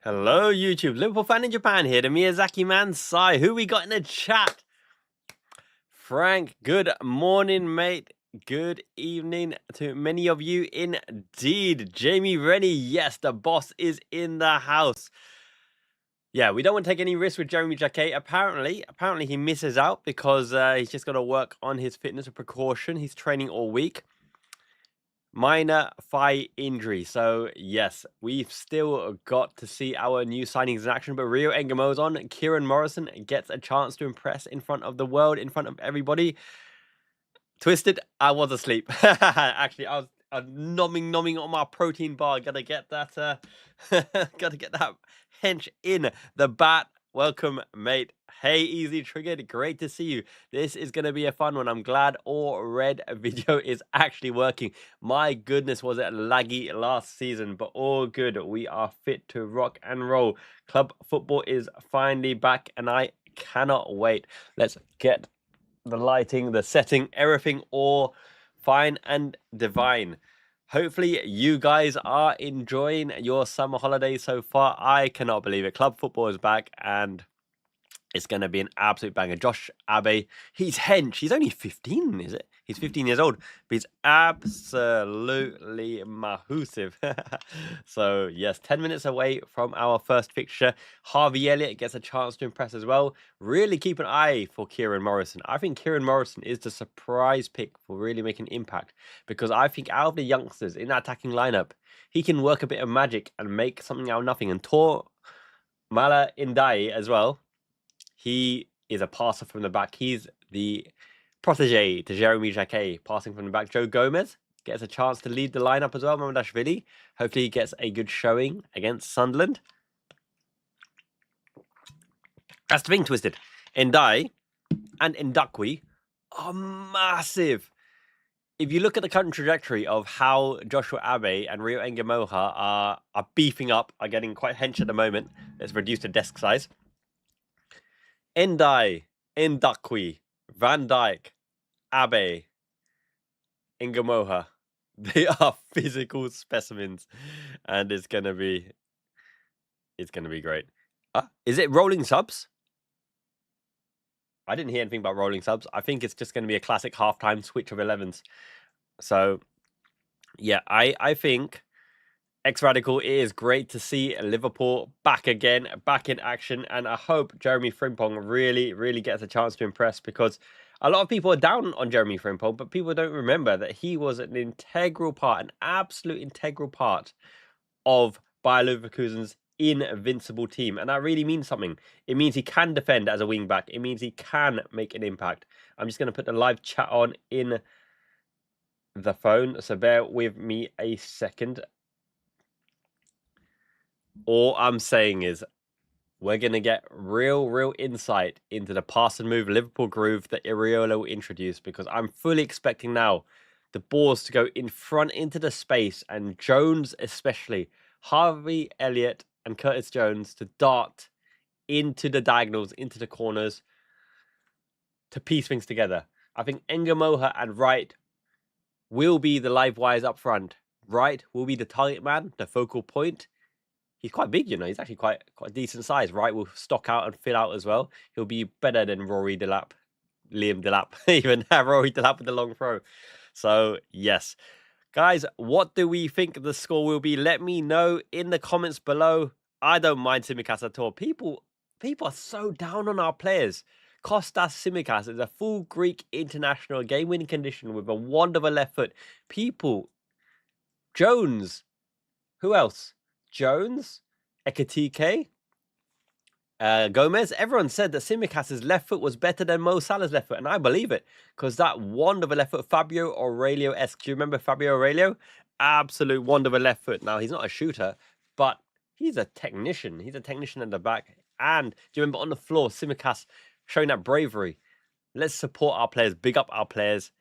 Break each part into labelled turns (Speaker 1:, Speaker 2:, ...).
Speaker 1: Hello, YouTube. Liverpool fan in Japan here. The Miyazaki man, Sai. Who we got in the chat? Frank, good morning, mate. Good evening to many of you indeed. Jamie Rennie, yes, the boss is in the house. Yeah, we don't want to take any risks with Jeremy Jacquet. Apparently he misses out because he's just got to work on his fitness and precaution. He's training all week. Minor thigh injury. So, yes, we've still got to see our new signings in action. But Rio Engamo's on. Kieran Morrison gets a chance to impress in front of the world, in front of everybody. Twisted, I was asleep. Actually, I was nomming on my protein bar. Gotta get that, gotta get that hench in the bat. Welcome, mate. Hey, Easy Triggered. Great to see you. This is going to be a fun one. I'm glad all red video is actually working. My goodness, was it laggy last season, but all good. We are fit to rock and roll. Club football is finally back, and I cannot wait. Let's get the lighting, the setting, everything all fine and divine. Hopefully you guys are enjoying your summer holidays so far. I cannot believe it. Club football is back and it's going to be an absolute banger. Josh Abbey, he's hench. He's only 15, is it? He's 15 years old, but he's absolutely massive. So, yes, 10 minutes away from our first fixture. Harvey Elliott gets a chance to impress as well. Really keep an eye for Kieran Morrison. I think Kieran Morrison is the surprise pick for really making impact because I think out of the youngsters in that attacking lineup, he can work a bit of magic and make something out of nothing. And Tor Mala Indai as well. He is a passer from the back. He's the protege to Jeremy Jacquet, passing from the back. Joe Gomez gets a chance to lead the lineup as well. Mamardashvili. Hopefully he gets a good showing against Sunderland. That's the thing, Twisted. Ndai and Ndakwi are massive. If you look at the current trajectory of how Joshua Abe and Rio Engamoha are beefing up, are getting quite hench at the moment. Let's reduce the desk size. Ndai, Ndakwi, Van Dijk, Abe, Ngamoha. They are physical specimens, and it's gonna be great. Is it rolling subs? I didn't hear anything about rolling subs. I think it's just gonna be a classic halftime switch of 11s. So, yeah, I think X-Radical, it is great to see Liverpool back again, back in action, and I hope Jeremy Frimpong really gets a chance to impress because a lot of people are down on Jeremy Frimpong, but people don't remember that he was an integral part, an absolute integral part of Bayer Leverkusen's invincible team, and that really means something. It means he can defend as a wing back. It means he can make an impact. I'm just going to put the live chat on in the phone, so bear with me a second. All I'm saying is we're going to get real insight into the pass and move Liverpool groove that Iraola will introduce because I'm fully expecting now the balls to go in front into the space and Jones especially, Harvey Elliott and Curtis Jones to dart into the diagonals, into the corners to piece things together. I think Ngamoha and Wright will be the live wires up front. Wright will be the target man, the focal point. He's quite big, you know. He's actually quite decent size. Right, will stock out and fill out as well. He'll be better than Rory Delap, Liam Delap, even Rory Delap with the long throw. So yes, guys, what do we think the score will be? Let me know in the comments below. I don't mind Tsimikas at all. People are so down on our players. Kostas Tsimikas is a full Greek international game-winning condition with a wand of a left foot. People, Jones, who else? Jones, Ekatike, Gomez. Everyone said that Tsimikas' left foot was better than Mo Salah's left foot, and I believe it because that wand of a left foot, Fabio Aurelio-esque. Do you remember Fabio Aurelio? Absolute wand of a left foot. Now, he's not a shooter, but he's a technician. He's a technician at the back. And do you remember on the floor, Tsimikas showing that bravery? Let's support our players, big up our players.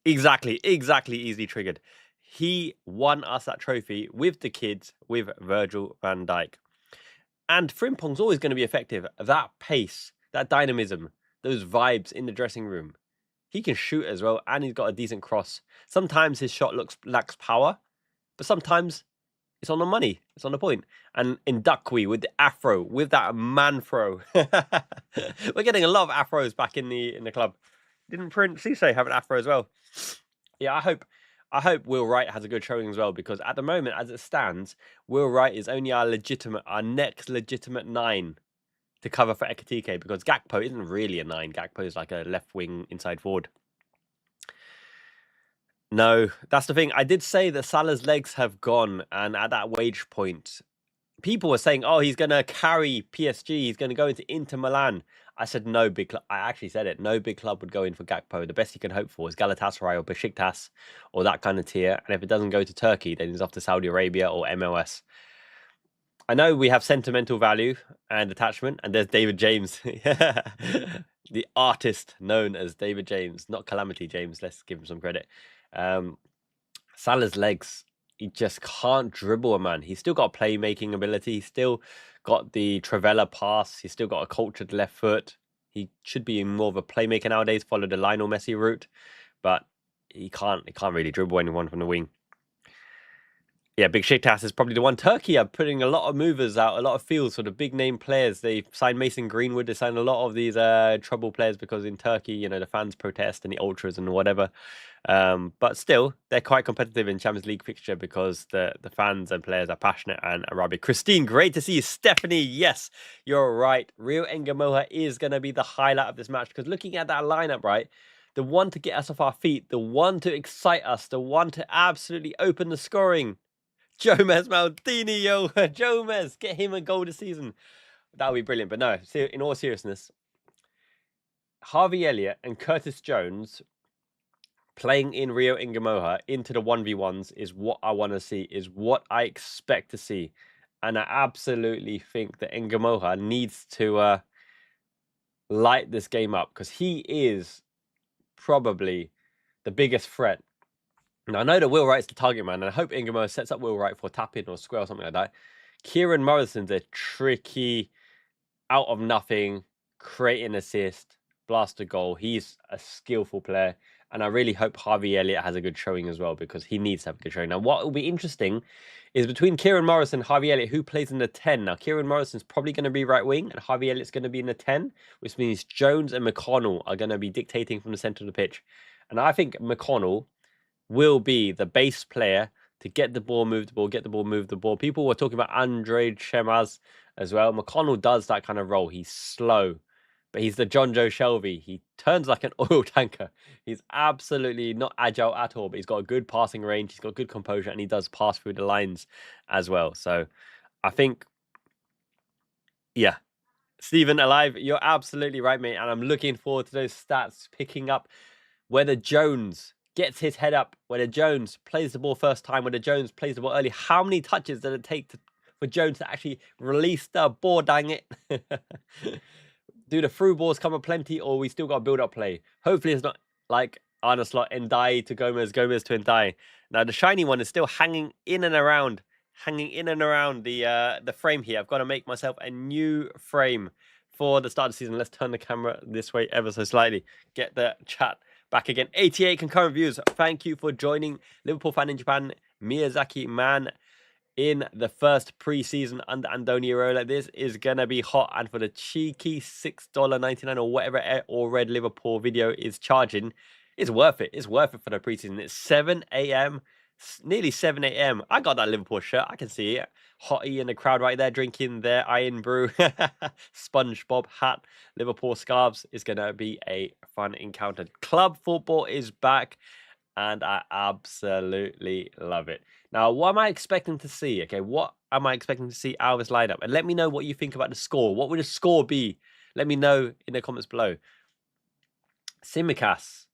Speaker 1: Exactly, easily triggered. He won us that trophy with the kids, with Virgil van Dijk. And Frimpong's always going to be effective. That pace, that dynamism, those vibes in the dressing room. He can shoot as well, and he's got a decent cross. Sometimes his shot lacks power, but sometimes It's on the money. It's on the point. And in Duckwe with the afro, with that man throw. We're getting a lot of afros back in the club. Didn't Prince Cisse have an afro as well? Yeah, I hope Will Wright has a good showing as well, because at the moment, as it stands, Will Wright is only our next legitimate 9 to cover for Ekitike, because Gakpo isn't really a 9. Gakpo is like a left wing inside forward. No, that's the thing. I did say that Salah's legs have gone, and at that wage point, people were saying, "Oh, he's going to carry PSG. He's going to go into Inter Milan." I said, "No big club." I actually said it. No big club would go in for Gakpo. The best he can hope for is Galatasaray or Besiktas or that kind of tier. And if it doesn't go to Turkey, then he's off to Saudi Arabia or MLS. I know we have sentimental value and attachment, and there's David James, the artist known as David James, not Calamity James. Let's give him some credit. Salah's legs, he just can't dribble a man. He's still got playmaking ability. He's still got the Travella pass. He's still got a cultured left foot. He should be more of a playmaker nowadays, follow the Lionel Messi route, but he can't really dribble anyone from the wing. Yeah, Big Besiktas is probably the one. Turkey are putting a lot of movers out, a lot of fields for the big name players. They signed Mason Greenwood. They signed a lot of these trouble players because in Turkey, you know, the fans protest and the ultras and whatever. But still, they're quite competitive in Champions League fixture because the fans and players are passionate and Arabic. Christine, great to see you. Stephanie, yes, you're right. Rio Engamoha is going to be the highlight of this match, because looking at that lineup, right, the one to get us off our feet, the one to excite us, the one to absolutely open the scoring. Jomez Maldini, yo. Jomez, get him a goal this season. That would be brilliant. But no, in all seriousness, Harvey Elliott and Curtis Jones playing in Rio Engamoha into the 1v1s is what I want to see, is what I expect to see. And I absolutely think that Engamoha needs to light this game up, because he is probably the biggest threat. Now, I know that Will Wright's the target man, and I hope Engamoha sets up Will Wright for tap-in or square or something like that. Kieran Morrison's a tricky, out of nothing, create an assist, blast a goal. He's a skillful player, and I really hope Harvey Elliott has a good showing as well, because he needs to have a good showing. Now, what will be interesting is between Kieran Morrison and Harvey Elliott, who plays in the 10. Now, Kieran Morrison's probably going to be right wing, and Harvey Elliott's going to be in the 10, which means Jones and McConnell are going to be dictating from the centre of the pitch. And I think McConnell will be the base player to get the ball, move the ball, People were talking about Andre Chemaz as well. McConnell does that kind of role. He's slow, but he's the John Joe Shelby. He turns like an oil tanker. He's absolutely not agile at all, but he's got a good passing range. He's got good composure, and he does pass through the lines as well. So I think, yeah, Stephen, alive, you're absolutely right, mate. And I'm looking forward to those stats picking up. Whether Jones gets his head up, whether Jones plays the ball first time, whether Jones plays the ball early. How many touches does it take for Jones to actually release the ball, dang it? Do the through balls come aplenty, or we still got build-up play? Hopefully it's not like Arne Slot, Ndiaye to Gomez, Gomez to Ndiaye. Now, the shiny one is still hanging in and around the frame here. I've got to make myself a new frame for the start of the season. Let's turn the camera this way ever so slightly. Get the chat back again. 88 concurrent views. Thank you for joining Liverpool Fan in Japan. Miyazaki man in the first preseason under Andoni Iraola. This is going to be hot. And for the cheeky $6.99 or whatever or red Liverpool video is charging, it's worth it. It's worth it for the preseason. It's 7 a.m. Nearly 7 a.m. I got that Liverpool shirt. I can see it. Hottie in the crowd right there drinking their iron brew. SpongeBob hat. Liverpool scarves. Is going to be a fun encounter. Club football is back, and I absolutely love it. Now, what am I expecting to see? Okay, what am I expecting to see out of this lineup? And let me know what you think about the score. What would the score be? Let me know in the comments below. Tsimikas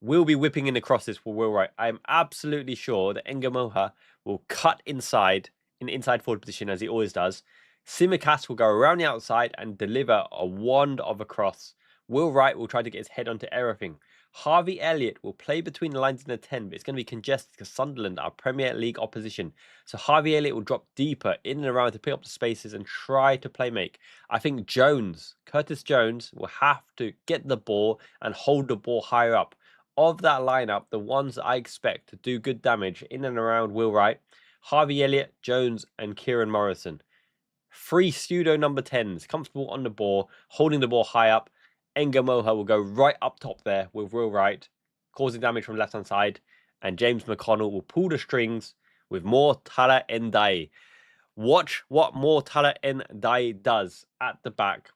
Speaker 1: will be whipping in the crosses for Will Wright. I'm absolutely sure that Engamoha will cut inside in the inside forward position, as he always does. Tsimikas will go around the outside and deliver a wand of a cross. Will Wright will try to get his head onto everything. Harvey Elliott will play between the lines in the 10, but it's going to be congested because Sunderland are Premier League opposition. So Harvey Elliott will drop deeper in and around to pick up the spaces and try to play make. I think Curtis Jones, will have to get the ball and hold the ball higher up. Of that lineup, the ones I expect to do good damage in and around Will Wright, Harvey Elliott, Jones, and Kieran Morrison. 3 pseudo number 10s, comfortable on the ball, holding the ball high up. Moha will go right up top there with Will Wright, causing damage from the left-hand side. And James McConnell will pull the strings with more Tala Ndiaye. Watch what more Tala Ndiaye does at the back.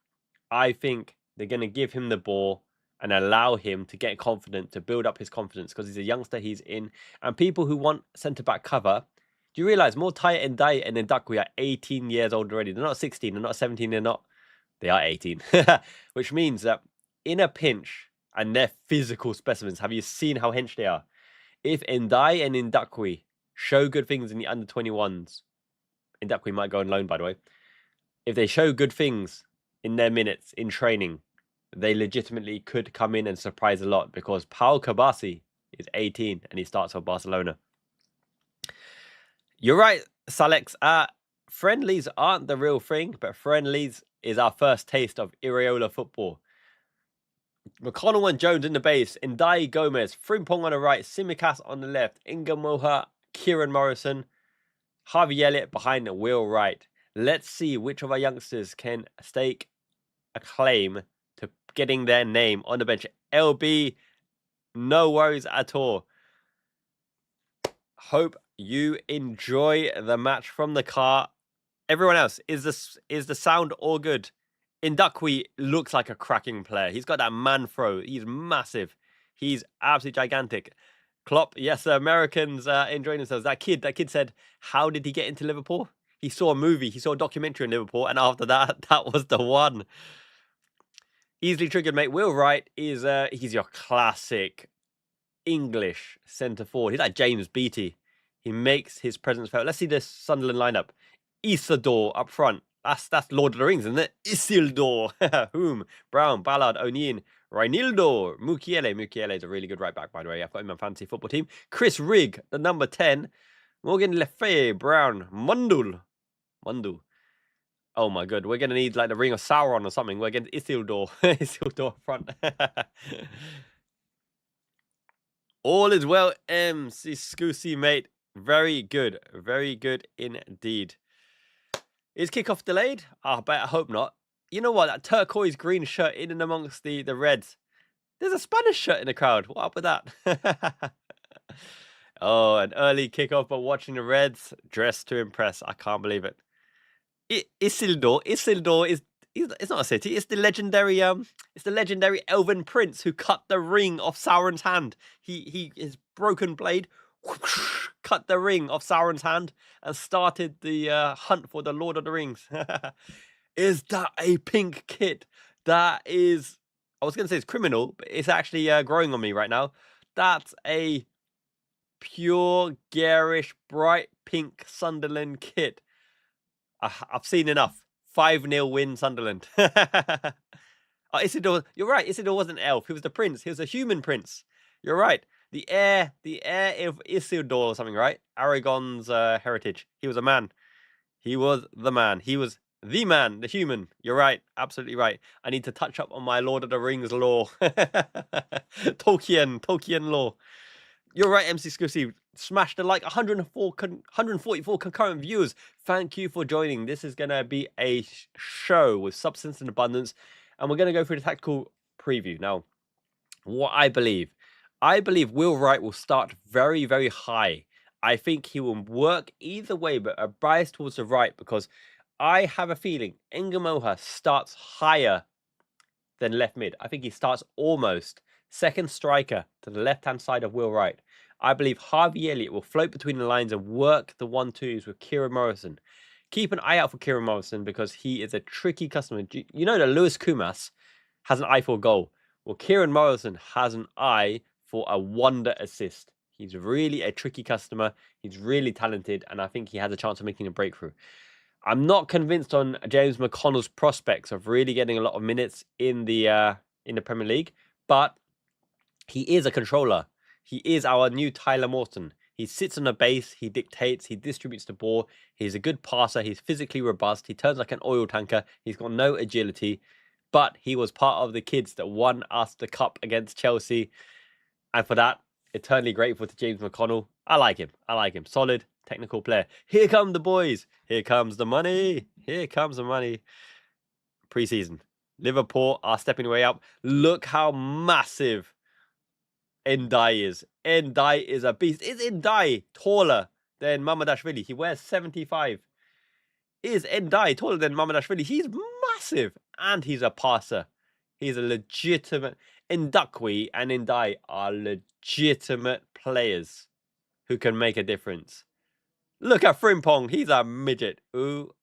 Speaker 1: I think they're going to give him the ball and allow him to get confident, to build up his confidence, because he's a youngster, he's in. And people who want centre-back cover, do you realise more Tala Ndiaye and Ndakwi are 18 years old already? They're not 16, they're not 17, they are 18. Which means that in a pinch, and they're physical specimens, have you seen how hench they are? If Ndiaye and Ndakwi show good things in the under-21s, Ndakwi might go on loan, by the way. If they show good things in their minutes, in training, they legitimately could come in and surprise a lot, because Paul Kabasi is 18 and he starts for Barcelona. You're right, Salex. Friendlies aren't the real thing, but friendlies is our first taste of Iraola football. McConnell and Jones in the base, Ndiaye Gomez, Frimpong on the right, Simicas on the left, Moha, Kieran Morrison, Harvey Elliott behind Will Wright. Let's see which of our youngsters can stake a claim to getting their name on the bench. LB, no worries at all. Hope you enjoy the match from the car. Everyone else, is the sound all good? Ndakwi looks like a cracking player. He's got that man throw. He's massive. He's absolutely gigantic. Klopp, yes, Americans enjoying themselves. That kid said, how did he get into Liverpool? He saw a movie, he saw a documentary in Liverpool, and after that, that was the one. Easily triggered, mate. Will Wright is he's your classic English centre forward. He's like James Beattie. He makes his presence felt. Let's see this Sunderland lineup. Isidore up front. That's Lord of the Rings, isn't it? Isildur. Whom? Brown, Ballard, O'Neill, Reinildo, Mukiele. Mukiele is a really good right back, by the way. I've got him on my fantasy football team. Chris Rigg, the number 10. Morgan Lefebvre, Brown, Mundul. Oh my god, we're going to need like the Ring of Sauron or something. We're getting Isildur. Isildur up front. All is well, Siskusi, mate. Very good indeed. Is kickoff delayed? I hope not. You know what? That turquoise green shirt in and amongst the reds. There's a Spanish shirt in the crowd. What up with that? Oh, an early kickoff, but watching the Reds dressed to impress. I can't believe it. Isildur is it's not a city. It's the legendary elven prince who cut the ring off Sauron's hand. His broken blade cut the ring off Sauron's hand and started the hunt for the Lord of the Rings. Is that a pink kit? That is, I was going to say it's criminal, but it's actually growing on me right now. That's a pure, garish, bright pink Sunderland kit. I've seen enough. 5-0 win Sunderland. Oh, Isidore, you're right. Isidore wasn't an elf. He was the prince. He was a human prince. You're right. The heir of Isildur or something, right? Aragon's heritage. He was a man. He was the man. He was the man, the human. You're right. Absolutely right. I need to touch up on my Lord of the Rings lore. Tolkien lore. You're right, MC Scusi. Smash the like. 144 concurrent viewers. Thank you for joining. This is going to be a show with substance and abundance. And we're going to go through the tactical preview. Now, what I believe Will Wright will start very, very high. I think he will work either way, but a bias towards the right, because I have a feeling Moha starts higher than left mid. I think he starts almost second striker to the left-hand side of Will Wright. I believe Harvey Elliott will float between the lines and work the 1-2s with Kieran Morrison. Keep an eye out for Kieran Morrison because he is a tricky customer. You know that Lewis Kumas has an eye for a goal. Well, Kieran Morrison has an eye for a wonder assist. He's really a tricky customer. He's really talented, and I think he has a chance of making a breakthrough. I'm not convinced on James McConnell's prospects of really getting a lot of minutes in the Premier League, but he is a controller. He is our new Tyler Morton. He sits on the base, he dictates, he distributes the ball. He's a good passer, he's physically robust, he turns like an oil tanker, he's got no agility, but he was part of the kids that won us the cup against Chelsea. And for that, eternally grateful to James McConnell. I like him. Solid, technical player. Here come the boys. Here comes the money. Here comes the money. Preseason. Liverpool are stepping way up. Look how massive Ndai is. Ndai is a beast. Is Ndai taller than Mamadashvili? He wears 75. Is Ndai taller than Mamadashvili? He's massive. And he's a passer. He's a legitimate... Ndakwi and Ndai are legitimate players who can make a difference. Look at Frimpong. He's a midget. Ooh,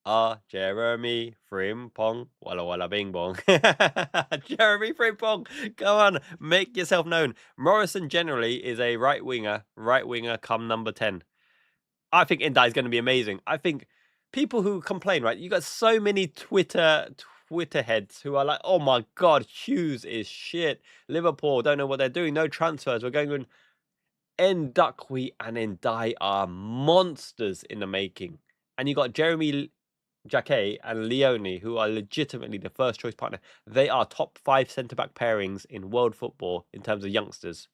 Speaker 1: Jeremy Frimpong. Walla walla bing bong. Jeremy Frimpong. Go on. Make yourself known. Morrison generally is a right winger. Right winger come number 10. I think Ndai is going to be amazing. I think people who complain, right? You got so many Twitter heads who are like, oh my God, Hughes is shit. Liverpool don't know what they're doing. No transfers. We're going to... Ndakwi and Ndai are monsters in the making. And you got Jeremy Jacquet and Leone, who are legitimately the first choice partner. They are top 5 centre-back pairings in world football in terms of youngsters.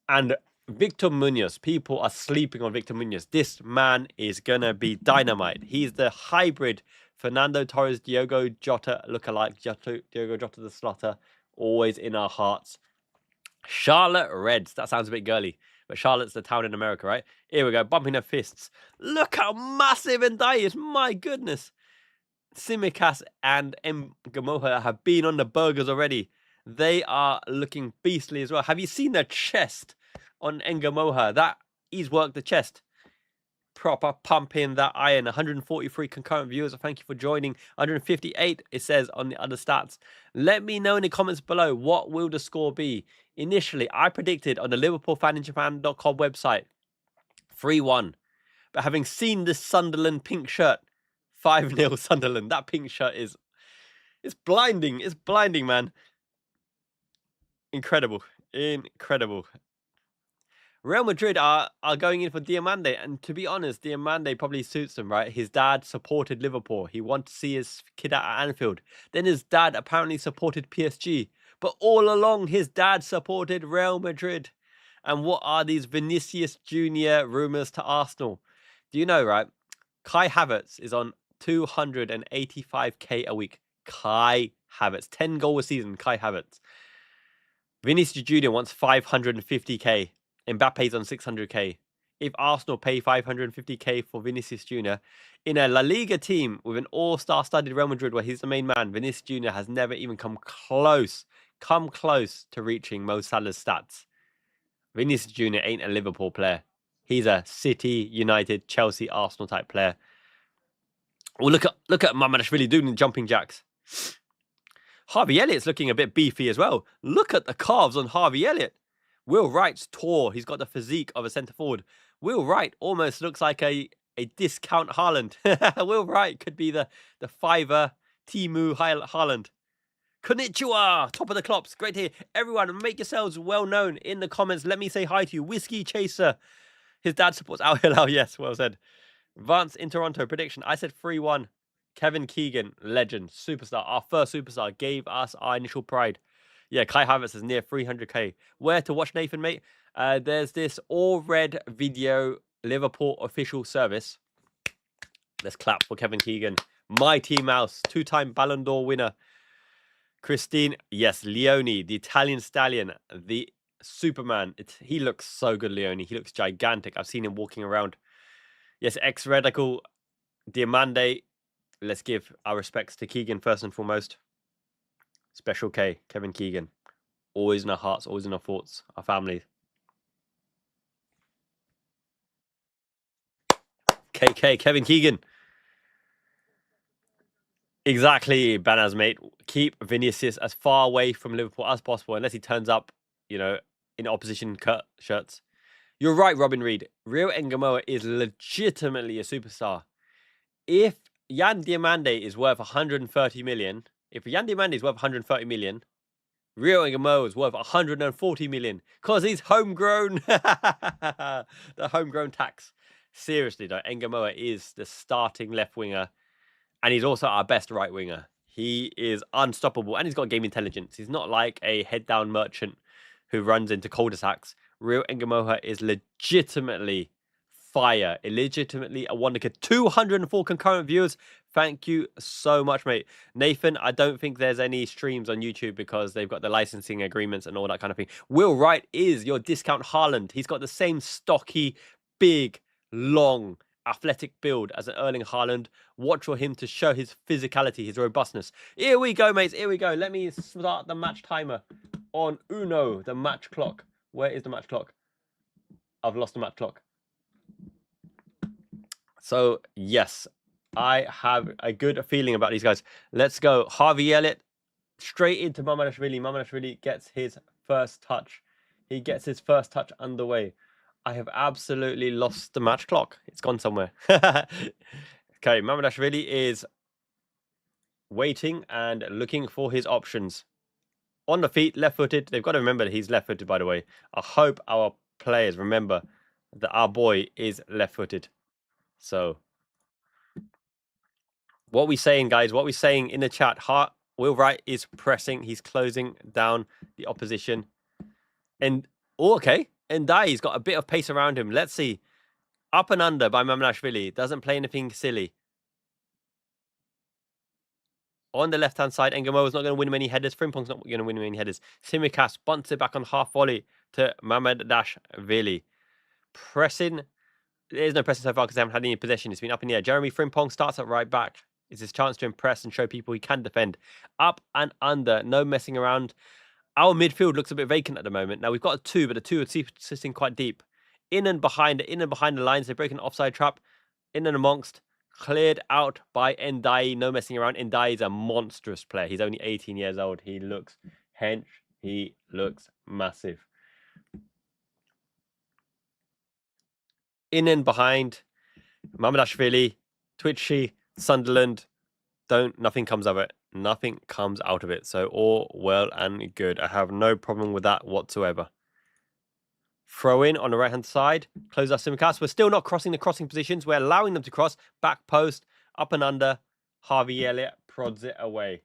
Speaker 1: And Victor Munoz, people are sleeping on Victor Munoz. This man is going to be dynamite. He's the hybrid Fernando Torres, Diogo Jota lookalike. Diogo Jota the Slotter, always in our hearts. Charlotte Reds. That sounds a bit girly, but Charlotte's the town in America, right? Here we go, bumping their fists. Look how massive Ndai is. My goodness. Tsimikas and Ngamoha have been on the burgers already. They are looking beastly as well. Have you seen the chest on Ngamoha? He's worked the chest. Proper pumping that iron. 143 concurrent viewers. Thank you for joining. 158, it says on the other stats. Let me know in the comments below, what will the score be? Initially, I predicted on the LiverpoolFaninJapan.com website 3-1. But having seen this Sunderland pink shirt, 5-0 Sunderland. That pink shirt is... It's blinding. It's blinding, man. Incredible. Incredible. Real Madrid are going in for Diamande, and to be honest, Diamande probably suits them, right? His dad supported Liverpool. He wanted to see his kid at Anfield. Then his dad apparently supported PSG. But all along, his dad supported Real Madrid. And what are these Vinicius Junior rumours to Arsenal? Do you know, right? Kai Havertz is on 285k a week. Kai Havertz. 10 goal a season, Kai Havertz. Vinicius Junior wants 550k. Mbappe's on 600k. If Arsenal pay 550k for Vinicius Junior in a La Liga team with an all-star studded Real Madrid where he's the main man, Vinicius Junior has never even come close to reaching Mo Salah's stats. Vinicius Junior ain't a Liverpool player. He's a City, United, Chelsea, Arsenal type player. Well, look at Mamadashvili doing the jumping jacks. Harvey Elliott's looking a bit beefy as well. Look at the calves on Harvey Elliott. Will Wright's tall. He's got the physique of a centre forward. Will Wright almost looks like a discount Haaland. Will Wright could be the fiver Timu Haaland. Konnichiwa! Top of the clops. Great to hear. Everyone, make yourselves well known in the comments. Let me say hi to you. Whiskey Chaser. His dad supports Al Hilal. Yes, well said. Vance in Toronto. Prediction. I said 3-1. Kevin Keegan, legend, superstar. Our first superstar gave us our initial pride. Yeah, Kai Havertz is near 300k. Where to watch Nathan, mate? There's this All Red Video Liverpool official service. Let's clap for Kevin Keegan. Mighty Mouse, 2-time Ballon d'Or winner. Christine, yes, Leone, the Italian stallion, the Superman. He looks so good, Leone. He looks gigantic. I've seen him walking around. Yes, ex-Radical, Diamande. Let's give our respects to Keegan first and foremost. Special K, Kevin Keegan. Always in our hearts, always in our thoughts, our family. KK, Kevin Keegan. Exactly, Banaz, mate. Keep Vinicius as far away from Liverpool as possible, unless he turns up, you know, in opposition cut shirts. You're right, Robin Reed. Real Ngamoha is legitimately a superstar. If Yan Diamande is worth 130 million... If Yan Diamande is worth 130 million, Rio Ngamoha is worth 140 million because he's homegrown. The homegrown tax. Seriously, though, Ngamoha is the starting left winger, and he's also our best right winger. He is unstoppable, and he's got game intelligence. He's not like a head-down merchant who runs into cul-de-sacs. Rio Ngamoha is legitimately fire. Illegitimately a wonder kid. 204 concurrent viewers. Thank you so much, mate. Nathan, I don't think there's any streams on YouTube because they've got the licensing agreements and all that kind of thing. Will Wright is your discount Haaland. He's got the same stocky, big, long, athletic build as an Erling Haaland. Watch for him to show his physicality, his robustness. Here we go, mates. Here we go. Let me start the match timer on Uno, the match clock. Where is the match clock? I've lost the match clock. So, yes, I have a good feeling about these guys. Let's go. Harvey Elliott straight into Mamardashvili. Mamardashvili gets his first touch. He gets his first touch underway. I have absolutely lost the match clock. It's gone somewhere. Okay, Mamardashvili is waiting and looking for his options. On the feet, left-footed. They've got to remember that he's left-footed, by the way. I hope our players remember that our boy is left-footed. So, what we saying, guys? What we saying in the chat? Will Wright is pressing. He's closing down the opposition. And, oh, okay. And Ndai's got a bit of pace around him. Let's see. Up and under by Mamardashvili. Doesn't play anything silly. On the left-hand side, Engamo is not going to win many headers. Frimpong's not going to win many headers. Tsimikas bunts it back on half volley to Mamardashvili. Pressing. There's no pressing so far because they haven't had any possession. It's been up in the air. Jeremy Frimpong starts at right back. It's his chance to impress and show people he can defend. Up and under. No messing around. Our midfield looks a bit vacant at the moment. Now, we've got a 2, but the 2 are sitting quite deep. In and behind the lines. They break an offside trap. In and amongst. Cleared out by Ndai. No messing around. Ndai is a monstrous player. He's only 18 years old. He looks hench. He looks massive. In and behind. Mamardashvili. Twitchy. Sunderland. Nothing comes of it. Nothing comes out of it. So all well and good. I have no problem with that whatsoever. Throw in on the right-hand side. Close our Tsimikas. We're still not crossing the crossing positions. We're allowing them to cross. Back post. Up and under. Harvey Elliott prods it away.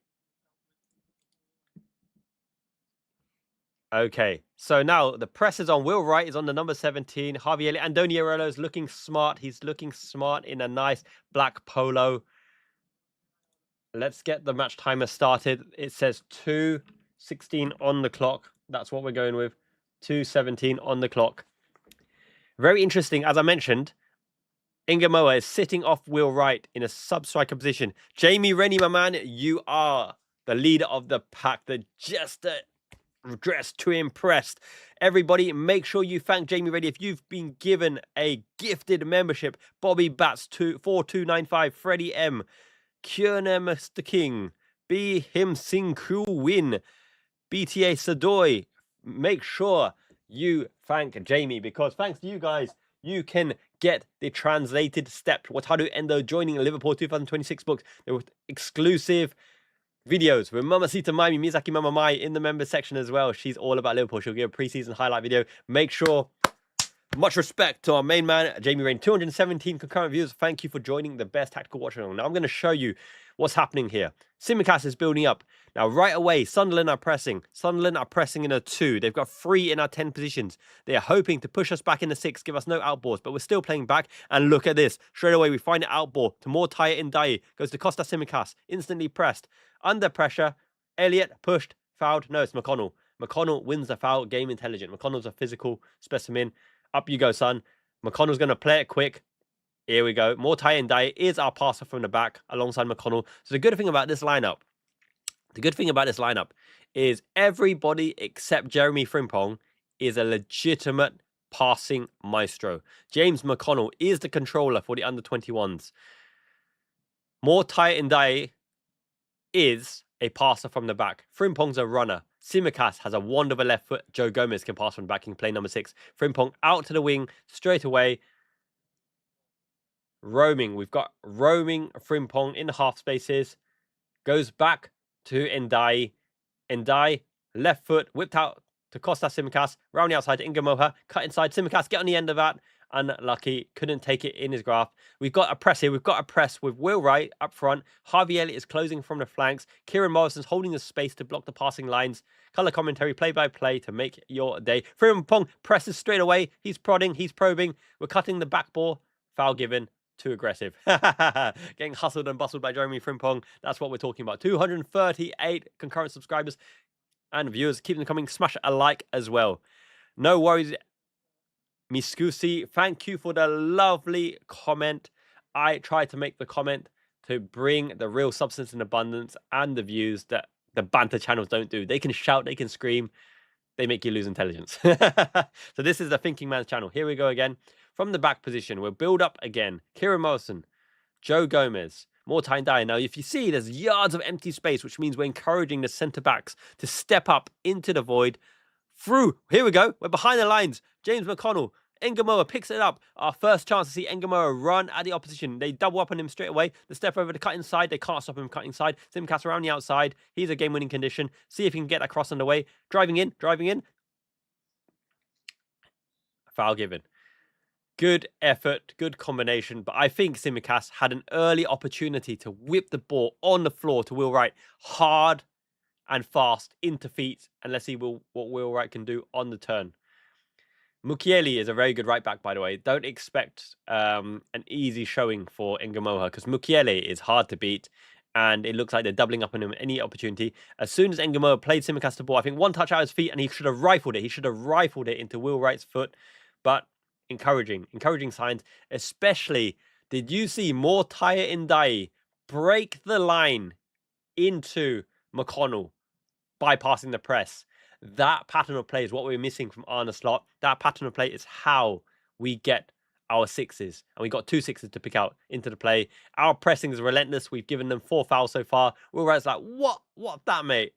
Speaker 1: Okay. So now the press is on. Will Wright is on the number 17. Harvey Elliott. Andoni Iraola is looking smart. He's looking smart in a nice black polo. Let's get the match timer started. It says 2:16 on the clock. That's what we're going with. 2:17 on the clock. Very interesting. As I mentioned, Ingamoa is sitting off Will Wright in a sub-striker position. Jamie Rennie, my man, you are the leader of the pack. The jester dressed to impress. Everybody, make sure you thank Jamie Rennie if you've been given a gifted membership. Bobby Bats 4295, Freddie M, Kierna Mr. King, Be Him Sing Cool Win, BTA Sadoy. Make sure you thank Jamie because thanks to you guys, you can get the translated steps. Wataru Endo joining Liverpool 2026 books. There were exclusive videos with Mamacita Maimi, Mizaki Mama Mai in the members section as well. She's all about Liverpool. She'll give a pre-season highlight video. Make sure, much respect to our main man, Jamie Rain. 217 concurrent views. Thank you for joining the best tactical watch channel. Now I'm going to show you what's happening here. Tsimikas is building up. Now, right away, Sunderland are pressing. Sunderland are pressing in a 2. They've got 3 in our 10 positions. They are hoping to push us back in the 6, give us no outballs, but we're still playing back. And look at this. Straight away, we find an outball to Mortaya Ndai. Goes to Costa Tsimikas. Instantly pressed. Under pressure. Elliott pushed. Fouled. No, it's McConnell. McConnell wins the foul. Game intelligent. McConnell's a physical specimen. Up you go, son. McConnell's going to play it quick. Here we go. Mortaya Ndai is our passer from the back alongside McConnell. So the good thing about this lineup, is everybody except Jeremy Frimpong is a legitimate passing maestro. James McConnell is the controller for the under-21s. Mortaya Ndai is a passer from the back. Frimpong's a runner. Tsimikas has a wand of a left foot. Joe Gomez can pass from the back. He can play number 6. Frimpong out to the wing straight away. Roaming. We've got roaming Frimpong in the half spaces. Goes back to Ndai. Ndai, left foot, whipped out to Costa Tsimikas. Round the outside to Ingamoha. Cut inside. Tsimikas, get on the end of that. Unlucky. Couldn't take it in his graph. We've got a press here. We've got a press with Will Wright up front. Harvey Elliott is closing from the flanks. Kieran Morrison's holding the space to block the passing lines. Colour commentary, play-by-play to make your day. Frimpong presses straight away. He's prodding. He's probing. We're cutting the back ball. Foul given. Too aggressive. Getting hustled and bustled by Jeremy Frimpong. That's what we're talking about. 238 concurrent subscribers and viewers. Keep them coming. Smash a like as well. No worries, Miscusi. Thank you for the lovely comment. I tried to make the comment to bring the real substance and abundance and the views that the banter channels don't do. They can shout, they can scream. They make you lose intelligence. So this is the Thinking Man's channel. Here we go again. From the back position, we'll build up again. Kieran Morrison, Joe Gomez, Mortain Dyer. Now, if you see, there's yards of empty space, which means we're encouraging the centre-backs to step up into the void. Through. Here we go. We're behind the lines. James McConnell. Engamoa picks it up. Our first chance to see Engamoa run at the opposition. They double up on him straight away. The step over to cut inside. They can't stop him cutting inside. Simcast around the outside. He's a game-winning condition. See if he can get that cross underway. Driving in. Foul given. Good effort, good combination. But I think Simicast had an early opportunity to whip the ball on the floor to Will Wright hard and fast into feet. And let's see what Will Wright can do on the turn. Mukiele is a very good right back, by the way. Don't expect an easy showing for Ngamoha because Mukiele is hard to beat. And it looks like they're doubling up on him any opportunity. As soon as Ngamoha played Simicast the ball, I think one touch out his feet and he should have rifled it. He should have rifled it into Will Wright's foot. But encouraging signs, especially, did you see Mortai Ndai break the line into McConnell, bypassing the press? That pattern of play is what we're missing from Arne Slot. That pattern of play is how we get our sixes. And we got 2 sixes to pick out into the play. Our pressing is relentless. We've given them 4 fouls so far. Will Wright's like, what that, mate?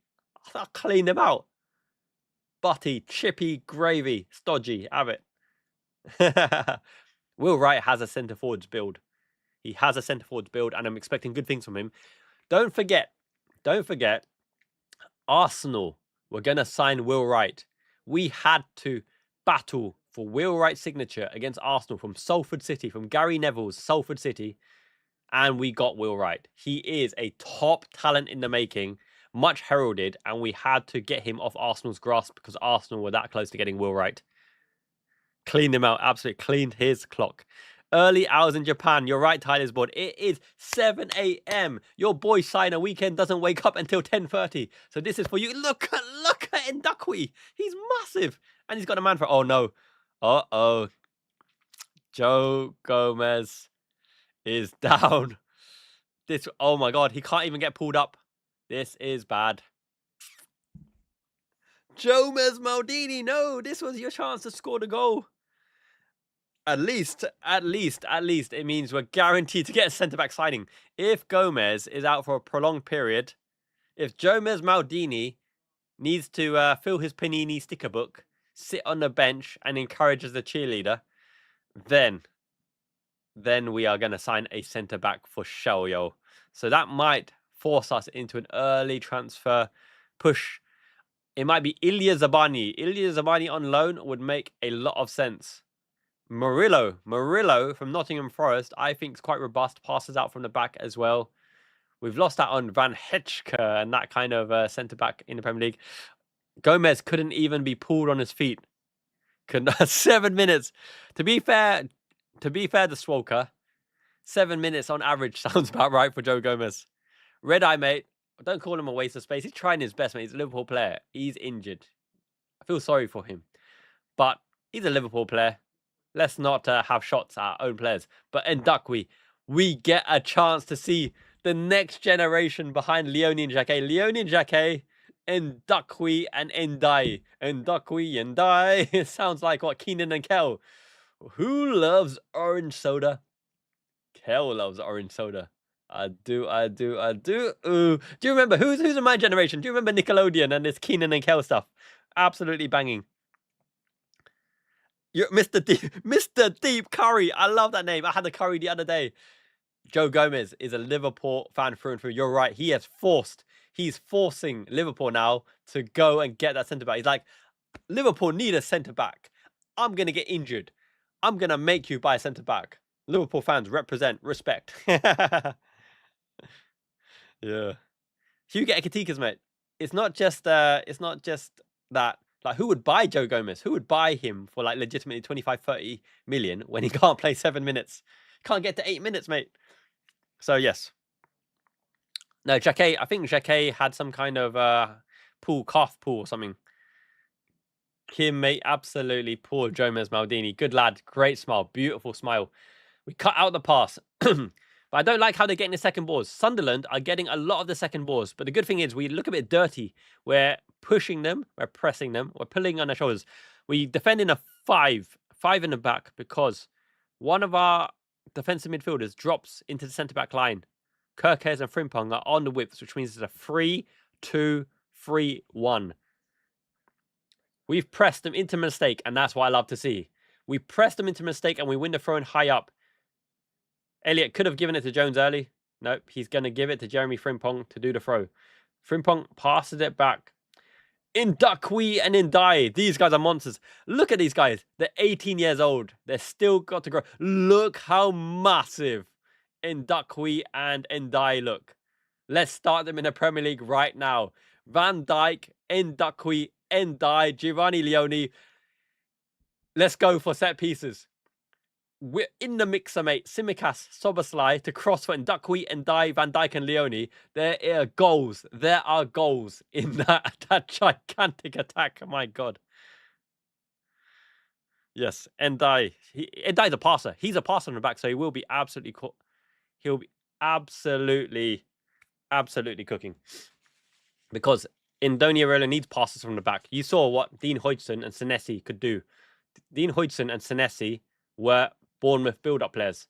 Speaker 1: I'll clean them out. Butty, chippy, gravy, stodgy, have it. Will Wright has a centre forwards build. He has a centre forwards build, and I'm expecting good things from him. Don't forget, Arsenal were going to sign Will Wright. We had to battle for Will Wright's signature against Arsenal from Salford City, from Gary Neville's Salford City, and we got Will Wright. He is a top talent in the making, much heralded, and we had to get him off Arsenal's grasp because Arsenal were that close to getting Will Wright. Cleaned him out, absolutely cleaned his clock. Early hours in Japan. You're right, Tyler's board. It is 7 a.m. Your boy Signer weekend doesn't wake up until 10:30. So this is for you. Look at Ndakwi. He's massive. And he's got a man for... Oh, no. Uh-oh. Joe Gomez is down. Oh, my God. He can't even get pulled up. This is bad. Gomez Maldini, no, this was your chance to score the goal. At least, it means we're guaranteed to get a centre-back signing. If Gomez is out for a prolonged period, if Gomez Maldini needs to fill his Panini sticker book, sit on the bench and encourage as a cheerleader, then we are going to sign a centre-back for sure, yo. So that might force us into an early transfer push. It might be Ilya Zabani. Ilya Zabani on loan would make a lot of sense. Murillo from Nottingham Forest, I think is quite robust. Passes out from the back as well. We've lost out on Van Hetchke and that kind of centre-back in the Premier League. Gomez couldn't even be pulled on his feet. 7 minutes. To be fair to Swoker, 7 minutes on average sounds about right for Joe Gomez. Red Eye, mate. Don't call him a waste of space. He's trying his best, mate. He's a Liverpool player. He's injured. I feel sorry for him. But he's a Liverpool player. Let's not have shots at our own players. But Ndakwi, we get a chance to see the next generation behind Leonie and Jacquet. Leonie and Jacquet, Ndakwi and Ndai. Ndakwi and Ndai. It sounds like what? Keenan and Kel. Who loves orange soda? Kel loves orange soda. I do. Ooh. Do you remember who's in my generation? Do you remember Nickelodeon and this Keenan and Kel stuff? Absolutely banging. You're Mr. Deep Curry. I love that name. I had the curry the other day. Joe Gomez is a Liverpool fan through and through. You're right. He's forcing Liverpool now to go and get that centre back. He's like, Liverpool need a centre back. I'm gonna get injured. I'm going to make you buy a centre-back. Liverpool fans represent respect. Yeah. Hugo Ekitika's, mate. It's not just that. Like, who would buy Joe Gomez? Who would buy him for like legitimately 25, 30 million when he can't play 7 minutes? Can't get to 8 minutes, mate. So, yes. No, Jacquet, I think Jacquet had some kind of calf pull or something. Kim, mate, absolutely. Poor Gomez Maldini. Good lad. Great smile. Beautiful smile. We cut out the pass. But I don't like how they're getting the second balls. Sunderland are getting a lot of the second balls. But the good thing is we look a bit dirty. We're pushing them. We're pressing them. We're pulling on their shoulders. We defend in a five in the back because one of our defensive midfielders drops into the centre-back line. Kirkes and Frimpong are on the whips, which means it's a 3-2-3-1. We've pressed them into mistake, and that's what I love to see. We press them into mistake, and we win the throw-in high up. Elliott could have given it to Jones early. Nope, he's going to give it to Jeremy Frimpong to do the throw. Frimpong passes it back. Indakwi and Ndai. These guys are monsters. Look at these guys. They're 18 years old. They're still got to grow. Look how massive Indakwi and Ndai look. Let's start them in the Premier League right now. Van Dijk, Ndakwi, Ndai, Giovanni Leone. Let's go for set pieces. We're in the mixer, mate. Simicas, Soboslai to cross for Ndakwi, Ndai, Van Dijk and Leone. There are goals. There are goals in that gigantic attack. Oh, my God. Yes, Ndai's a passer. He's a passer on the back, so he will be absolutely he'll be absolutely cooking. Because Andoni Iraola needs passes from the back. You saw what Dean Hodgson and Senesi could do. Dean Hodgson and Senesi were Bournemouth build-up players.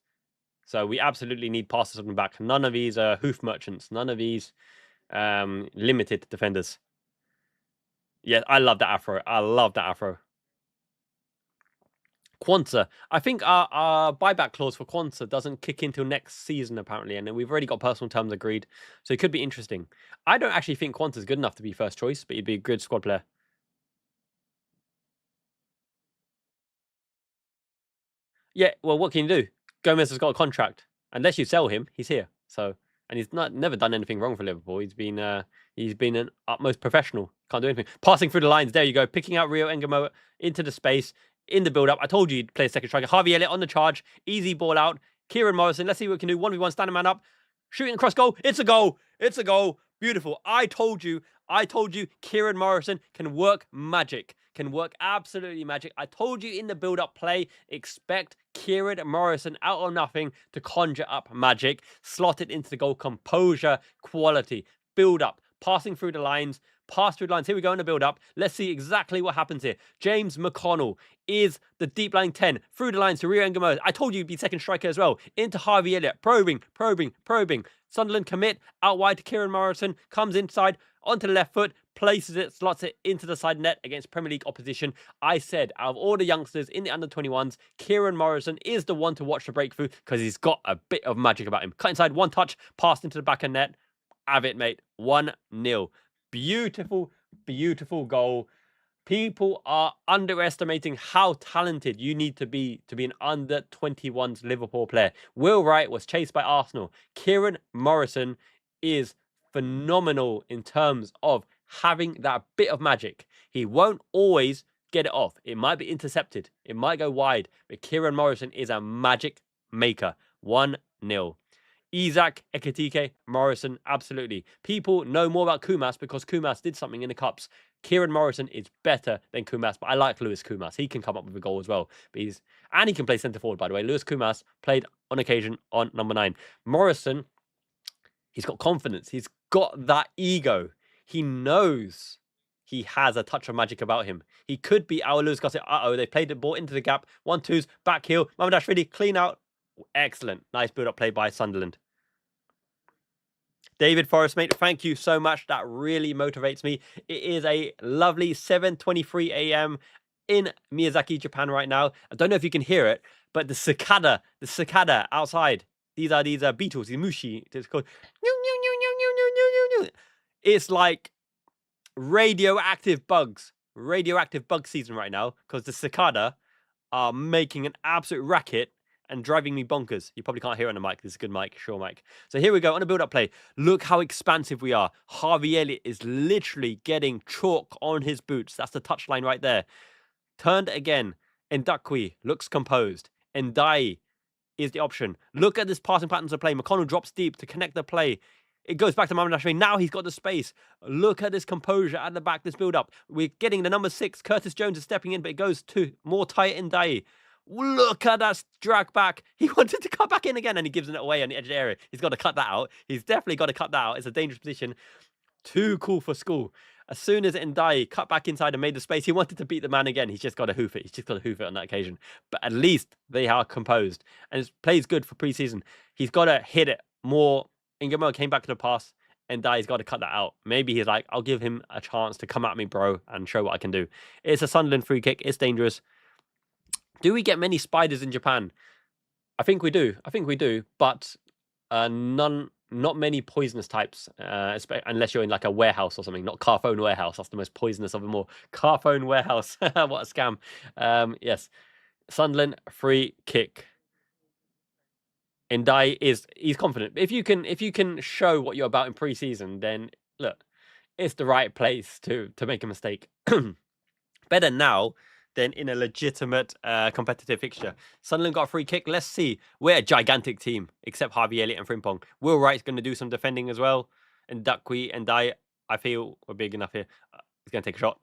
Speaker 1: So we absolutely need passes from the back. None of these are hoof merchants. None of these limited defenders. Yeah, I love that afro. I love that afro. Quansah. I think our buyback clause for Quansah doesn't kick in till next season, apparently. And we've already got personal terms agreed. So it could be interesting. I don't actually think Quansah's good enough to be first choice, but he'd be a good squad player. Yeah, well, what can you do? Gomez has got a contract. Unless you sell him, he's here. So, and he's never done anything wrong for Liverpool. He's been an utmost professional. Can't do anything. Passing through the lines. There you go. Picking out Rio Engamo into the space in the build-up. I told you he'd play a second striker. Harvey Elliott on the charge. Easy ball out. Kieran Morrison. Let's see what we can do. 1v1 standing man up. Shooting across goal. It's a goal. It's a goal. Beautiful. I told you. Kieran Morrison can work magic. Can work absolutely magic. I told you in the build-up play, expect Kieran Morrison out of nothing to conjure up magic. Slot it into the goal. Composure, quality, build-up, passing through the lines. Pass through the lines. Here we go in the build-up. Let's see exactly what happens here. James McConnell is the deep lying 10. Through the lines to Rio Engamo. I told you he'd be second striker as well. Into Harvey Elliott. Probing. Sunderland commit. Out wide to Kieran Morrison. Comes inside. Onto the left foot. Places it. Slots it into the side net against Premier League opposition. I said, out of all the youngsters in the under-21s, Kieran Morrison is the one to watch the breakthrough because he's got a bit of magic about him. Cut inside. One touch. Passed into the back of net. Have it, mate. 1-0. Beautiful, beautiful goal. People are underestimating how talented you need to be an under-21s Liverpool player. Will Wright was chased by Arsenal. Kieran Morrison is phenomenal in terms of having that bit of magic. He won't always get it off. It might be intercepted. It might go wide. But Kieran Morrison is a magic maker. 1-0. Isak, Ekitike, Morrison, absolutely. People know more about Kumas because Kumas did something in the Cups. Kieran Morrison is better than Kumas, but I like Lewis Kumas. He can come up with a goal as well. But and he can play centre forward, by the way. Lewis Kumas played on occasion on number 9. Morrison, he's got confidence. He's got that ego. He knows he has a touch of magic about him. He could be our Lewis Gossett. They played the ball into the gap. 1-2s, back heel. Mamardashvili, clean out. Excellent. Nice build-up play by Sunderland. David Forrest, mate, thank you so much. That really motivates me. It is a lovely 7:23 a.m. in Miyazaki, Japan right now. I don't know if you can hear it, but the cicada outside. These are beetles, these mushi. It's called. It's like radioactive bug season right now because the cicada are making an absolute racket and driving me bonkers. You probably can't hear it on the mic. This is a good mic, sure mic. So here we go on a build-up play. Look how expansive we are. Harvey Elliott is literally getting chalk on his boots. That's the touchline right there. Turned again. Ndakwi looks composed. Ndai is the option. Look at this passing patterns of play. McConnell drops deep to connect the play. It goes back to Mamdashvili. Now he's got the space. Look at this composure at the back, this build-up. We're getting the number 6. Curtis Jones is stepping in, but it goes to more tight Ndai. Look at that drag back. He wanted to cut back in again, and he gives it away on the edge of the area. He's got to cut that out. He's definitely got to cut that out. It's a dangerous position. Too cool for school. As soon as Ndai cut back inside and made the space, he wanted to beat the man again. He's just got to hoof it. He's just got to hoof it on that occasion. But at least they are composed. And his plays good for pre-season. He's got to hit it more. Ingamo came back to the pass. Ndai's got to cut that out. Maybe he's like, I'll give him a chance to come at me, bro, and show what I can do. It's a Sunderland free kick. It's dangerous. Do we get many spiders in Japan? I think we do. But not many poisonous types, unless you're in like a warehouse or something, not Carphone Warehouse. That's the most poisonous of them all. Carphone Warehouse. What a scam. Yes. Sunderland free kick. Ndai he's confident. If you can show what you're about in pre-season, then look, it's the right place to make a mistake. Better now than in a legitimate competitive fixture. Sunderland got a free kick. Let's see. We're a gigantic team, except Harvey Elliott and Frimpong. Will Wright's going to do some defending as well. And Ndakwi and Ndai, I feel we're big enough here. He's going to take a shot.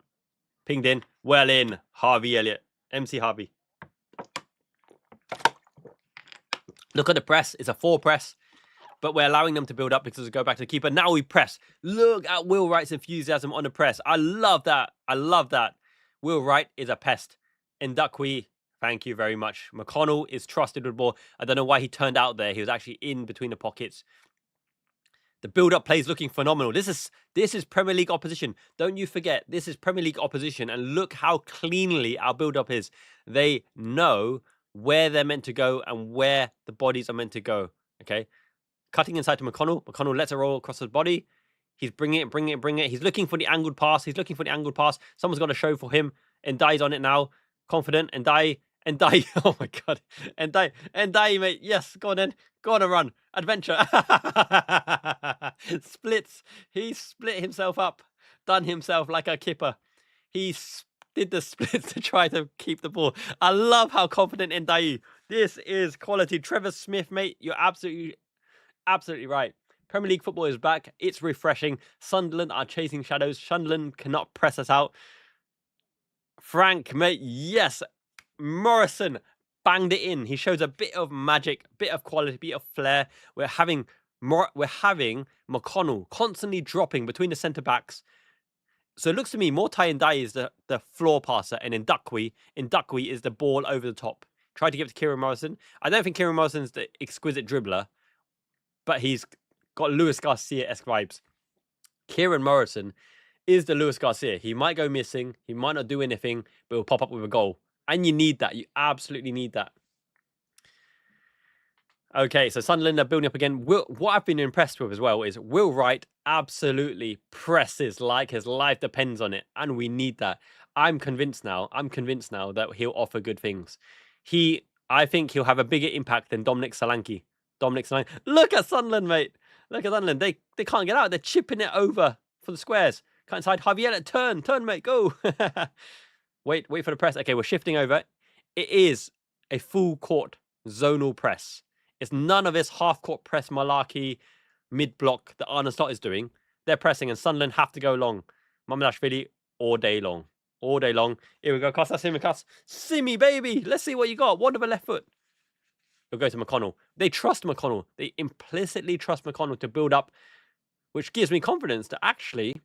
Speaker 1: Pinged in. Well in. Harvey Elliott. MC Harvey. Look at the press. It's a 4 press. But we're allowing them to build up because we go back to the keeper. Now we press. Look at Will Wright's enthusiasm on the press. I love that. Will Wright is a pest. Ndakwi, thank you very much. McConnell is trusted with the ball. I don't know why he turned out there. He was actually in between the pockets. The build-up play is looking phenomenal. This is Premier League opposition. Don't you forget, this is Premier League opposition. And look how cleanly our build-up is. They know where they're meant to go and where the bodies are meant to go. Okay? Cutting inside to McConnell. McConnell lets it roll across his body. He's bringing it. He's looking for the angled pass. Someone's got to show for him. Ndai's on it now. Confident. Ndai. Oh my God. Ndai, mate. Yes. Go on then. Go on a run. Adventure. Splits. He split himself up. Done himself like a kipper. He did the splits to try to keep the ball. I love how confident Ndai. This is quality. Trevor Smith, mate. You're absolutely right. Premier League football is back. It's refreshing. Sunderland are chasing shadows. Sunderland cannot press us out. Frank, mate, yes. Morrison banged it in. He shows a bit of magic, bit of quality, bit of flair. We're having McConnell constantly dropping between the centre backs. So it looks to me Mortai Ndai is the floor passer, and Ndakwi is the ball over the top. Tried to give it to Kieran Morrison. I don't think Kieran Morrison's the exquisite dribbler, but he's got Luis Garcia-esque vibes. Kieran Morrison is the Luis Garcia. He might go missing. He might not do anything, but he'll pop up with a goal. And you need that. You absolutely need that. Okay, so Sunderland are building up again. What I've been impressed with as well is Will Wright absolutely presses like his life depends on it. And we need that. I'm convinced now that he'll offer good things. I think he'll have a bigger impact than Dominic Solanke. Look at Sunderland, mate. Look at Sunderland. They can't get out. They're chipping it over for the squares. Cut inside. Javier, turn, mate. Go. Wait for the press. Okay, we're shifting over. It is a full court zonal press. It's none of this half-court press malarkey mid-block that Arne Slot is doing. They're pressing, and Sunderland have to go long. Mamdashvili all day long. Here we go. Kostas Tsimikas. Simi, baby. Let's see what you got. One of a left foot. We'll go to McConnell. They trust McConnell. They implicitly trust McConnell to build up, which gives me confidence that actually,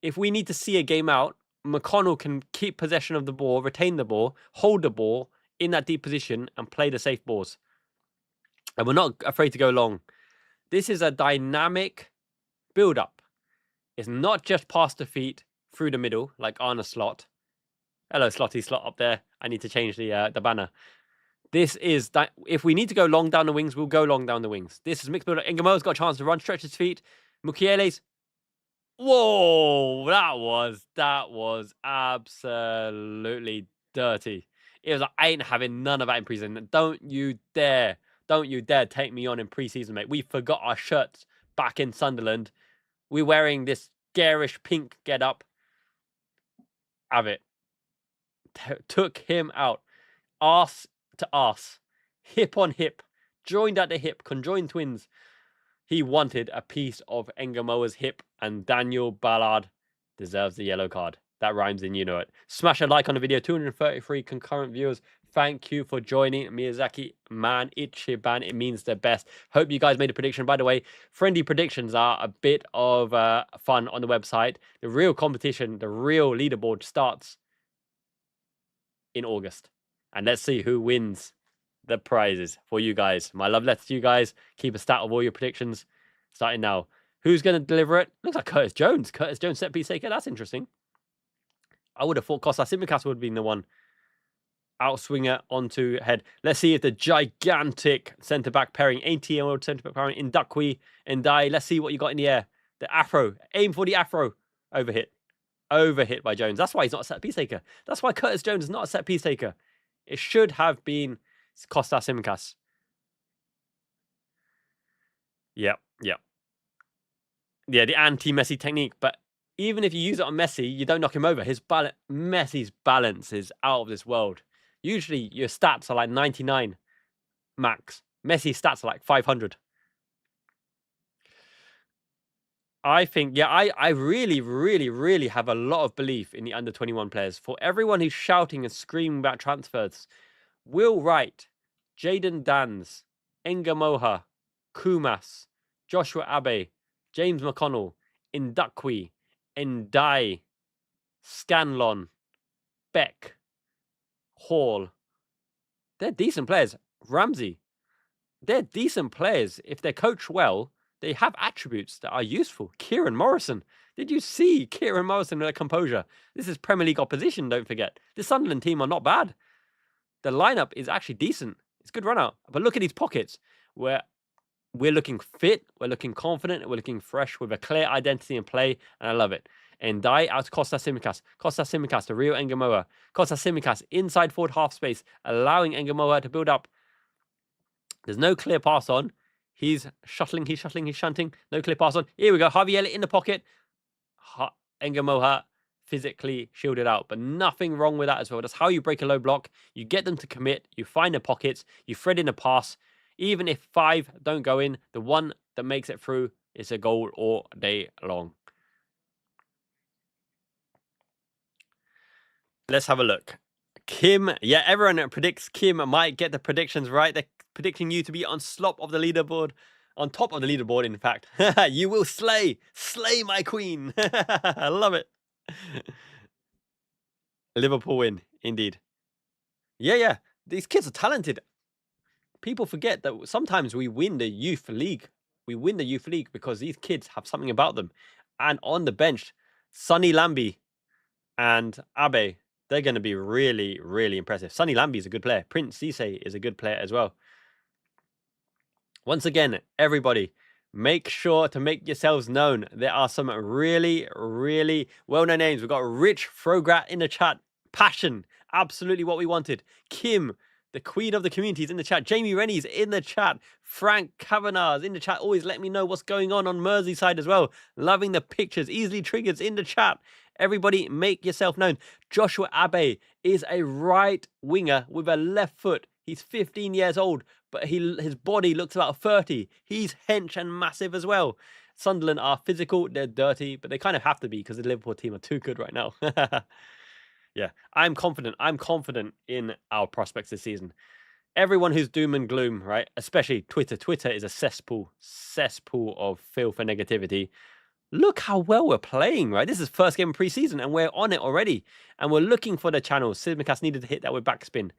Speaker 1: if we need to see a game out, McConnell can keep possession of the ball, retain the ball, hold the ball in that deep position and play the safe balls. And we're not afraid to go long. This is a dynamic build-up. It's not just past the feet through the middle like Arne Slot. Hello, Slotty Slot up there. I need to change the banner. This is that. If we need to go long down the wings, we'll go long down the wings. This is mixed build-up. Ingamo's got a chance to run, stretch his feet. Mukiele's. Whoa, that was absolutely dirty. It was like, I ain't having none of that in preseason. Don't you dare take me on in preseason, mate. We forgot our shirts back in Sunderland. We're wearing this garish pink get-up. Have it. Took him out. Arse to arse. Hip on hip. Joined at the hip. Conjoined twins. He wanted a piece of Engamoa's hip, and Daniel Ballard deserves the yellow card. That rhymes in, you know it. Smash a like on the video. 233 concurrent viewers. Thank you for joining Miyazaki. Man, Ichiban, it means the best. Hope you guys made a prediction. By the way, friendly predictions are a bit of fun on the website. The real competition, the real leaderboard starts in August. And let's see who wins the prizes for you guys. My love letter to you guys. Keep a stat of all your predictions starting now. Who's going to deliver it? Looks like Curtis Jones. Curtis Jones, set piece taker. That's interesting. I would have thought Kostas Tsimikas would have been the one. Outswinger onto head. Let's see if the gigantic centre-back pairing, 80-year-old centre-back pairing, Indakwi and Dai. Let's see what you got in the air. The afro. Aim for the afro. Overhit. Overhit by Jones. That's why he's not a set-piece taker. That's why Curtis Jones is not a set-piece taker. It should have been Kostas Tsimikas. Yep. Yeah, the anti-Messi technique. But even if you use it on Messi, you don't knock him over. Messi's balance is out of this world. Usually your stats are like 99 max. Messi's stats are like 500. I think, yeah, I really have a lot of belief in the under-21 players. For everyone who's shouting and screaming about transfers, Will Wright, Jaden Dans, Engamoha, Kumas, Joshua Abe, James McConnell, Indakwi, Ndai, Scanlon, Beck, Hall. They're decent players. Ramsey. They're decent players. If they're coached well, they have attributes that are useful. Kieran Morrison. Did you see Kieran Morrison with a composure? This is Premier League opposition, don't forget. The Sunderland team are not bad. The lineup is actually decent. It's a good run out. But look at these pockets where we're looking fit, we're looking confident, we're looking fresh with a clear identity in play, and I love it. And Dai out to Kostas Tsimikas. Kostas Tsimikas to Rio Engamoa. Kostas Tsimikas inside forward half space, allowing Engamoa to build up. There's no clear pass on. He's shuttling, he's shunting. No clear pass on. Here we go. Harvey Elliott in the pocket. Engamoa physically shielded out, but nothing wrong with that as well. That's how you break a low block. You get them to commit. You find the pockets. You thread in a pass. Even if 5 don't go in, the one that makes it through is a goal all day long. Let's have a look. Kim, yeah, everyone predicts Kim might get the predictions right. They're predicting you to be on top of the leaderboard, in fact. You will slay my queen. I love it. Liverpool win, indeed. Yeah. These kids are talented. People forget that sometimes we win the youth league. We win the youth league because these kids have something about them. And on the bench, Sonny Lamby and Abe, they're going to be really, really impressive. Sonny Lamby is a good player. Prince Cisse is a good player as well. Once again, everybody, make sure to make yourselves known. There are some really, really well-known names. We've got Rich Frograt in the chat. Passion, absolutely what we wanted. Kim, the queen of the community, is in the chat. Jamie Rennie's in the chat. Frank Kavanagh's in the chat. Always let me know what's going on Merseyside as well. Loving the pictures. Easily Triggers in the chat. Everybody, make yourself known. Joshua Abe is a right winger with a left foot. He's 15 years old, but his body looks about 30. He's hench and massive as well. Sunderland are physical. They're dirty, but they kind of have to be because the Liverpool team are too good right now. Yeah, I'm confident. I'm confident in our prospects this season. Everyone who's doom and gloom, right? Especially Twitter. Twitter is a cesspool of filth and negativity. Look how well we're playing, right? This is first game of preseason, and we're on it already. And we're looking for the channel. Tsimikas needed to hit that with backspin.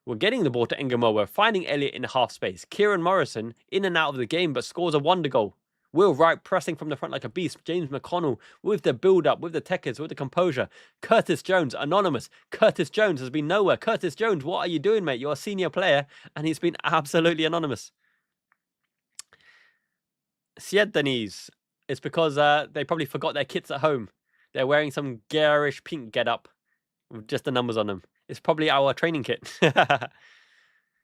Speaker 1: We're getting the ball to Engamoa. We're finding Elliott in the half space. Kieran Morrison in and out of the game, but scores a wonder goal. Will Wright pressing from the front like a beast. James McConnell with the build-up, with the techers, with the composure. Curtis Jones, anonymous. Curtis Jones has been nowhere. Curtis Jones, what are you doing, mate? You're a senior player, and he's been absolutely anonymous. Sied Denise. It's because they probably forgot their kits at home. They're wearing some garish pink get-up with just the numbers on them. It's probably our training kit.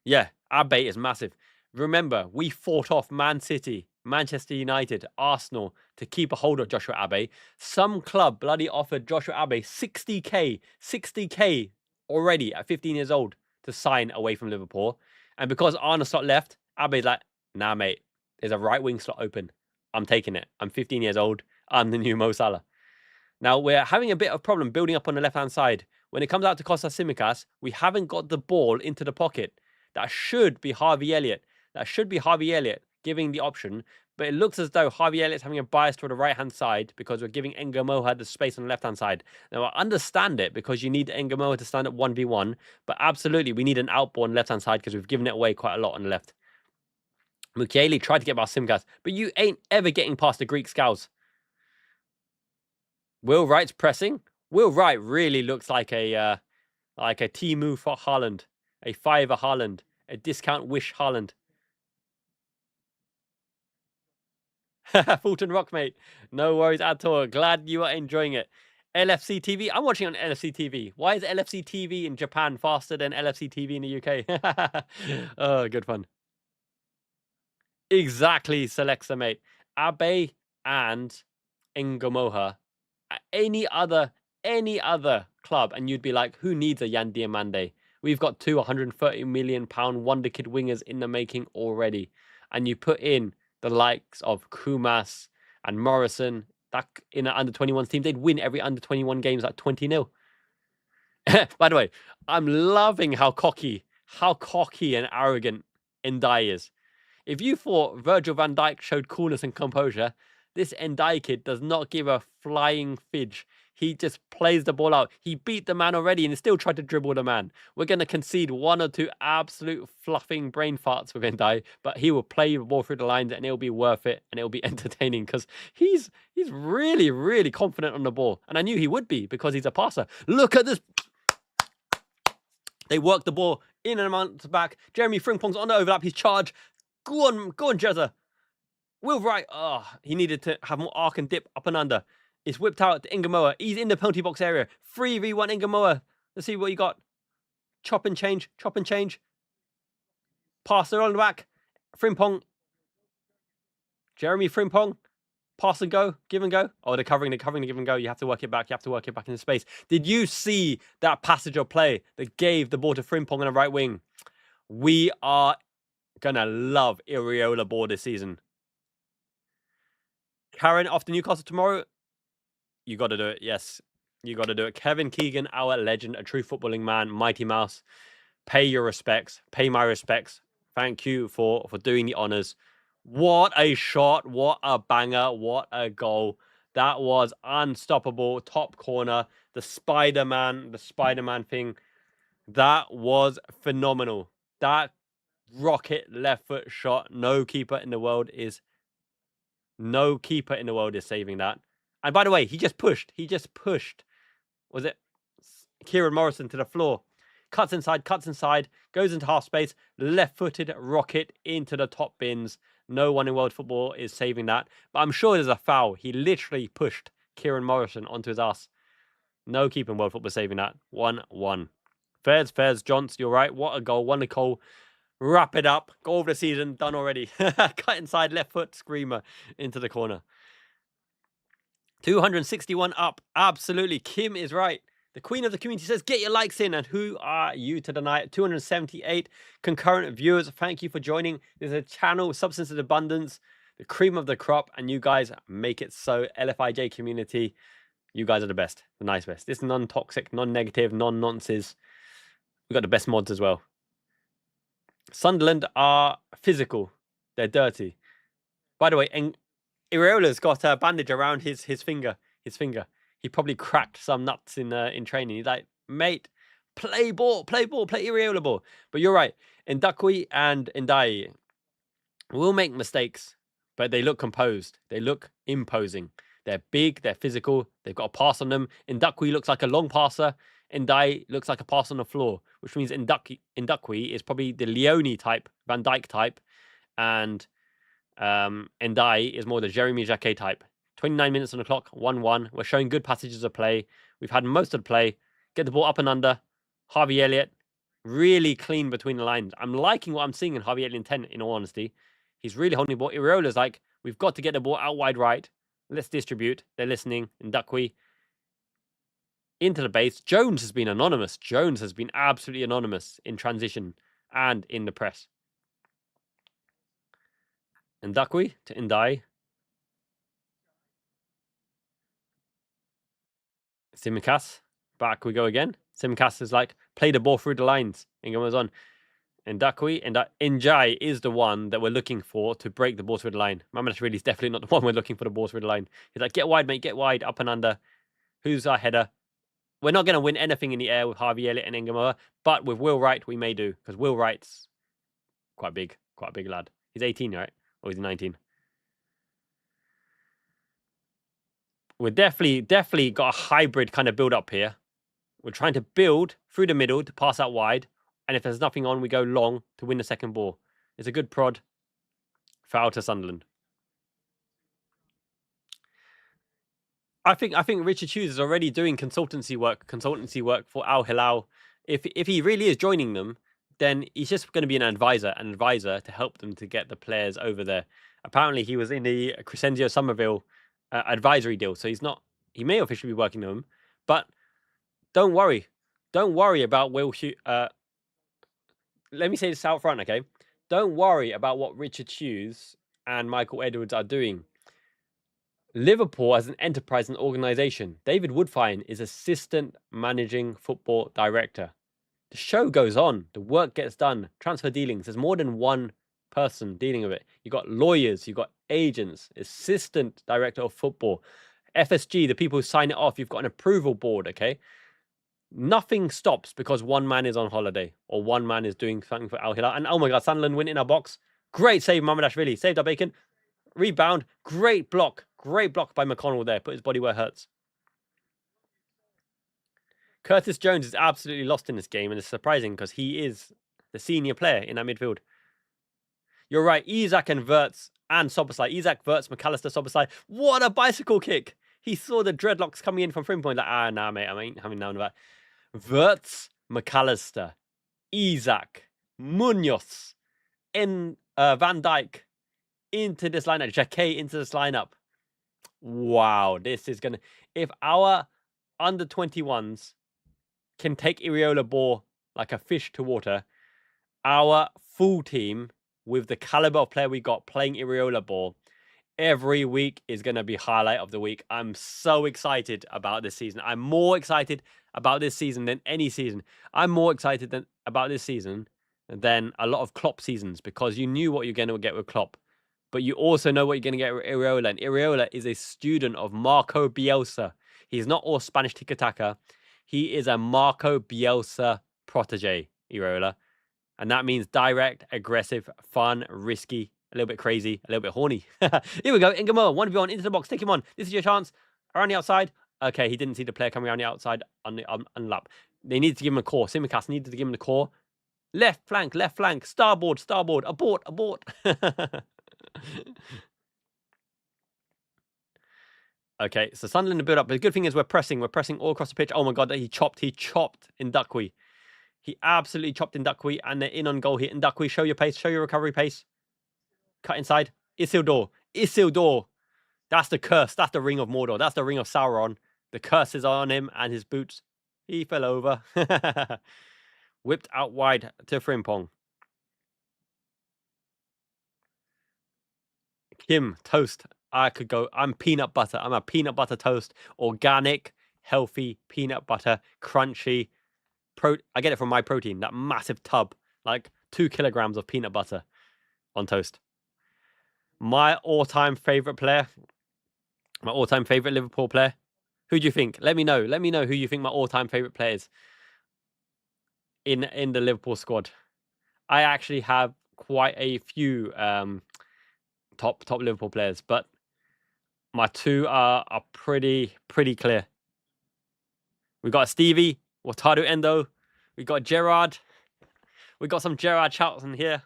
Speaker 1: Yeah, Abe is massive. Remember, we fought off Man City, Manchester United, Arsenal to keep a hold of Joshua Abe. Some club bloody offered Joshua Abe 60k already at 15 years old to sign away from Liverpool. And because Arne Slot left, Abe's like, nah, mate, there's a right wing slot open. I'm taking it. I'm 15 years old. I'm the new Mo Salah. Now, we're having a bit of problem building up on the left-hand side. When it comes out to Kostas Tsimikas, we haven't got the ball into the pocket. That should be Harvey Elliott. Giving the option. But it looks as though Harvey Elliott's having a bias toward the right-hand side because we're giving Engamoha the space on the left-hand side. Now, I understand it because you need Engamoha to stand at 1v1. But absolutely, we need an outball on the left-hand side because we've given it away quite a lot on the left. Mukiele tried to get past Tsimikas, but you ain't ever getting past the Greek scouts. Will Wright's pressing. Will Wright really looks like a Temu for Haaland, a fiver Haaland, a discount wish Haaland. Fulton Rock, mate. No worries at all. Glad you are enjoying it. LFC TV. I'm watching on LFC TV. Why is LFC TV in Japan faster than LFC TV in the UK? Oh, good fun. Exactly, Selexa, mate. Abe and Ngamoha. Any other club, and you'd be like, who needs a Yan Diamande? We've got two 130 million pound wonder kid wingers in the making already, and you put in the likes of Kumas and Morrison. That in an under 21s team, they'd win every under 21 games like 20-0. By the way, I'm loving how cocky and arrogant Ndai is. If you thought Virgil van Dijk showed coolness and composure, this Ndai kid does not give a flying fidge. He just plays the ball out. He beat the man already and still tried to dribble the man. We're going to concede one or two absolute fluffing brain farts with Ndai, but he will play the ball through the lines and it'll be worth it and it'll be entertaining because he's really, really confident on the ball. And I knew he would be because he's a passer. Look at this. They work the ball in and amount back. Jeremy Frimpong's on the overlap. He's charged. Go on, Jezza. Will Wright, he needed to have more arc and dip up and under. It's whipped out to Ngamoha. He's in the penalty box area. 3v1 Ngamoha. Let's see what you got. Chop and change. Pass it on the back. Frimpong. Jeremy Frimpong. Pass and go. Give and go. Oh, they're covering the give and go. You have to work it back. In the space. Did you see that passage of play that gave the ball to Frimpong on the right wing? We are gonna love Iraola ball this season. Karen after Newcastle tomorrow. You got to do it. Yes, you got to do it. Kevin Keegan, our legend, a true footballing man, Mighty Mouse. Pay your respects. Pay my respects. Thank you for doing the honours. What a shot. What a banger. What a goal. That was unstoppable. Top corner. The Spider-Man thing. That was phenomenal. That rocket left foot shot. No keeper in the world is saving that. And by the way, he just pushed. Was it Kieran Morrison to the floor? Cuts inside, goes into half space, left-footed rocket into the top bins. No one in world football is saving that. But I'm sure there's a foul. He literally pushed Kieran Morrison onto his ass. No keeper in world football saving that. 1-1. Fairs, Johns, you're right. What a goal. Won the goal. Wrap it up. Goal of the season. Done already. Cut inside, left foot, screamer into the corner. 261 up. Absolutely. Kim is right. The queen of the community says, get your likes in. And who are you to deny it? 278 concurrent viewers. Thank you for joining. There's a channel, Substance of Abundance, the cream of the crop. And you guys make it so. LFIJ community, you guys are the best. The nice best. This non-toxic, non-negative, non-nonsense. We've got the best mods as well. Sunderland are physical. They're dirty. By the way, Iraola's got a bandage around his finger. He probably cracked some nuts in training. He's like, mate, play Iraola ball. But you're right. Ndakwi and Ndai will make mistakes, but they look composed. They look imposing. They're big. They're physical. They've got a pass on them. Ndakwi looks like a long passer. Ndai looks like a pass on the floor, which means Ndakwi is probably the Leone type, Van Dijk type, and Ndai is more the Jeremy Jacquet type. 29 minutes on the clock, 1-1. We're showing good passages of play. We've had most of the play. Get the ball up and under. Harvey Elliott, really clean between the lines. I'm liking what I'm seeing in Harvey Elliott in 10, in all honesty. He's really holding the ball. Iraola's like, we've got to get the ball out wide right. Let's distribute. They're listening. And Ndakwi into the base. Jones has been anonymous. Jones has been absolutely anonymous in transition and in the press. Ndakwi to Ndai. Tsimikas. Back we go again. Tsimikas is like, play the ball through the lines. And goes on. Ndakwi and Njai is the one that we're looking for to break the ball through the line. Mamardashvili is definitely not the one we're looking for the ball through the line. He's like, get wide, mate, get wide, up and under. Who's our header? We're not going to win anything in the air with Harvey Elliott and Ngamoa, but with Will Wright, we may do, because Will Wright's quite a big lad. He's 18, right? Or is he 19? We're definitely got a hybrid kind of build up here. We're trying to build through the middle to pass out wide. And if there's nothing on, we go long to win the second ball. It's a good prod. Foul to Sunderland. I think Richard Hughes is already doing consultancy work for Al Hilal. If he really is joining them, then he's just going to be an advisor to help them to get the players over there. Apparently, he was in the Crescenzio Somerville advisory deal, so he's not. He may officially be working them, but don't worry about Will Hughes. Let me say this out front, okay? Don't worry about what Richard Hughes and Michael Edwards are doing. Liverpool as an enterprise and organization. David Woodfine is assistant managing football director. The show goes on. The work gets done. Transfer dealings. There's more than one person dealing with it. You've got lawyers. You've got agents. Assistant director of football. FSG, the people who sign it off. You've got an approval board, okay? Nothing stops because one man is on holiday or one man is doing something for Al Hilal. And oh my God, Sunderland win in our box. Great save, Mamardashvili. Saved our bacon. Rebound. Great block. Great block by McConnell there. Put his body where it hurts. Curtis Jones is absolutely lost in this game, and it's surprising because he is the senior player in that midfield. You're right. Isak and Wirtz and Soboslai. Isak, Wirtz, McAllister, Soboslai. What a bicycle kick. He saw the dreadlocks coming in from frame point. Like, nah, mate. I ain't having none of that. Wirtz, McAllister, Isak, Munoz, Van Dijk into this lineup. Jacquet into this lineup. Wow, this is going to... If our under-21s can take Iraola ball like a fish to water, our full team, with the caliber of player we got playing Iraola ball, every week is going to be highlight of the week. I'm so excited about this season. I'm more excited about this season than any season. I'm more excited about this season than a lot of Klopp seasons, because you knew what you're going to get with Klopp. But you also know what you're going to get with Iraola. And Iraola is a student of Marco Bielsa. He's not all Spanish tiki-taka. He is a Marco Bielsa protege, Iraola. And that means direct, aggressive, fun, risky, a little bit crazy, a little bit horny. Here we go. Ngamoa, 1v1 into the box. Take him on. This is your chance. Around the outside. Okay, he didn't see the player coming around the outside on the lap. They needed to give him a core. Tsimikas needed to give him the core. Left flank. Starboard. Abort. Okay, so Sunderland to build up. But the good thing is we're pressing all across the pitch. Oh my God, he chopped Ndakwi. He absolutely chopped Ndakwi, and they're in on goal here. Ndakwi, show your pace, show your recovery pace. Cut inside. Isildur. That's the curse. That's the ring of Mordor. That's the ring of Sauron. The curse is on him and his boots. He fell over. Whipped out wide to Frimpong. Kim, toast. I could go. I'm peanut butter. I'm a peanut butter toast. Organic, healthy peanut butter. Crunchy. I get it from My Protein. That massive tub. Like 2 kilograms of peanut butter on toast. My all-time favourite player. My all-time favourite Liverpool player. Who do you think? Let me know. Let me know who you think my all-time favourite player is in the Liverpool squad. I actually have quite a few top Liverpool players, but my two are pretty clear. We got Stevie, Wataru Endo. We got Gerrard. We got some Gerrard shouts in here.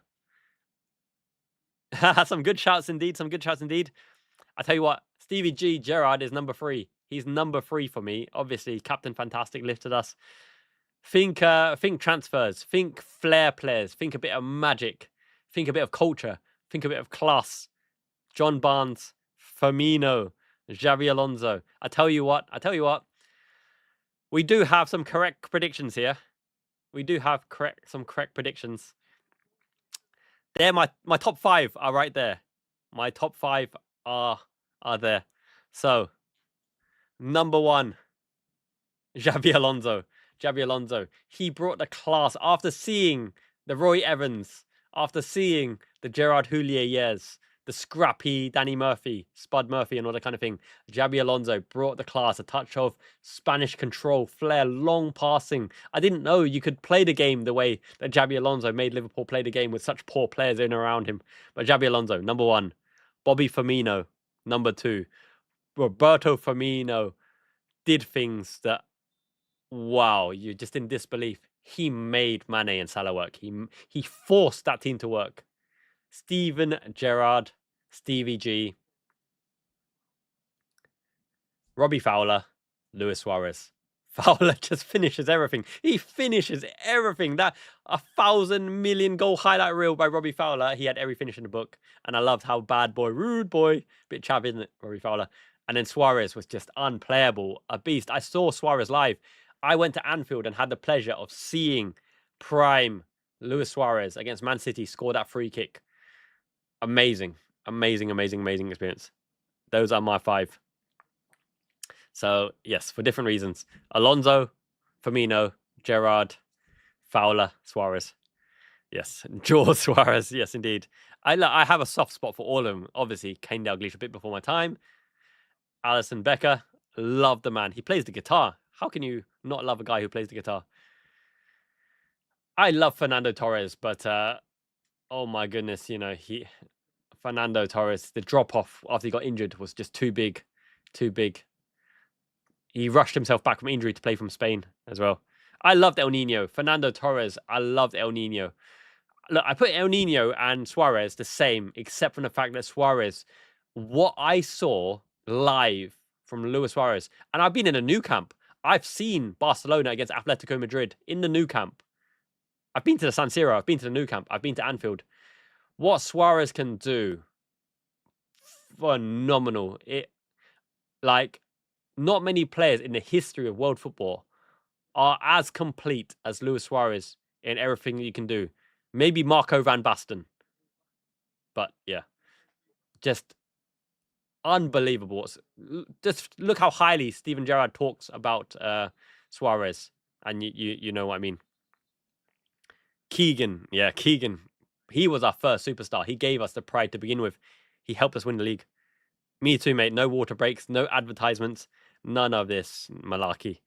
Speaker 1: Some good shouts indeed. I tell you what, Stevie G, Gerrard is number 3. He's number 3 for me. Obviously, Captain Fantastic lifted us. Think transfers. Think flair players. Think a bit of magic. Think a bit of culture. Think a bit of class. John Barnes, Firmino, Xavi Alonso. I tell you what. We do have some correct predictions here. We do have some correct predictions. There, my top 5 are right there. My top 5 are there. So, number 1, Xavi Alonso. He brought the class after seeing the Roy Evans, after seeing the Gerard Houllier years, the scrappy Danny Murphy, Spud Murphy, and all that kind of thing. Xabi Alonso brought the class, a touch of Spanish control, flair, long passing. I didn't know you could play the game the way that Xabi Alonso made Liverpool play the game with such poor players in and around him. But Xabi Alonso, number 1. Bobby Firmino, number 2. Roberto Firmino did things that, wow, you're just in disbelief. He made Mane and Salah work. He forced that team to work. Steven Gerrard, Stevie G, Robbie Fowler, Luis Suarez. Fowler just finishes everything. He finishes everything. That 1,000 million goal highlight reel by Robbie Fowler. He had every finish in the book. And I loved how bad boy, rude boy, bit chavvy, isn't it, Robbie Fowler? And then Suarez was just unplayable, a beast. I saw Suarez live. I went to Anfield and had the pleasure of seeing prime Luis Suarez against Man City score that free kick. Amazing experience. Those are my 5. So, yes, for different reasons. Alonso, Firmino, Gerrard, Fowler, Suarez. Yes, George Suarez. Yes, indeed. I have a soft spot for all of them. Obviously, Kane Dalglish a bit before my time. Alisson Becker, love the man. He plays the guitar. How can you not love a guy who plays the guitar? I love Fernando Torres, but oh my goodness, Fernando Torres, the drop-off after he got injured was just too big. He rushed himself back from injury to play from Spain as well. I loved El Nino. Fernando Torres, I loved El Nino. Look, I put El Nino and Suarez the same, except from the fact that Suarez, what I saw live from Luis Suarez, and I've been in a new camp. I've seen Barcelona against Atletico Madrid in the new camp. I've been to the San Siro. I've been to the new camp. I've been to Anfield. What Suarez can do, phenomenal. Not many players in the history of world football are as complete as Luis Suarez in everything you can do. Maybe Marco van Basten. But yeah, just unbelievable. Just look how highly Steven Gerrard talks about Suarez. And you know what I mean. Keegan. He was our first superstar. He gave us the pride to begin with. He helped us win the league. Me too, mate. No water breaks, no advertisements, none of this malarkey.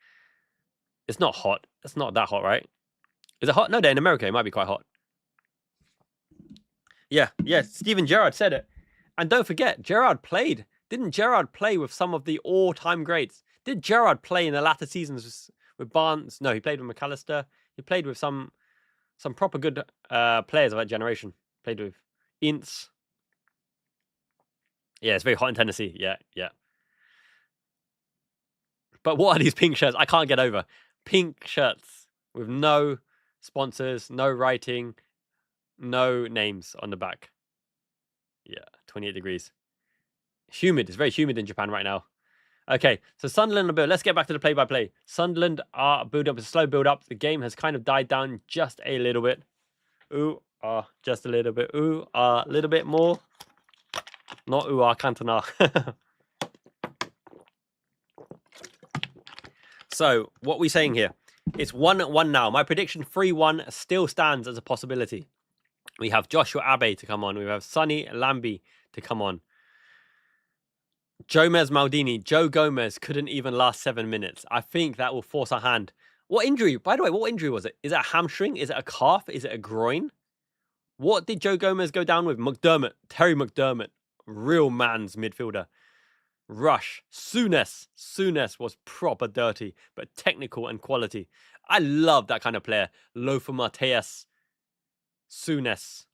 Speaker 1: It's not hot. It's not that hot, right? Is it hot? No, in America, it might be quite hot. Yeah. Steven Gerrard said it. And don't forget, Gerrard played. Didn't Gerrard play with some of the all-time greats? Did Gerrard play in the latter seasons with Barnes? No, he played with McAllister. He played with some proper good players of that generation. Played with Ince. Yeah, it's very hot in Tennessee. Yeah. But what are these pink shirts? I can't get over. Pink shirts with no sponsors, no writing, no names on the back. Yeah, 28 degrees. Humid. It's very humid in Japan right now. Okay, so Sunderland are build. Let's get back to the play-by-play. Sunderland are build up. It's a slow build-up. The game has kind of died down just a little bit. Just a little bit. A little bit more. Not Cantona. So, what are we saying here? It's 1-1 now. My prediction, 3-1, still stands as a possibility. We have Joshua Abe to come on. We have Sonny Lambi to come on. Gomez Maldini. Joe Gomez couldn't even last 7 minutes. I think that will force our hand. What injury? By the way, what injury was it? Is it a hamstring? Is it a calf? Is it a groin? What did Joe Gomez go down with? Terry McDermott. Real man's midfielder. Rush. Souness was proper dirty, but technical and quality. I love that kind of player. Lothar Matthäus. Souness.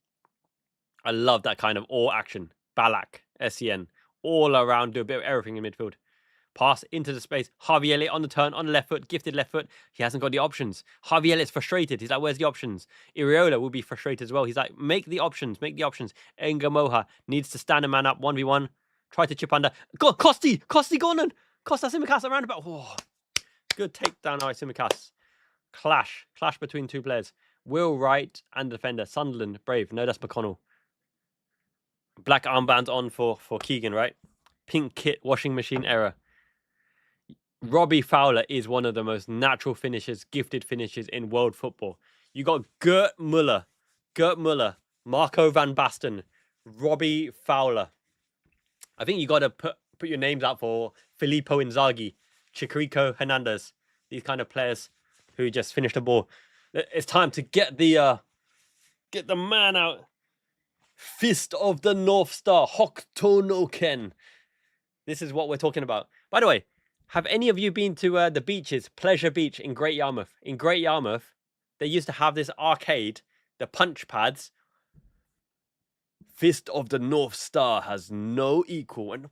Speaker 1: I love that kind of all action. Ballack. Sen. All around, do a bit of everything in midfield. Pass into the space. Harvey Elliott on the turn, on the left foot, gifted left foot. He hasn't got the options. Harvey Elliott's frustrated. He's like, where's the options? Iraola will be frustrated as well. He's like, make the options, make the options. Ngamoha needs to stand a man up, 1v1. Try to chip under. Go, Costi gone on. Costa Tsimikas around about. Oh, good takedown, all right, Tsimikas. Clash between two players. Will Wright and defender. Sunderland, brave. No, that's McConnell. Black armband on for Keegan, right? Pink kit, washing machine error. Robbie Fowler is one of the most natural finishers, gifted finishers in world football. You got Gert Muller, Marco van Basten, Robbie Fowler. I think you got to put your names out for Filippo Inzaghi, Chicharito Hernandez. These kind of players who just finished the ball. It's time to get the man out. Fist of the North Star, Hokuto Ken. This is what we're talking about. By the way, have any of you been to the beaches, Pleasure Beach in Great Yarmouth? In Great Yarmouth, they used to have this arcade, the punch pads. Fist of the North Star has no equal. And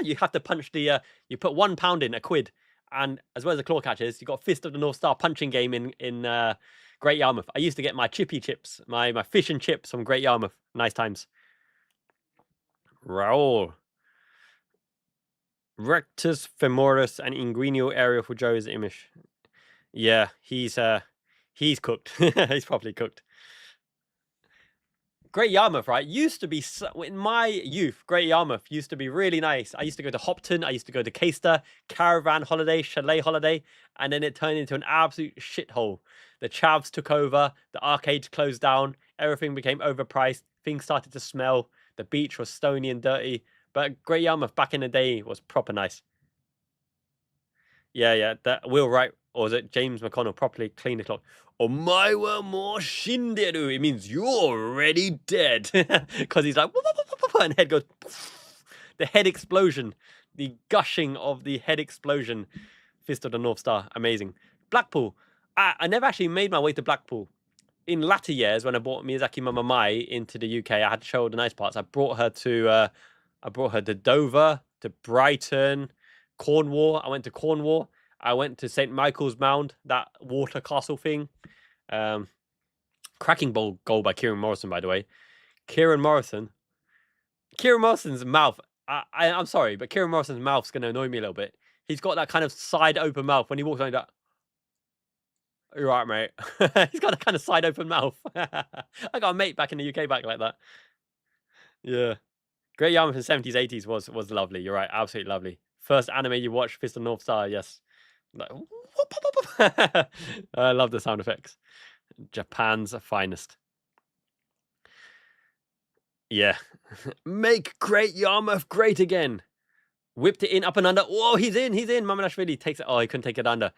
Speaker 1: you have to punch the, you put £1 in, £1. And as well as the claw catchers, you got Fist of the North Star punching game in Great Yarmouth. I used to get my chippy chips, my fish and chips from Great Yarmouth. Nice times. Raul. Rectus femoris and inguinal area for Joe's image. Yeah, he's cooked. He's probably cooked. Great Yarmouth, right? Used to be, in my youth, Great Yarmouth used to be really nice. I used to go to Hopton. I used to go to Caister, caravan holiday, chalet holiday. And then it turned into an absolute shithole. The chavs took over. The arcades closed down. Everything became overpriced. Things started to smell. The beach was stony and dirty. But Great Yarmouth back in the day was proper nice. Yeah. That Will Wright, or was it James McConnell, properly clean the clock. Omae wa mo shinderu. It means you're already dead. Because he's like, and head goes, the head explosion. The gushing of the head explosion. Fist of the North Star. Amazing. Blackpool. I never actually made my way to Blackpool. In latter years, when I brought Miyazaki Mama Mai into the UK, I had to show her the nice parts. I brought her to Dover, to Brighton, Cornwall. I went to Cornwall. I went to St. Michael's Mound, that water castle thing. Cracking goal by Kieran Morrison, by the way. Kieran Morrison's mouth. I'm sorry, but Kieran Morrison's mouth's going to annoy me a little bit. He's got that kind of side open mouth when he walks like that. You're right, mate. He's got a kind of side open mouth. I got a mate back in the UK back like that. Yeah. Great Yarmouth in the 70s, 80s was lovely. You're right. Absolutely lovely. First anime you watched, Fist of the North Star. Yes. Like, I love the sound effects. Japan's finest. Yeah. Make Great Yarmouth great again. Whipped it in, up and under. Oh, he's in. Mamadashvili takes it. Oh, he couldn't take it under.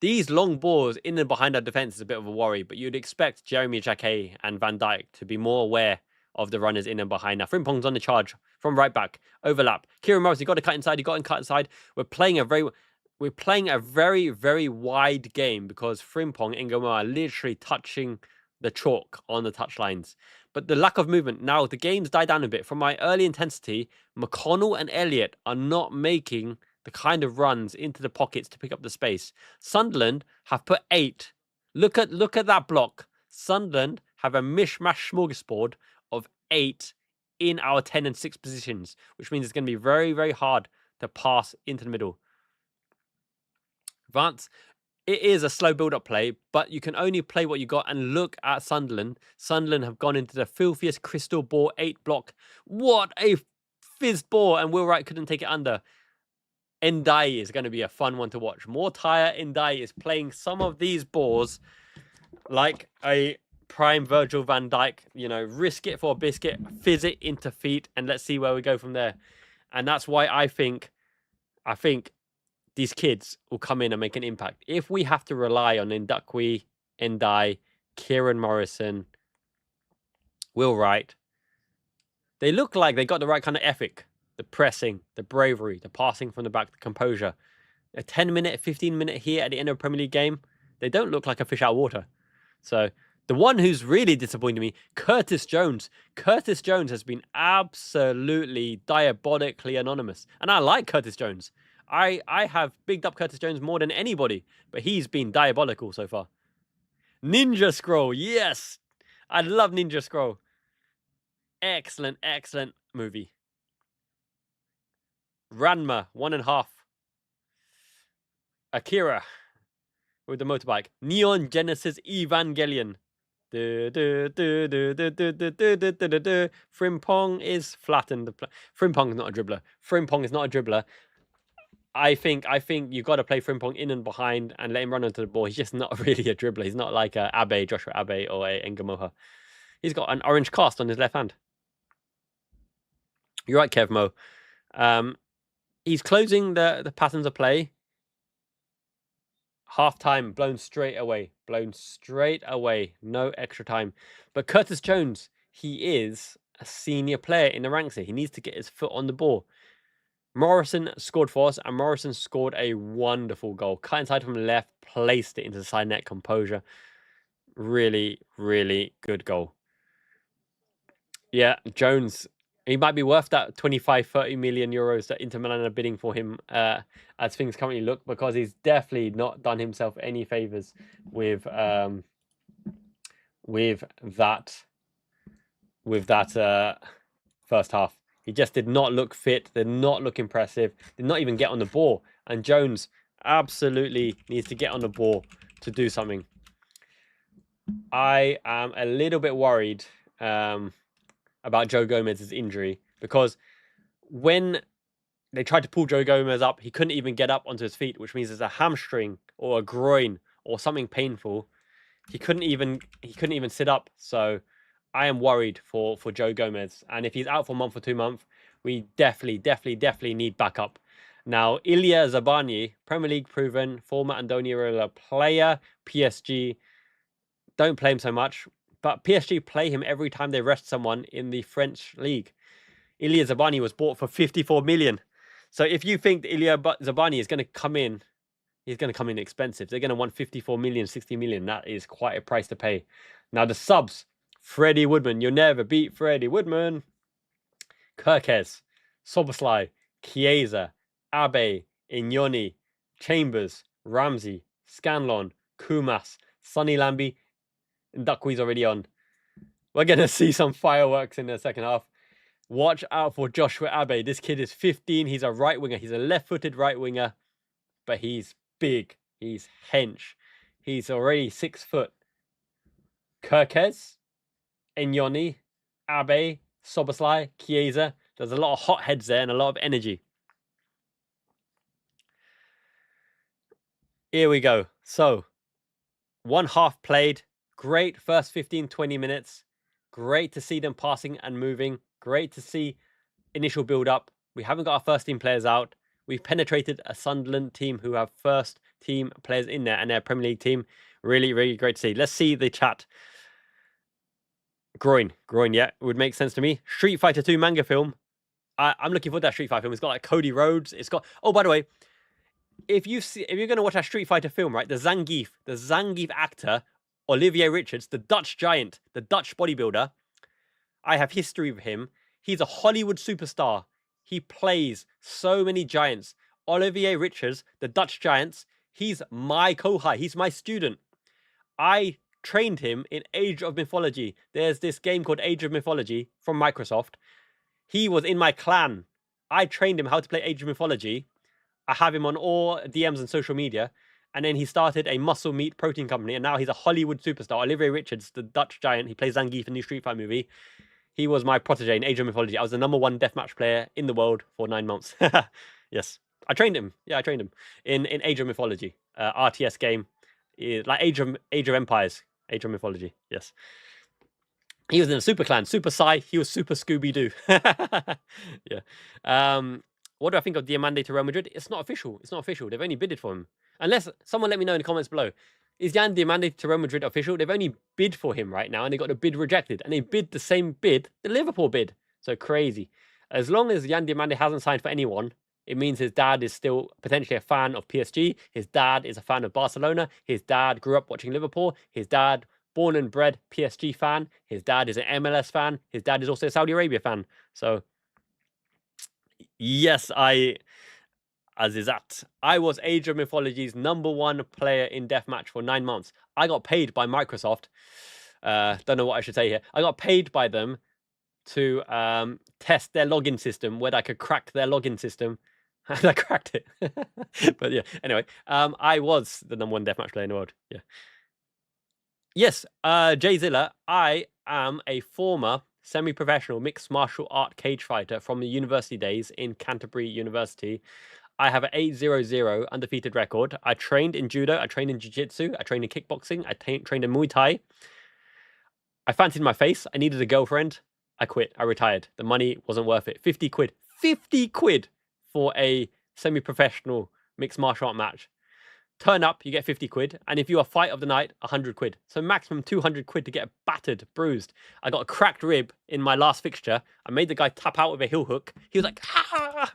Speaker 1: These long balls in and behind our defence is a bit of a worry, but you'd expect Jeremy Jacquet and Van Dijk to be more aware of the runners in and behind. Now, Frimpong's on the charge from right back. Overlap. Kieran Morris, he got to cut inside. He got in cut inside. We're playing a very, very wide game because Frimpong and Ngoma are literally touching the chalk on the touchlines. But the lack of movement. Now, the game's died down a bit. From my early intensity, McConnell and Elliott are not making the kind of runs into the pockets to pick up the space. Sunderland have put 8. Look at that block. Sunderland have a mishmash smorgasbord of 8 in our 10 and 6 positions, which means it's going to be very, very hard to pass into the middle. Vance, it is a slow build-up play, but you can only play what you got. And look at Sunderland. Sunderland have gone into the filthiest crystal ball 8 block. What a fizzed ball, and Will Wright couldn't take it under. Ndai is going to be a fun one to watch. Mortaya Ndai is playing some of these balls like a prime Virgil van Dijk. You know, risk it for a biscuit, fizz it into feet, and let's see where we go from there. And that's why I think these kids will come in and make an impact. If we have to rely on Ndakwi, Ndai, Kieran Morrison, Will Wright, they look like they got the right kind of ethic. The pressing, the bravery, the passing from the back, the composure. A 10-minute, 15-minute here at the end of a Premier League game, they don't look like a fish out of water. So the one who's really disappointed me, Curtis Jones. Curtis Jones has been absolutely diabolically anonymous. And I like Curtis Jones. I have bigged up Curtis Jones more than anybody, but he's been diabolical so far. Ninja Scroll, yes! I love Ninja Scroll. Excellent, excellent movie. Ranma, 1.5. Akira, with the motorbike. Neon Genesis Evangelion. Frimpong is flattened. Frimpong is not a dribbler. Frimpong is not a dribbler. I think you've got to play Frimpong in and behind and let him run onto the ball. He's just not really a dribbler. He's not like Abe, Joshua Abe, or a Ngamoha. He's got an orange cast on his left hand. You're right, Kev Mo. He's closing the patterns of play. Half time, blown straight away. No extra time. But Curtis Jones, he is a senior player in the ranks here. He needs to get his foot on the ball. Morrison scored for us, and Morrison scored a wonderful goal. Cut inside from the left, placed it into the side net, composure. Really, really good goal. Yeah, Jones, he might be worth that 25, 30 million euros that Inter Milan are bidding for him as things currently look, because he's definitely not done himself any favours with that first half. He just did not look fit, did not look impressive, did not even get on the ball. And Jones absolutely needs to get on the ball to do something. I am a little bit worried about Joe Gomez's injury, because when they tried to pull Joe Gomez up, he couldn't even get up onto his feet, which means there's a hamstring or a groin or something painful. He couldn't even sit up. So I am worried for Joe Gomez. And if he's out for a month or 2 months, we definitely need backup. Now, Ilya Zabani, Premier League proven, former Andoni Iraola player, PSG, don't play him so much, but PSG play him every time they rest someone in the French league. Ilya Zabani was bought for 54 million. So if you think Ilya Zabani is going to come in, he's going to come in expensive. They're going to want 54 million, 60 million. That is quite a price to pay. Now the subs, Freddie Woodman. You'll never beat Freddie Woodman. Kirkes, Soboslai, Chiesa, Abe, Ignoni, Chambers, Ramsey, Scanlon, Kumas, Sonny Lamby, and Duckwee's already on. We're going to see some fireworks in the second half. Watch out for Joshua Abe. This kid is 15. He's a right winger. He's a left-footed right winger, but he's big. He's hench. He's already 6 foot. Kirkes, Ignoni, Abe, Soboslai, Chiesa. There's a lot of hot heads there and a lot of energy. Here we go. So, 1 half played. Great first 15, 20 minutes. Great to see them passing and moving. Great to see initial build-up. We haven't got our first team players out. We've penetrated a Sunderland team who have first team players in there and their Premier League team. Really, really great to see. Let's see the chat. Groin, yeah, it would make sense to me. Street Fighter 2 manga film. I'm looking for that Street Fighter film. It's got like Cody Rhodes. It's got... Oh, by the way, if you're going to watch that Street Fighter film, right, the Zangief actor, Olivier Richards, the Dutch giant, the Dutch bodybuilder, I have history with him. He's a Hollywood superstar. He plays so many giants. Olivier Richards, the Dutch giants, he's my kohai. He's my student. I trained him in Age of Mythology. There's this game called Age of Mythology from Microsoft. He was in my clan. I trained him how to play Age of Mythology. I have him on all DMs and social media. And then he started a muscle meat protein company. And now he's a Hollywood superstar. Olivier Richards, the Dutch giant. He plays Zangief in the new Street Fighter movie. He was my protege in Age of Mythology. I was the #1 deathmatch player in the world for 9 months. Yes. I trained him. Yeah, I trained him in Age of Mythology. RTS game. Like Age of Empires. Age of Mythology. Yes. He was in a super clan. Super Psy. He was super Scooby-Doo. Yeah. What do I think of Diamande to Real Madrid? It's not official. It's not official. They've only bidded for him. Unless someone let me know in the comments below. Is Jan Diamande to Real Madrid official? They've only bid for him right now, and they got the bid rejected. And they bid the same bid the Liverpool bid. So crazy. As long as Jan Diamande hasn't signed for anyone, it means his dad is still potentially a fan of PSG. His dad is a fan of Barcelona. His dad grew up watching Liverpool. His dad, born and bred PSG fan. His dad is an MLS fan. His dad is also a Saudi Arabia fan. So, yes, I Azizat. I was Age of Mythology's #1 player in Deathmatch for 9 months. I got paid by Microsoft. Don't know what I should say here. I got paid by them to test their login system, whether I could crack their login system. And I cracked it. But yeah, anyway, I was the #1 Deathmatch player in the world. Yeah. Yes, Jay Zilla, I am a former semi-professional mixed martial art cage fighter from the university days in Canterbury University. I have an 8-0-0 undefeated record. I trained in judo, I trained in jiu-jitsu, I trained in kickboxing, I trained in Muay Thai. I fancied my face. I needed a girlfriend. I quit. I retired. The money wasn't worth it. 50 quid. 50 quid for a semi-professional mixed martial art match. Turn up, you get 50 quid. And if you are fight of the night, 100 quid. So maximum 200 quid to get battered, bruised. I got a cracked rib in my last fixture. I made the guy tap out with a heel hook. He was like, ah!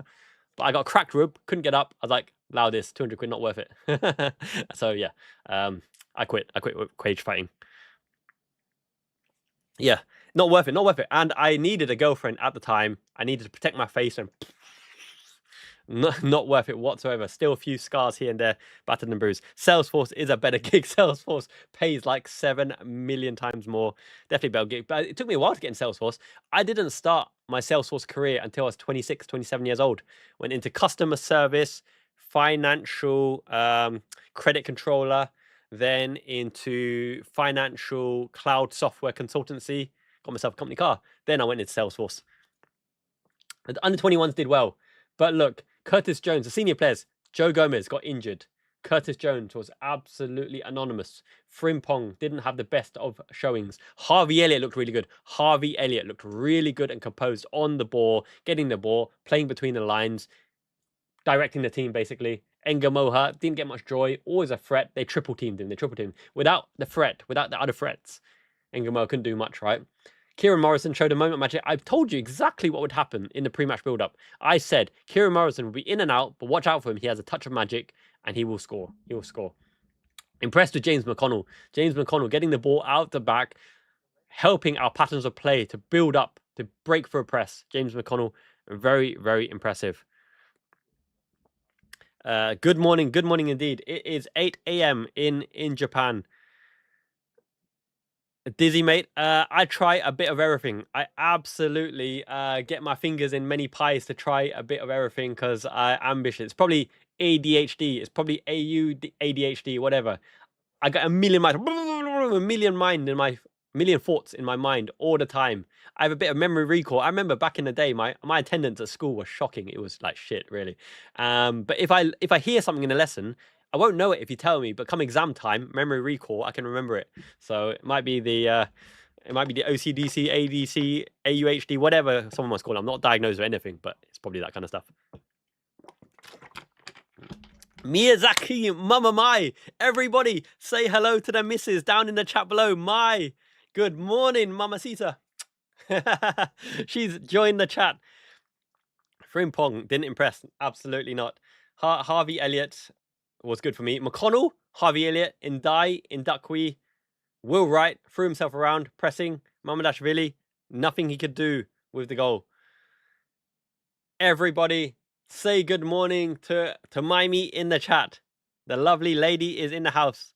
Speaker 1: But I got a cracked rib, couldn't get up. I was like, allow this, 200 quid, not worth it. So yeah, I quit. I quit cage fighting. Yeah, not worth it, not worth it. And I needed a girlfriend at the time. I needed to protect my face and not worth it whatsoever. Still a few scars here and there, battered and bruised. Salesforce is a better gig. Salesforce pays like 7 million times more. Definitely a better gig. But it took me a while to get in Salesforce. I didn't start my Salesforce career until I was 26, 27 years old. Went into customer service, financial credit controller, then into financial cloud software consultancy. Got myself a company car. Then I went into Salesforce. The under 21s did well. But look, Curtis Jones, the senior players, Joe Gomez got injured. Curtis Jones was absolutely anonymous. Frimpong didn't have the best of showings. Harvey Elliott looked really good. Harvey Elliott looked really good and composed on the ball, getting the ball, playing between the lines, directing the team, basically. Enga Moha didn't get much joy. Always a threat. They triple teamed him. Without the threat, without the other threats, Enga Moha couldn't do much, right? Kieran Morrison showed a moment magic. I've told you exactly what would happen in the pre-match build-up. I said Kieran Morrison will be in and out, but watch out for him. He has a touch of magic, and he will score. He will score. Impressed with James McConnell. James McConnell getting the ball out the back, helping our patterns of play to build up, to break for a press. James McConnell, very, very impressive. Good morning indeed. It is 8 a.m. in Japan. Dizzy, mate. I try a bit of everything. I absolutely get my fingers in many pies to try a bit of everything because I'm ambitious. It's probably ADHD. It's probably ADHD, whatever. I got a million thoughts in my mind all the time. I have a bit of memory recall. I remember back in the day, my attendance at school was shocking. It was like shit, really. But if I hear something in a lesson, I won't know it if you tell me, but come exam time, memory recall, I can remember it. So it might be the OCDC, ADC, AUHD, whatever someone must call it. I'm not diagnosed with anything, but it's probably that kind of stuff. Miyazaki, Mama Mai, everybody say hello to the missus down in the chat below. Mai, good morning, Mamacita. She's joined the chat. Frimpong didn't impress, absolutely not. Harvey Elliott was good for me. McConnell, Harvey Elliott, Indai, Indakwi, Will Wright threw himself around, pressing. Mamadashvili, nothing he could do with the goal. Everybody, say good morning to Mimey in the chat. The lovely lady is in the house.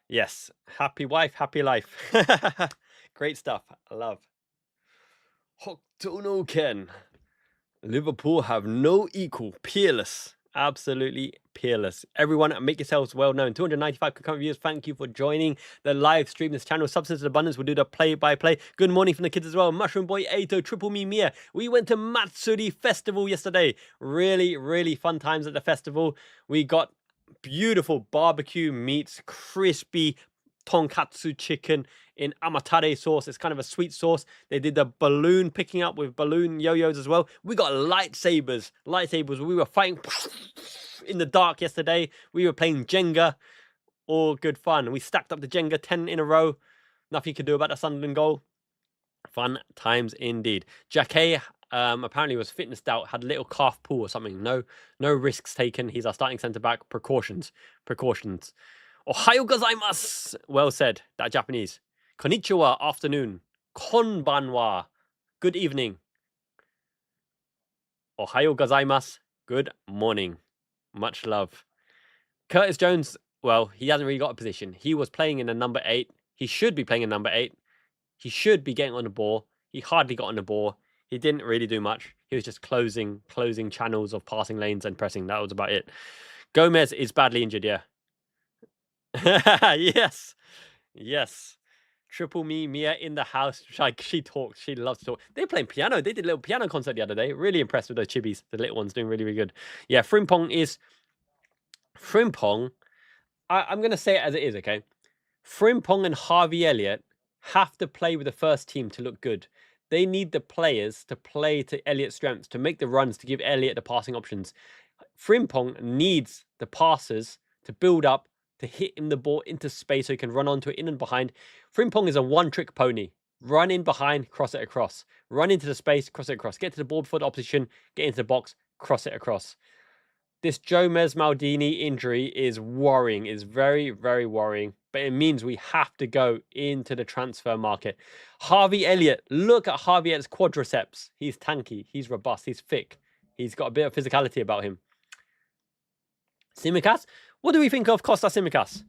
Speaker 1: Yes, happy wife, happy life. Great stuff. I love. Hoktono Ken. Liverpool have no equal. Peerless. Absolutely peerless. Everyone, make yourselves well known. 295 concurrent viewers. Thank you for joining the live stream. This channel, Substance and Abundance, will do the play-by-play. Good morning from the kids as well. Mushroom Boy, Ato, Triple Me Mia. We went to Matsuri Festival yesterday. Really, really fun times at the festival. We got beautiful barbecue meats, crispy tonkatsu chicken in amatare sauce. It's kind of a sweet sauce. They did the balloon picking up with balloon yo-yos as well. We got lightsabers. We were fighting in the dark yesterday. We were playing Jenga. All good fun. We stacked up the Jenga 10 in a row. Nothing you could do about the Sunderland goal. Fun times indeed. Jacquet apparently was fitness out, had a little calf pull or something. No risks taken. He's our starting centre-back. Precautions. Ohayo gozaimasu. Well said, that Japanese. Konnichiwa, afternoon. Konbanwa, good evening. Ohayo gozaimasu, good morning. Much love. Curtis Jones, well, he hasn't really got a position. He was playing in a number 8. He should be playing in number 8. He should be getting on the ball. He hardly got on the ball. He didn't really do much. He was just closing channels of passing lanes and pressing. That was about it. Gomez is badly injured, yeah. Yes. Yes. Triple me, Mia in the house. She talks. She loves to talk. They're playing piano. They did a little piano concert the other day. Really impressed with those chibis. The little ones doing really, really good. Yeah, Frimpong is... Frimpong, I'm going to say it as it is, okay? Frimpong and Harvey Elliott have to play with the first team to look good. They need the players to play to Elliott's strengths, to make the runs, to give Elliott the passing options. Frimpong needs the passes to build up, to hit him the ball into space so he can run onto it in and behind. Frimpong is a one-trick pony. Run in behind, cross it across. Run into the space, cross it across. Get to the ball before the opposition, get into the box, cross it across. This Gomez Maldini injury is worrying, is very, very worrying. But it means we have to go into the transfer market. Harvey Elliott, look at Harvey Elliott's quadriceps. He's tanky, he's robust, he's thick. He's got a bit of physicality about him. Tsimikas, what do we think of Costa Tsimikas?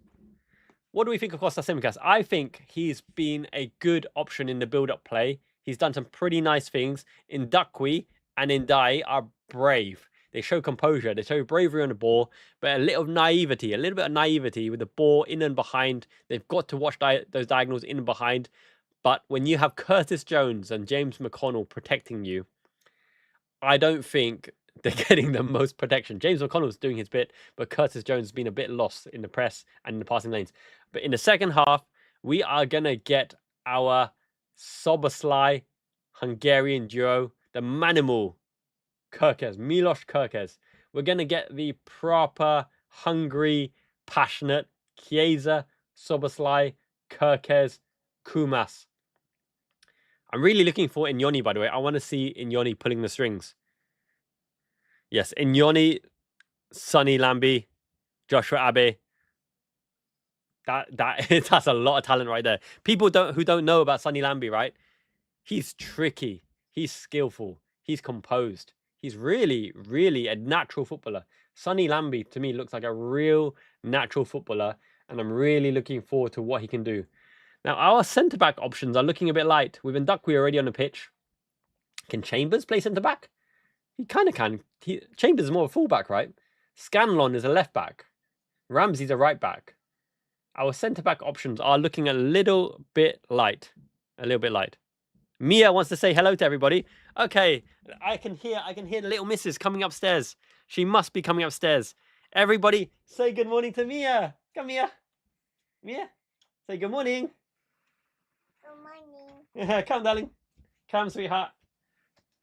Speaker 1: What do we think of Costa Tsimikas? I think he's been a good option in the build-up play. He's done some pretty nice things. Ndakwi and Ndai are brave. They show composure. They show bravery on the ball, but a little bit of naivety with the ball in and behind. They've got to watch those diagonals in and behind. But when you have Curtis Jones and James McConnell protecting you, I don't think they're getting the most protection. James McConnell's doing his bit, but Curtis Jones has been a bit lost in the press and in the passing lanes. But in the second half, we are going to get our Soboslai Hungarian duo, the Manimal Kerkez, Milos Kerkez. We're going to get the proper, hungry, passionate Chiesa, Soboslai, Kerkez, Kumas. I'm really looking for Inyoni, by the way. I want to see Inyoni pulling the strings. Yes, Inyoni, Sonny Lamby, Joshua Abe. That's a lot of talent right there. People who don't know about Sonny Lamby, right? He's tricky. He's skillful. He's composed. He's really, really a natural footballer. Sonny Lamby, to me, looks like a real natural footballer, and I'm really looking forward to what he can do. Now, our centre-back options are looking a bit light. With Ndakwi already on the pitch. Can Chambers play centre-back? He kind of can. Chambers is more of a full-back, right? Scanlon is a left-back. Ramsey's a right-back. Our centre-back options are looking a little bit light. A little bit light. Mia wants to say hello to everybody. Okay, I can hear the little missus coming upstairs. She must be coming upstairs. Everybody, say good morning to Mia. Come, Mia. Mia, say good morning. Good morning. Come, darling. Come, sweetheart.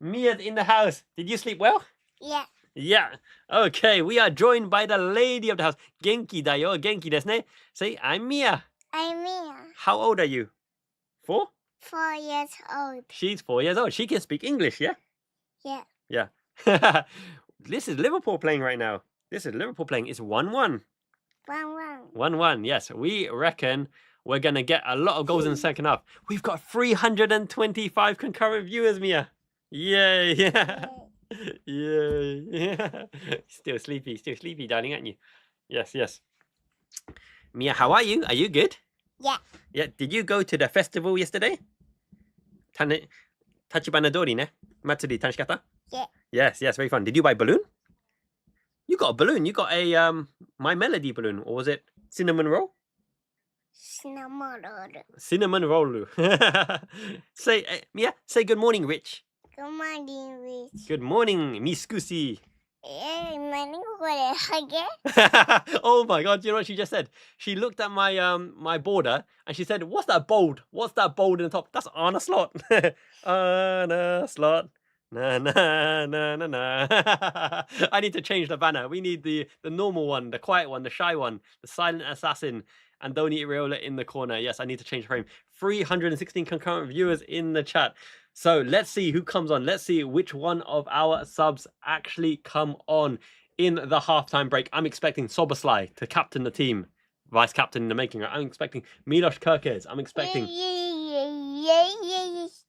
Speaker 1: Mia's in the house. Did you sleep well?
Speaker 2: Yeah.
Speaker 1: Yeah. Okay, we are joined by the lady of the house. Genki da yo, genki desu ne. Say, I'm Mia.
Speaker 2: I'm Mia.
Speaker 1: How old are you? 4?
Speaker 2: 4 years old.
Speaker 1: She's 4 years old. She can speak English, yeah?
Speaker 2: Yeah.
Speaker 1: Yeah. This is Liverpool playing right now. This is Liverpool playing. It's 1-1.
Speaker 2: 1-1.
Speaker 1: 1-1, yes. We reckon we're going to get a lot of goals in the second half. We've got 325 concurrent viewers, Mia. Yay, yeah. Yay, yeah. Still sleepy, darling, aren't you? Yes, yes. Mia, how are you? Are you good?
Speaker 2: Yeah.
Speaker 1: Yeah, did you go to the festival yesterday? Tachibana Dori, ne? Matsuri Tanshikata?
Speaker 2: Yeah.
Speaker 1: Yes, very fun. Did you buy a balloon? You got a balloon. You got a My Melody balloon, or was it cinnamon roll?
Speaker 2: Cinnamon roll.
Speaker 1: Cinnamon roll. Say, Mia, say good morning, Rich.
Speaker 2: Good morning, Rich.
Speaker 1: Good morning, Miskusi.
Speaker 2: Hage.
Speaker 1: Oh my God! You know what she just said? She looked at my my border and she said, "What's that bold? What's that bold in the top? That's Anna Slot. Anna Slot. Na na na na na." I need to change the banner. We need the normal one, the quiet one, the shy one, the silent assassin. Andoni Iraola in the corner. Yes, I need to change the frame. 316 concurrent viewers in the chat. So let's see who comes on. Let's see which one of our subs actually come on in the halftime break. I'm expecting Soboslai to captain the team. Vice captain in the making. I'm expecting Milos Kerkez. I'm expecting...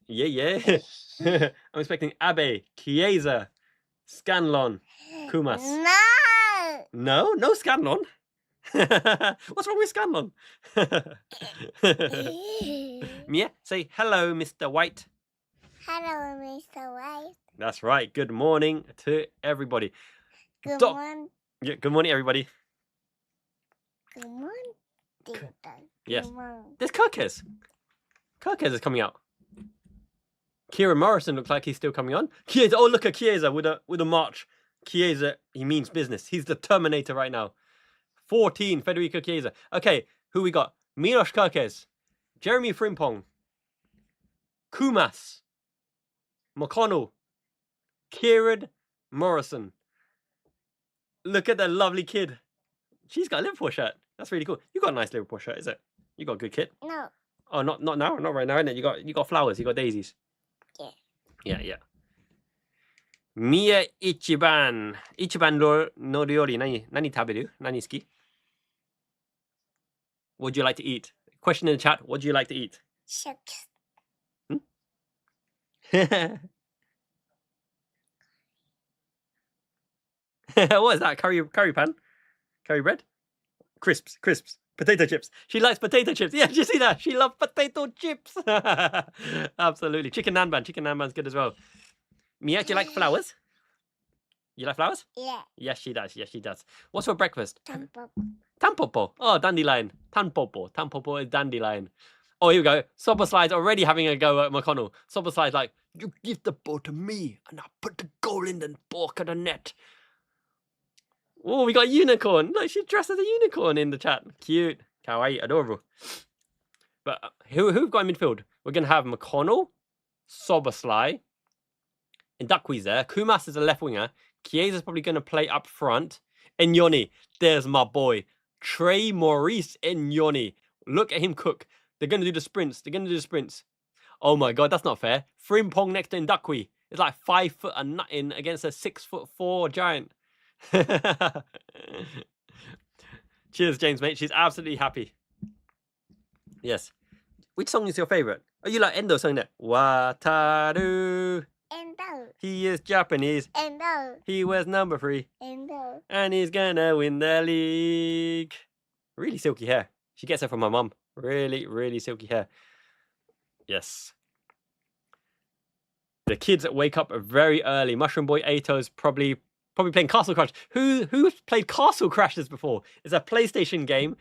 Speaker 1: Yeah. I'm expecting Abe, Chiesa, Scanlon, Kumas.
Speaker 2: No! No.
Speaker 1: No? No Scanlon? What's wrong with Scanlon? Mia, say hello, Mr. White.
Speaker 2: Hello, Mr. White.
Speaker 1: That's right. Good morning to everybody.
Speaker 2: Good
Speaker 1: Doc-
Speaker 2: morning.
Speaker 1: Yeah, good morning, everybody.
Speaker 2: Good morning.
Speaker 1: Yes.
Speaker 2: Good morning.
Speaker 1: There's Kirkes. Kirkes is coming out. Kieran Morrison looks like he's still coming on. Chiesa, oh look at Chiesa with a march. Chiesa, he means business. He's the Terminator right now. 14, Federico Chiesa. Okay, who we got? Milos Kirkes, Jeremy Frimpong, Kumas, McConnell, Kieran Morrison. Look at that lovely kid. She's got a Liverpool shirt. That's really cool. You got a nice Liverpool shirt, is it? You got a good kit.
Speaker 2: No.
Speaker 1: Oh, not now, not right now, innit? You got flowers, you got daisies. Yeah. Mia Ichiban. Ichiban no ryori nani taberu? Nani suki? What do you like to eat? Question in the chat, what do you like to eat?
Speaker 2: Shucks.
Speaker 1: What is that? Curry pan? Curry bread? Crisps. Potato chips. She likes potato chips. Yeah, did you see that? She loves potato chips. Absolutely. Chicken nanban. Chicken nanban's good as well. Mia, do you like flowers? You like flowers?
Speaker 2: Yeah.
Speaker 1: Yes, she does. Yes, she does. What's for breakfast?
Speaker 2: Tampopo.
Speaker 1: Tampopo. Oh, dandelion. Tampopo. Tampopo is dandelion. Oh, here we go. Soberslide's already having a go at McConnell. Soberslide's like, you give the ball to me and I'll put the goal in the back of the net. Oh, we got a unicorn. Look, she's dressed as a unicorn in the chat. Cute. Kawaii. Adorable. But who've got in midfield? We're going to have McConnell, Soberslide, Ndakwi's there. Kumas is a left winger. Chiesa's probably going to play up front. Enyoni. There's my boy. Trey Maurice Enyoni. Look at him cook. They're going to do the sprints. Oh my God, that's not fair. Frimpong next to Ndakwi. It's like 5 foot and nothing against a 6'4" giant. Cheers, James, mate. She's absolutely happy. Yes. Which song is your favorite? Oh, you like Endo song that? Wataru.
Speaker 2: Endo.
Speaker 1: He is Japanese.
Speaker 2: Endo.
Speaker 1: He wears number 3.
Speaker 2: Endo.
Speaker 1: And he's gonna win the league. Really silky hair. She gets it from my mum. Really, really silky hair. Yes. The kids wake up very early. Mushroom Boy Ato's probably playing Castle Crash. Who's played Castle Crashers before? It's a PlayStation game.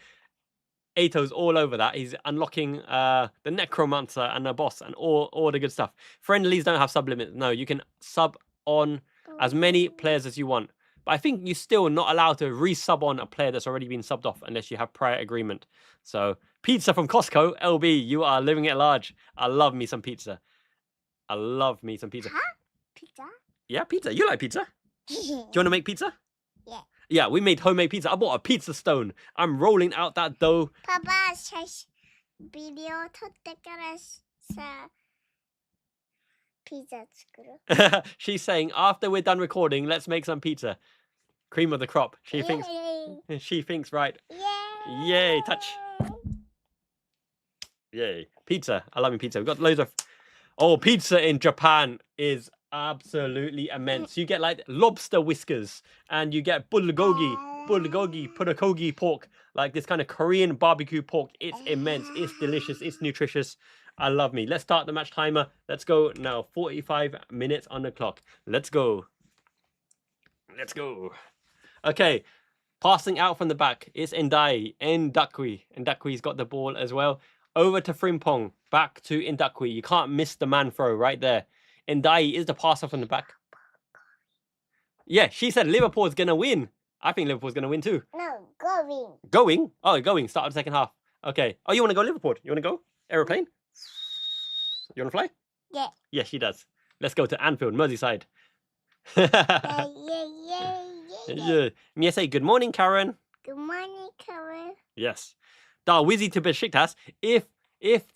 Speaker 1: Ato's all over that. He's unlocking the Necromancer and the boss and all the good stuff. Friendlies don't have sub limits. No, you can sub on as many players as you want. But I think you're still not allowed to re-sub on a player that's already been subbed off unless you have prior agreement. So, pizza from Costco. LB, you are living it large. I love me some pizza.
Speaker 2: Huh? Pizza?
Speaker 1: Yeah, pizza. You like pizza? Do you want to make pizza?
Speaker 2: Yeah.
Speaker 1: Yeah, we made homemade pizza. I bought a pizza stone. I'm rolling out that dough.
Speaker 2: パパ、ビデオ撮ってからさ、ピザ作る。
Speaker 1: She's saying, after we're done recording, let's make some pizza. Cream of the crop. She thinks right.
Speaker 2: Yay!
Speaker 1: Yay, touch. Yay. Pizza. I love me pizza. We've got loads of... Oh, pizza in Japan is absolutely immense. You get like lobster whiskers and you get bulgogi, putakogi pork, like this kind of Korean barbecue pork. It's immense. It's delicious. It's nutritious. I love me. Let's start the match timer. Let's go now. 45 minutes on the clock. Let's go. Okay. Passing out from the back. It's Ndakwi. Ndakwi's got the ball as well. Over to Frimpong. Back to Ndakwi. You can't miss the man throw right there. Ndai is the passer from the back. Yeah, she said Liverpool is going to win. I think Liverpool's going to win too.
Speaker 2: No, going.
Speaker 1: Going? Oh, going. Start of the second half. Okay. Oh, you want to go Liverpool? You want to go? Aeroplane? You want to fly?
Speaker 2: Yeah.
Speaker 1: Yeah, she does. Let's go to Anfield, Merseyside. Yeah. Mia say, good morning, Karen.
Speaker 2: Good morning, Karen.
Speaker 1: Yes. Darwizi to Besiktas. If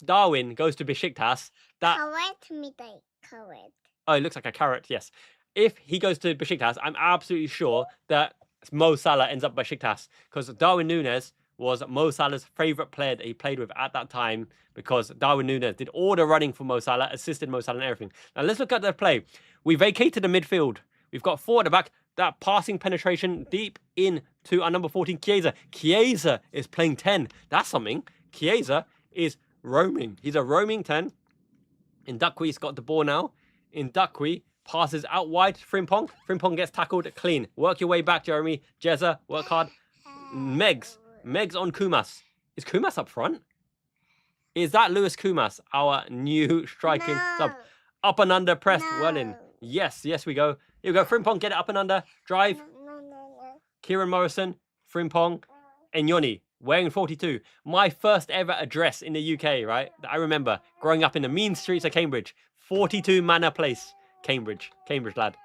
Speaker 1: Darwin goes to Besiktas, that...
Speaker 2: Carrot みたい。Carrot.
Speaker 1: Oh, it looks like a carrot, yes. If he goes to Besiktas, I'm absolutely sure that Mo Salah ends up Besiktas. Because Darwin Núñez was Mo Salah's favourite player that he played with at that time. Because Darwin Núñez did all the running for Mo Salah, assisted Mo Salah and everything. Now, let's look at the play. We vacated the midfield. We've got 4 at the back. That passing penetration deep into our number 14, Chiesa. Chiesa is playing 10. That's something. Chiesa is roaming. He's a roaming 10. Indukwi's got the ball now. Indukwi passes out wide. Frimpong. Frimpong gets tackled clean. Work your way back, Jeremy. Jezza, work hard. Megs on Kumas. Is Kumas up front? Is that Lewis Kumas, our new striking sub? Up and under, pressed, well in. Yes, we go. Here we go. Frimpong, get it up and under. Drive. Kieran Morrison, Frimpong, Enyoni, wearing 42. My first ever address in the UK, right? I remember growing up in the mean streets of Cambridge. 42 Manor Place, Cambridge lad.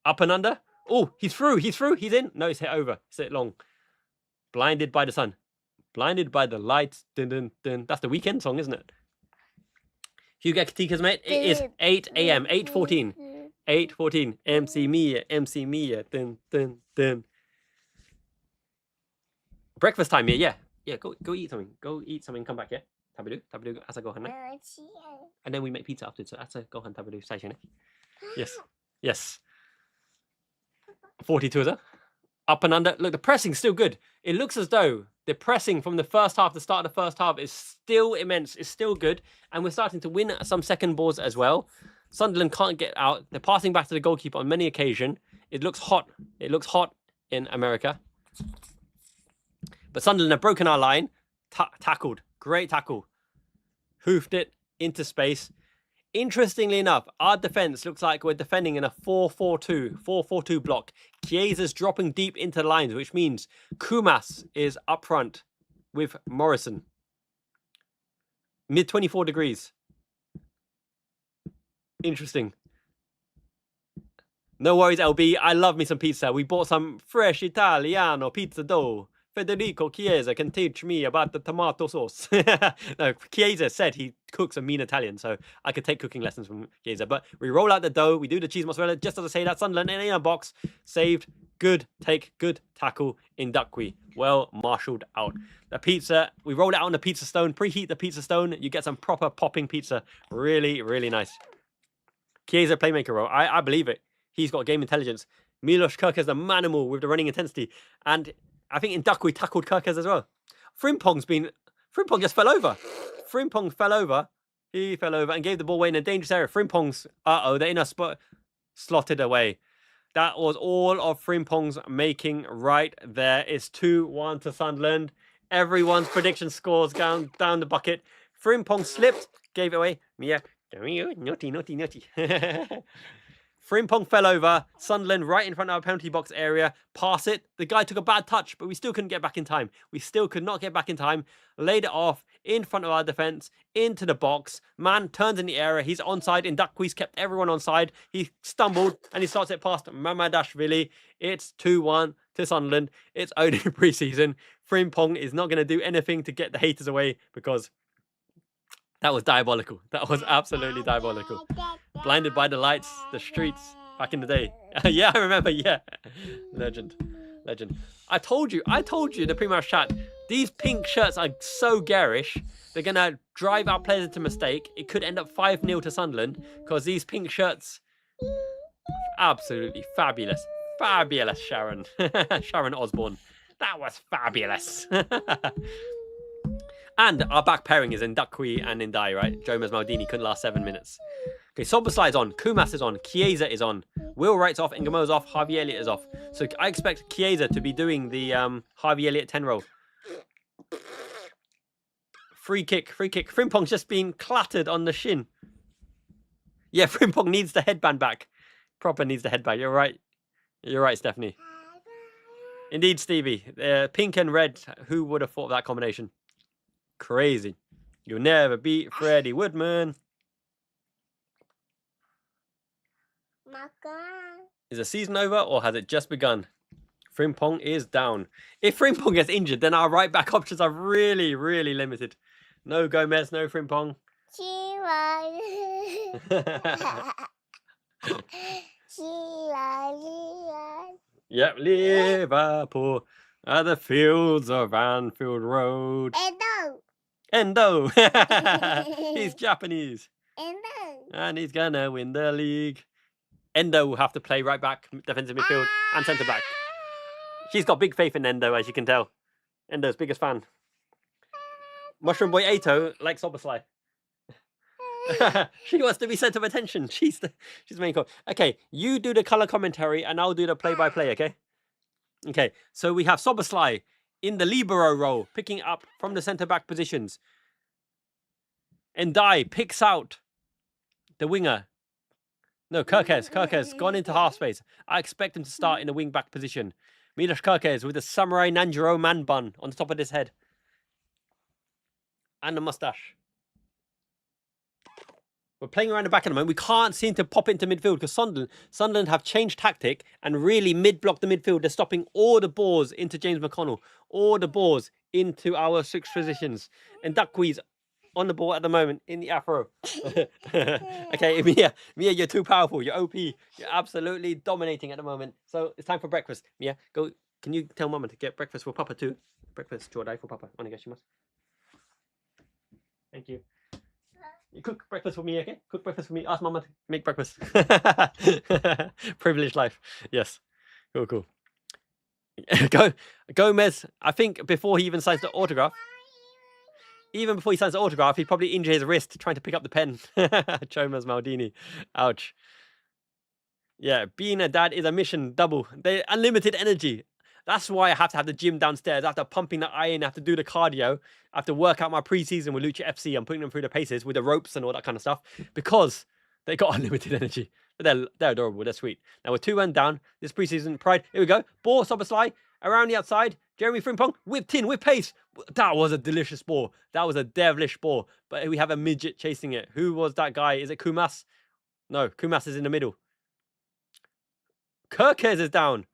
Speaker 1: Up and under. Oh, he's through, he's in. No, he's hit over. He's hit long. Blinded by the sun. Blinded by the lights. Dun, dun, dun. That's the weekend song, isn't it? Hugo Katikas, mate. It is 8 a.m. 8:14. 8:14. MC Mia. Dun, dun, dun. Breakfast time here, yeah. Go eat something. Go eat something. Come back, yeah. Tabidu. As I go on. And then we make pizza afterwards. So as I go on, tabidu station. Yes. 42 is it? Up and under. Look, the pressing's still good. It looks as though the pressing from the first half, the start of the first half, is still immense. It's still good. And we're starting to win some second balls as well. Sunderland can't get out. They're passing back to the goalkeeper on many occasions. It looks hot. It looks hot in America. But Sunderland have broken our line. Tackled. Great tackle. Hoofed it into space. Interestingly enough, our defence looks like we're defending in a 4-4-2 block. Chiesa's dropping deep into the lines, which means Kumas is up front with Morrison. Mid 24 degrees. Interesting. No worries, LB. I love me some pizza. We bought some fresh Italiano pizza dough. Federico Chiesa can teach me about the tomato sauce. No, Chiesa said he cooks a mean Italian, so I could take cooking lessons from Chiesa. But we roll out the dough, we do the cheese mozzarella, just as I say that. Sunderland in a box, saved, good take, good tackle in Indukwi. Well marshalled out. The pizza, we roll it out on the pizza stone, preheat the pizza stone, you get some proper popping pizza. Really, really nice. Chiesa playmaker role, I believe it. He's got game intelligence. Milos Kerkez the manimal with the running intensity. And I think Indukwi tackled Kerkez as well. Frimpong just fell over. Frimpong fell over. He fell over and gave the ball away in a dangerous area. Frimpong's, the inner spot slotted away. That was all of Frimpong's making right there. It's 2-1 to Sunderland. Everyone's prediction scores down the bucket. Frimpong slipped, gave it away. Mia, naughty. Frimpong fell over. Sunderland right in front of our penalty box area. Pass it. The guy took a bad touch, but we still couldn't get back in time. We still could not get back in time. Laid it off in front of our defence, into the box. Man turns in the area. He's onside. Indukwi's kept everyone onside. He stumbled and he starts it past Mamadashvili. It's 2-1 to Sunderland. It's only pre-season. Frimpong is not going to do anything to get the haters away because that was diabolical. That was absolutely diabolical. Blinded by the lights, the streets, back in the day. Yeah, I remember, yeah. Legend. I told you in the pre-match chat, these pink shirts are so garish. They're going to drive our players into mistake. It could end up 5-0 to Sunderland because these pink shirts, absolutely fabulous. Fabulous, Sharon. Sharon Osborne. That was fabulous. And our back pairing is Indukwi and Ndai, right? Jomas Maldini couldn't last 7 minutes. Okay, Soboslai's on, Kumas is on, Chiesa is on, Will Wright's off, Ingamo's off, Harvey Elliott is off. So I expect Chiesa to be doing the Harvey Elliott 10 roll. Free kick. Frimpong's just been clattered on the shin. Yeah, Frimpong needs the headband back. Proper needs the headband. You're right, Stephanie. Indeed, Stevie. Pink and red. Who would have thought of that combination? Crazy. You'll never beat Freddie Woodman. Is the season over or has it just begun? Frimpong is down. If Frimpong gets injured, then our right back options are really, really limited. No Gomez, no Frimpong. Yep, Liverpool at the fields of Anfield Road. Endo. He's Japanese. And he's gonna win the league. Endo will have to play right back, defensive midfield, and centre back. She's got big faith in Endo, as you can tell. Endo's biggest fan. Mushroom Boy Ato likes Soboslai. She wants to be centre of attention. She's the main call. Okay, you do the colour commentary and I'll do the play-by-play, okay? Okay, so we have Soboslai in the libero role, picking up from the centre-back positions. Ndai picks out the winger. No, Kirkes gone into half space. I expect him to start in the wing-back position. Milos Kirkes with the Samurai Nanjiro man bun on the top of his head. And a mustache. We're playing around the back at the moment. We can't seem to pop into midfield because Sunderland have changed tactic and really mid-block the midfield. They're stopping all the balls into James McConnell. All the balls into our 6 positions. And Duckwee's on the ball at the moment in the afro. Okay, Mia, you're too powerful. You're OP. You're absolutely dominating at the moment. So it's time for breakfast. Mia, go. Can you tell Mama to get breakfast for Papa too? Breakfast, Jordai for Papa. Onegaishimasu. Thank you. You cook breakfast for me, okay? Cook breakfast for me. Ask Mama to make breakfast. Privileged life. Yes. Cool. Gomez, I think before he even signs the autograph, he probably injured his wrist trying to pick up the pen. Chomas Maldini. Ouch. Yeah, being a dad is a mission double. They unlimited energy. That's why I have to have the gym downstairs. After pumping the iron, I have to do the cardio. I have to work out my preseason with Liverpool FC. I'm putting them through the paces with the ropes and all that kind of stuff because they got unlimited energy. But they're adorable. They're sweet. Now we're 2-1 down. This preseason pride. Here we go. Ball, Soboslai around the outside. Jeremy Frimpong whipped in with pace. That was a delicious ball. That was a devilish ball. But we have a midget chasing it. Who was that guy? Is it Kumas? No, Kumas is in the middle. Kirkes is down.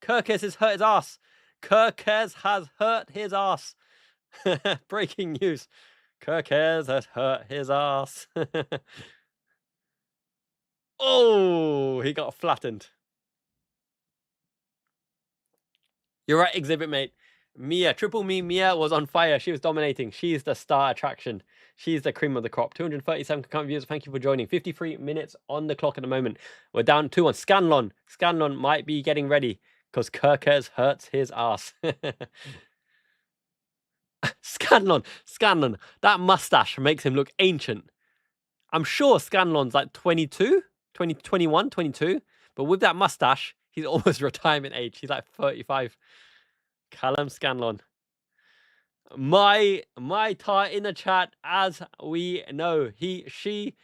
Speaker 1: Kirkes has hurt his ass. Kirkes has hurt his ass. Breaking news. Kirkes has hurt his ass. Oh, he got flattened. You're right, Exhibit Mate. Mia, Triple Me Mia was on fire. She was dominating. She's the star attraction. She's the cream of the crop. 237 concurrent viewers. Thank you for joining. 53 minutes on the clock at the moment. We're down 2-1. Scanlon. Scanlon might be getting ready because Kirkes hurts his ass. Scanlon. That mustache makes him look ancient. I'm sure Scanlon's like 22, 21, 22. But with that mustache, he's almost retirement age. He's like 35. Callum Scanlon. My tar in the chat, as we know, she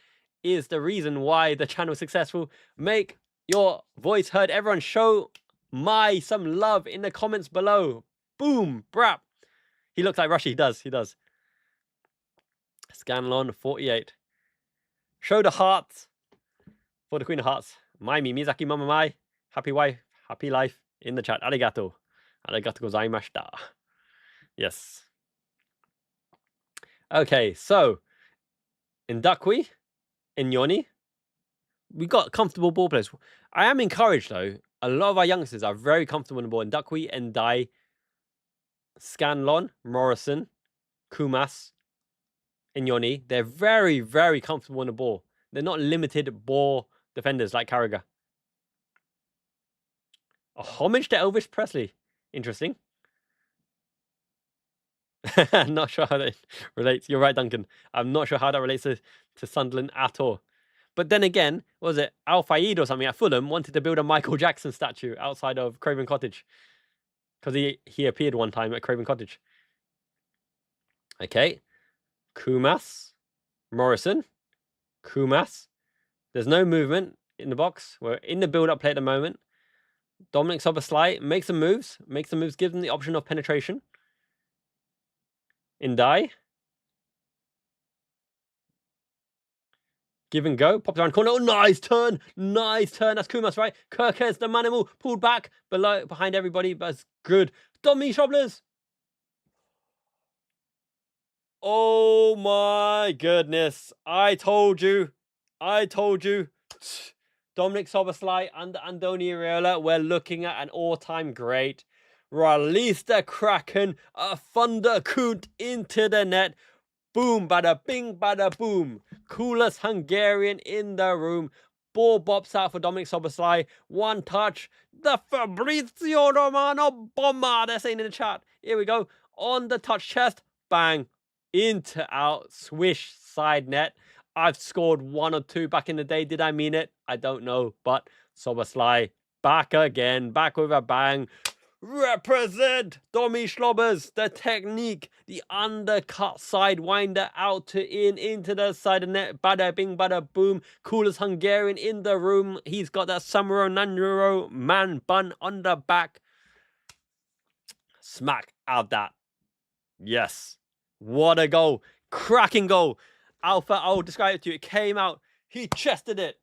Speaker 1: is the reason why the channel is successful. Make your voice heard. Everyone show some love in the comments below. Boom, brap. He looks like Rushy. He does. Scanlon 48. Show the hearts for the Queen of Hearts. Maimi, Mizaki, Mama Mai. Happy wife, happy life in the chat. Arigato. Arigato gozaimashita. Yes. Okay, so in Dakwi, in Yoni, we got comfortable ball players. I am encouraged though. A lot of our youngsters are very comfortable in the ball. In Dakwi, Ndai, Scanlon, Morrison, Kumas, in Yoni, they're very, very comfortable in the ball. They're not limited ball defenders like Carragher. A homage to Elvis Presley. Interesting. I'm not sure how that relates. You're right, Duncan. I'm not sure how that relates to Sunderland at all. But then again, was it Al Fayed or something at Fulham wanted to build a Michael Jackson statue outside of Craven Cottage because he appeared one time at Craven Cottage. Okay. Kumas. Morrison. Kumas. There's no movement in the box. We're in the build-up play at the moment. Dominic Soboslai makes some moves. Gives them the option of penetration. Ndai. Give and go. Pops around corner. Oh, nice turn. That's Kumas, right? Kirkes, the manimal, pulled back behind everybody, but it's good. Dominic Shoblers. Oh my goodness. I told you. Dominic Soboslai and Andoni Iraola, we're looking at an all-time great. Release the Kraken, a thunder coot into the net. Boom, bada bing, bada boom. Coolest Hungarian in the room. Ball bops out for Dominic Szoboszlai. One touch. The Fabrizio Romano bomber. They're saying in the chat. Here we go. On the touch chest. Bang. Into out. Swish. Side net. I've scored 1 or 2 back in the day. Did I mean it? I don't know. But Szoboszlai back again. Back with a bang. Represent Domi Schlobbers, the technique, the undercut sidewinder out to into the side of net, bada bing bada boom. Coolest Hungarian in the room. He's got that Samuro Nanuro man bun on the back. Smack out that. Yes. What a goal. Cracking goal. Alpha, I'll describe it to you. It came out. He chested it.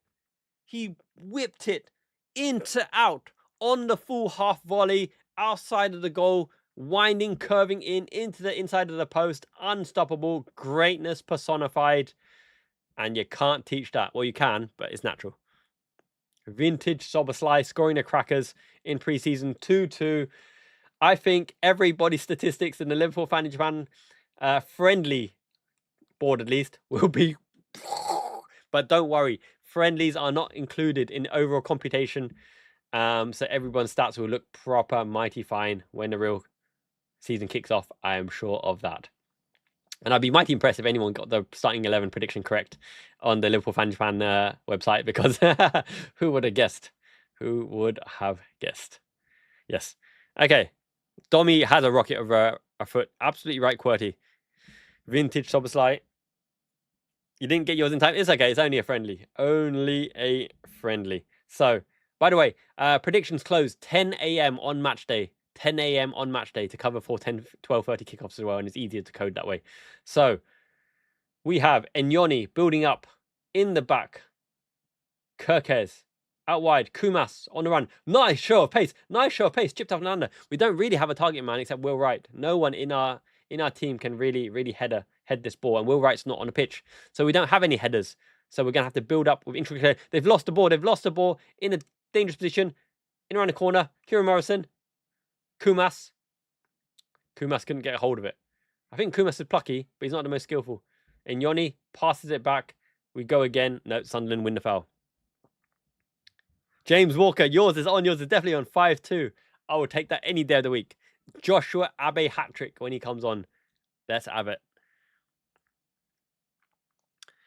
Speaker 1: He whipped it into out on the full half volley. Outside of the goal, winding, curving into the inside of the post. Unstoppable. Greatness personified. And you can't teach that. Well, you can, but it's natural. Vintage Szoboszlai scoring the crackers in pre-season 2-2. I think everybody's statistics in the Liverpool Fan in Japan friendly board, at least, will be... But don't worry. Friendlies are not included in overall computation. So everyone's stats will look proper, mighty fine when the real season kicks off. I am sure of that. And I'd be mighty impressed if anyone got the starting 11 prediction correct on the Liverpool Fan Japan website, because who would have guessed? Who would have guessed? Yes. Okay. Domi has a rocket over a foot. Absolutely right, QWERTY. Vintage Szoboszlai. You didn't get yours in time. It's okay. It's only a friendly. Only a friendly. So... By the way, predictions close 10 a.m. on match day. 10 a.m. on match day to cover for 12:30 kickoffs as well, and it's easier to code that way. So we have Andoni building up in the back. Kerkez out wide. Kumas on the run. Nice show of pace. Nice show of pace. Chipped up and under. We don't really have a target man except Will Wright. No one in our team can really head this ball, and Will Wright's not on the pitch, so we don't have any headers. So we're gonna have to build up with intricate. They've lost the ball. They've lost the ball in a dangerous position. In around the corner. Kieran Morrison. Kumas. Kumas couldn't get a hold of it. I think Kumas is plucky, but he's not the most skillful. Andoni passes it back. We go again. No, Sunderland win the foul. James Walker, yours is on. Yours is definitely on 5-2. I will take that any day of the week. Joshua Abe hat-trick when he comes on. Let's have it.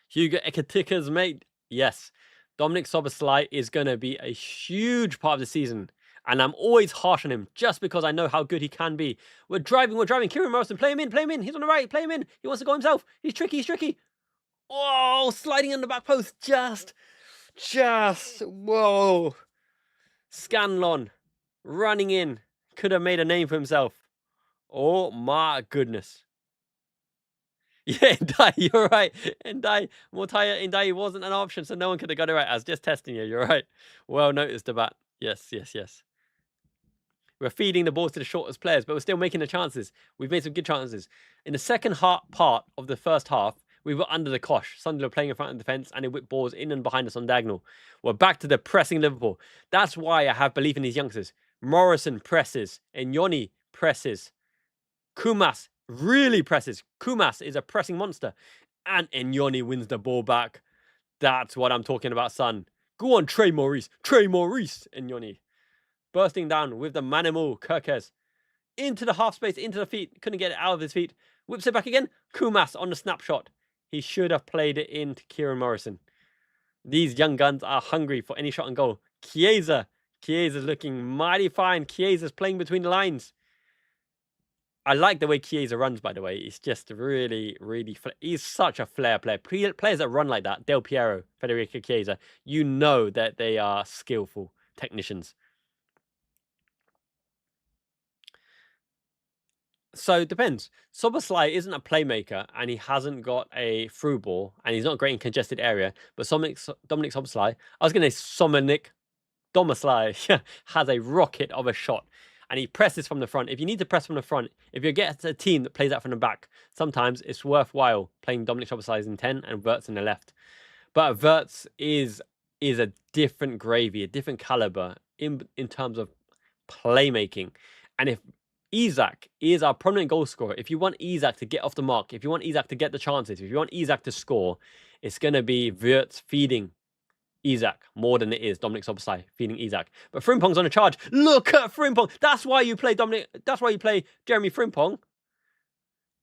Speaker 1: Hugo Ekatikas, mate. Yes. Dominic Szoboszlai is going to be a huge part of the season. And I'm always harsh on him just because I know how good he can be. We're driving. Kieran Morrison, play him in. He's on the right, play him in. He wants to go himself. He's tricky. Oh, sliding on the back post. Just, whoa. Scanlon, running in. Could have made a name for himself. Oh my goodness. Yeah, Ndai, you're right. Ndai, Mortaya Ndai wasn't an option, so no one could have got it right. I was just testing you. You're right. Well noticed about. Yes. We're feeding the balls to the shortest players, but we're still making the chances. We've made some good chances. In the second part of the first half, we were under the cosh. Sunderland were playing in front of the defence, and they whipped balls in and behind us on diagonal. We're back to the pressing Liverpool. That's why I have belief in these youngsters. Morrison presses. Andoni presses. Kumas really presses. Kumas is a pressing monster. And Andoni wins the ball back. That's what I'm talking about, son. Go on, Trey Maurice. Andoni. Bursting down with the manimal. Kerkez. Into the half space, into the feet. Couldn't get it out of his feet. Whips it back again. Kumas on the snapshot. He should have played it into Kieran Morrison. These young guns are hungry for any shot on goal. Chiesa. Chiesa's looking mighty fine. Chiesa's playing between the lines. I like the way Chiesa runs, by the way. It's just really... He's such a flair player. Players that run like that, Del Piero, Federico Chiesa, you know that they are skillful technicians. So it depends. Szoboszlai isn't a playmaker, and he hasn't got a through ball, and he's not great in congested area. But Dominic Szoboszlai, I was going to say Dominic Szoboszlai, has a rocket of a shot. And he presses from the front. If you need to press from the front, if you get a team that plays that from the back, sometimes it's worthwhile playing Dominic Szoboszlai in 10 and Wirtz in the left. But Wirtz is a different gravy, a different caliber in terms of playmaking. And if Isak is our prominent goal scorer, if you want Isak to get off the mark, if you want Isak to get the chances, if you want Isak to score, it's going to be Wirtz feeding Isak more than it is Dominic Szoboszlai feeding Isak. But Frimpong's on a charge. Look at Frimpong. That's why you play That's why you play Jeremy Frimpong.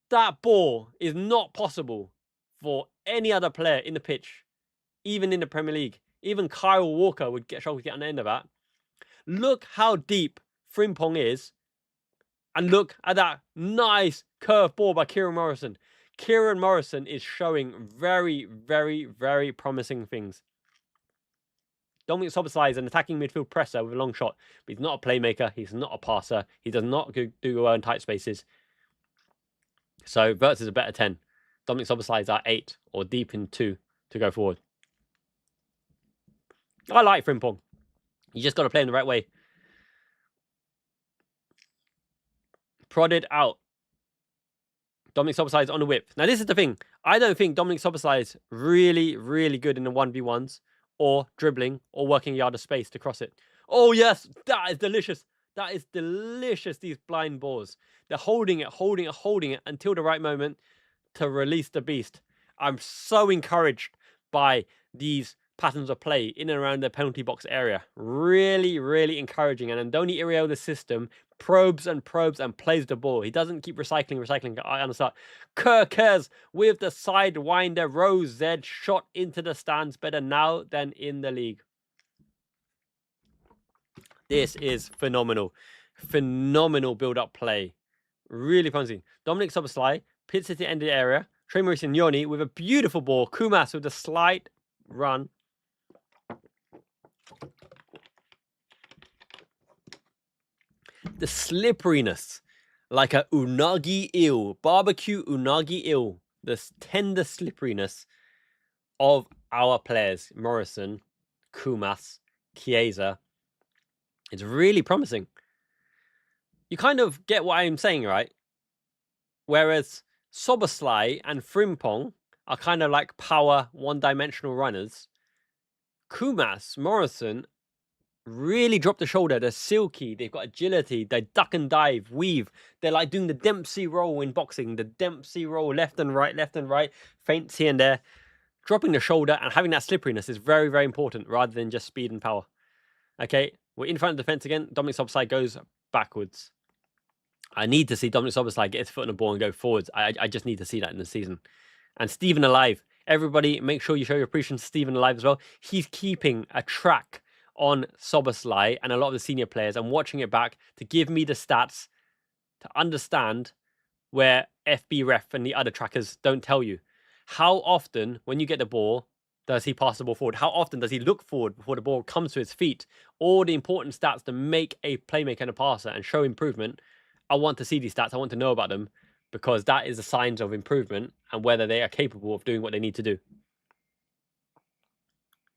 Speaker 1: That ball is not possible for any other player in the pitch, even in the Premier League. Even Kyle Walker would get on the end of that. Look how deep Frimpong is. And look at that nice curved ball by Kieran Morrison. Kieran Morrison is showing very, very, very promising things. Dominic Szoboszlai is an attacking midfield presser with a long shot, but he's not a playmaker. He's not a passer. He does not do well in tight spaces. So Wirtz is a better 10. Dominic Szoboszlai is our 8 or deep in 2 to go forward. I like Frimpong. You just got to play him the right way. Prodded out. Dominic Szoboszlai is on the whip. Now, this is the thing. I don't think Dominic Szoboszlai is really, really good in the 1v1s or dribbling or working a yard of space to cross it. Oh, yes. That is delicious. That is delicious, these blind balls. They're holding it until the right moment to release the beast. I'm so encouraged by these patterns of play in and around the penalty box area. Really, really encouraging. And Andoni Iraola's system probes and plays the ball. He doesn't keep recycling. I understand. Kerkers with the sidewinder Rose Z shot into the stands, better now than in the league. This is phenomenal. Phenomenal build-up play. Really promising. Dominic Szoboszlai pits at the end of the area. Trey Maurice and Yoni with a beautiful ball. Kumas with a slight run. The slipperiness, like a unagi eel, barbecue unagi eel. The tender slipperiness of our players, Morrison, Kumas, Chiesa, it's really promising. You kind of get what I'm saying, right? Whereas Szoboszlai and Frimpong are kind of like power one-dimensional runners. Kumas, Morrison really drop the shoulder. They're silky. They've got agility. They duck and dive, weave. They're like doing the Dempsey roll in boxing. The Dempsey roll left and right, feints here and there. Dropping the shoulder and having that slipperiness is very, very important rather than just speed and power. Okay, we're in front of the defense again. Dominic Szoboszlai goes backwards. I need to see Dominic Szoboszlai get his foot on the ball and go forwards. I just need to see that in the season. And Stephen Alive. Everybody, make sure you show your appreciation to Stephen Alive as well. He's keeping a track on Szoboszlai and a lot of the senior players and watching it back to give me the stats to understand where FB Ref and the other trackers don't tell you. How often, when you get the ball, does he pass the ball forward? How often does he look forward before the ball comes to his feet? All the important stats to make a playmaker and a passer and show improvement. I want to see these stats. I want to know about them because that is the signs of improvement and whether they are capable of doing what they need to do.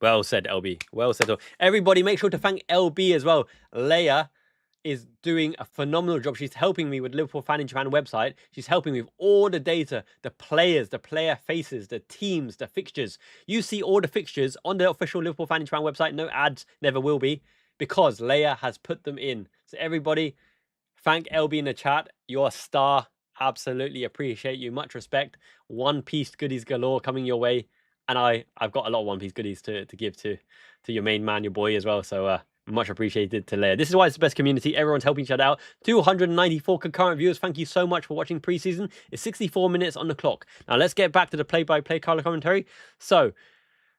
Speaker 1: Well said, LB. Well said. Everybody, make sure to thank LB as well. Leia is doing a phenomenal job. She's helping me with Liverpool Fan in Japan website. She's helping me with all the data, the players, the player faces, the teams, the fixtures. You see all the fixtures on the official Liverpool Fan in Japan website. No ads, never will be, because Leia has put them in. So everybody, thank LB in the chat. You're a star. Absolutely appreciate you. Much respect. One Piece goodies galore coming your way. And I've got a lot of One Piece goodies to give to your main man, your boy as well. So much appreciated to Leia. This is why it's the best community. Everyone's helping each other out. 294 concurrent viewers. Thank you so much for watching Preseason. It's 64 minutes on the clock. Now let's get back to the play-by-play color commentary. So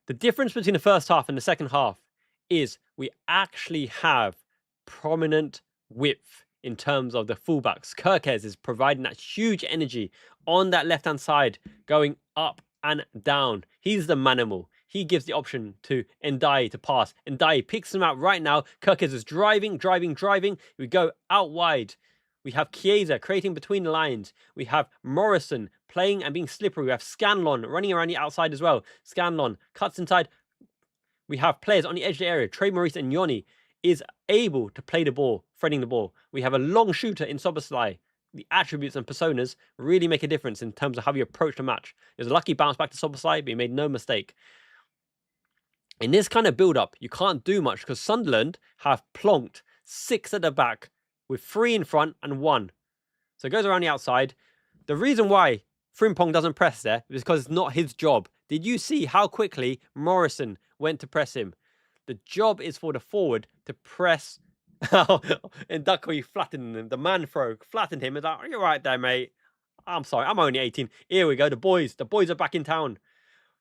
Speaker 1: the difference between the first half and the second half is we actually have prominent width in terms of the fullbacks. Kerkez is providing that huge energy on that left-hand side, going up and down. He's the manimal. He gives the option to Ndiaye to pass. Ndiaye picks him out right now. Kerkez is driving. We go out wide. We have Chiesa creating between the lines. We have Morrison playing and being slippery. We have Scanlon running around the outside as well. Scanlon cuts inside. We have players on the edge of the area. Trey Maurice and Yoni is able to play the ball, threading the ball. We have a long shooter in Szoboszlai. The attributes and personas really make a difference in terms of how you approach the match. It was a lucky bounce back to Szoboszlai, but he made no mistake. In this kind of build-up, you can't do much because Sunderland have plonked 6 at the back with 3 in front and 1. So it goes around the outside. The reason why Frimpong doesn't press there is because it's not his job Did you see how quickly Morrison went to press him? The job is for the forward to press. And Duckley flattened him. The man throw flattened him. It's like, you're right there, mate. I'm sorry. I'm only 18. Here we go. The boys are back in town.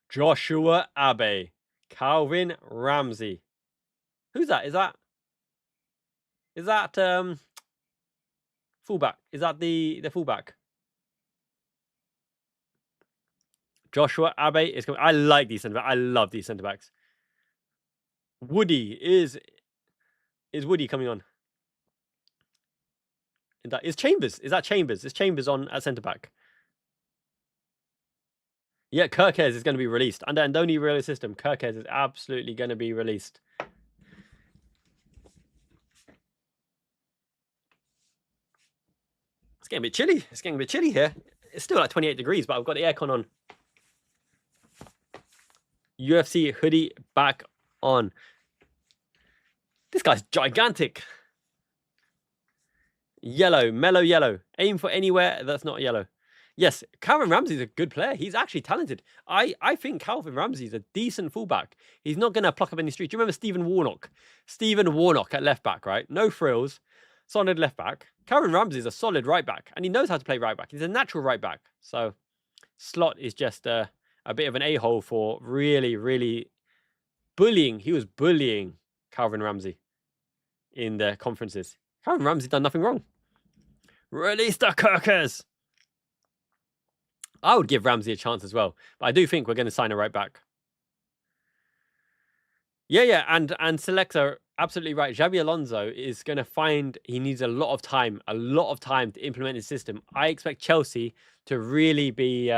Speaker 1: Joshua Abe. Calvin Ramsey. Who's that? Is that fullback? Is that the fullback? Joshua Abe is coming. I like these centre backs. I love these centre backs. Woody is Woody coming on? Is Chambers? Is that Chambers? Is Chambers on at centre back? Yeah, Kirkes is going to be released under Andoni Iraola's system. Kirkes is absolutely going to be released. It's getting a bit chilly. It's getting a bit chilly here. It's still like 28 degrees, but I've got the aircon on. UFC hoodie back on. This guy's gigantic. Yellow, mellow yellow. Aim for anywhere that's not yellow. Yes, Calvin Ramsey's a good player. He's actually talented. I think Calvin Ramsey's a decent fullback. He's not going to pluck up any street. Do you remember Stephen Warnock? Stephen Warnock at left back, right? No frills. Solid left back. Calvin Ramsey's a solid right back. And he knows how to play right back. He's a natural right back. So, Slot is just a bit of an a-hole for really, really bullying. He was bullying Calvin Ramsey in the conferences. Calvin Ramsey done nothing wrong. Release the Kirkers. I would give Ramsey a chance as well. But I do think we're going to sign a right back. Yeah. And Selector, absolutely right. Xabi Alonso is going to find he needs a lot of time to implement his system. I expect Chelsea to really be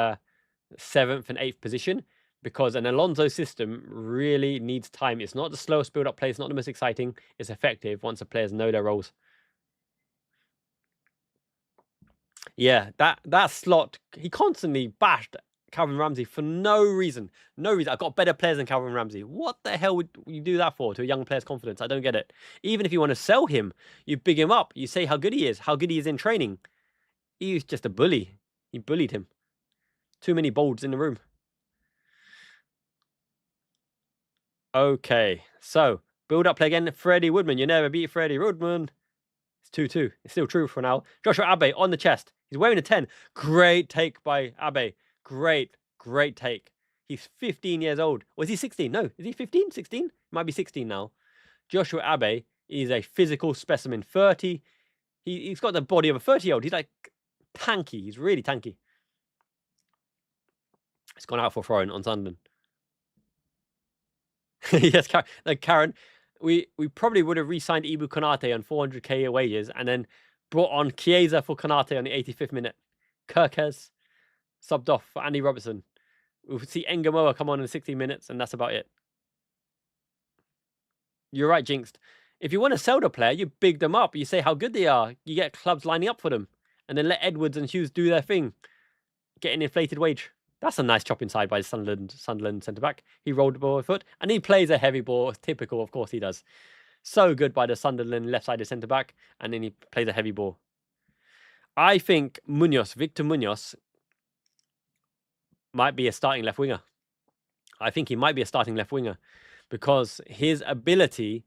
Speaker 1: 7th and 8th position because an Alonso system really needs time. It's not the slowest build-up play. It's not the most exciting. It's effective once the players know their roles. Yeah, that Slot, he constantly bashed Calvin Ramsey for no reason. No reason. I've got better players than Calvin Ramsey. What the hell would you do that for to a young player's confidence? I don't get it. Even if you want to sell him, you big him up. You say how good he is in training. He's just a bully. He bullied him. Too many bolds in the room. Okay, so build up play again. Freddie Woodman. You never beat Freddie Woodman. It's 2-2. It's still true for now. Joshua Abe on the chest. He's wearing a 10. Great take by Abe. Great take. He's 15 years old. Or is he 16? No, is he 15? 16? Might be 16 now. Joshua Abe is a physical specimen. 30. He's got the body of a 30-year-old. He's like tanky. He's really tanky. It's gone out for throwing on Sunderland. Yes, Karen. We probably would have re-signed Ibu Konate on 400k wages and then brought on Chiesa for Konate on the 85th minute. Kirkes subbed off for Andy Robertson. We'll see Engamoa come on in 60 minutes, and that's about it. You're right, Jinxed. If you want to sell the player, you big them up. You say how good they are. You get clubs lining up for them. And then let Edwards and Hughes do their thing. Get an inflated wage. That's a nice chop inside by Sunderland centre-back. He rolled the ball with foot, and he plays a heavy ball. Typical, of course he does. So good by the Sunderland left-sided centre-back, and then he plays a heavy ball. I think Victor Munoz, might be a starting left winger. I think he might be a starting left winger because his ability...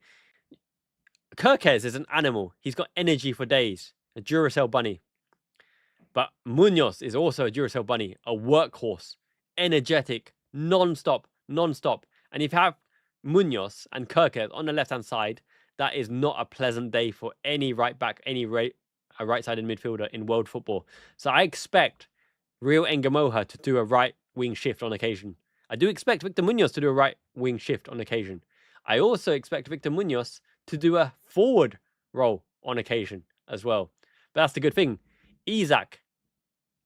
Speaker 1: Kirkes is an animal. He's got energy for days. A Duracell bunny. But Munoz is also a Duracell bunny, a workhorse, energetic, non-stop. And if you have Munoz and Kirkes on the left-hand side, that is not a pleasant day for any right back, a right-sided midfielder in world football. So I expect Real Engamoha to do a right wing shift on occasion. I do expect Victor Munoz to do a right wing shift on occasion. I also expect Victor Munoz to do a forward role on occasion as well. But that's the good thing. Isaac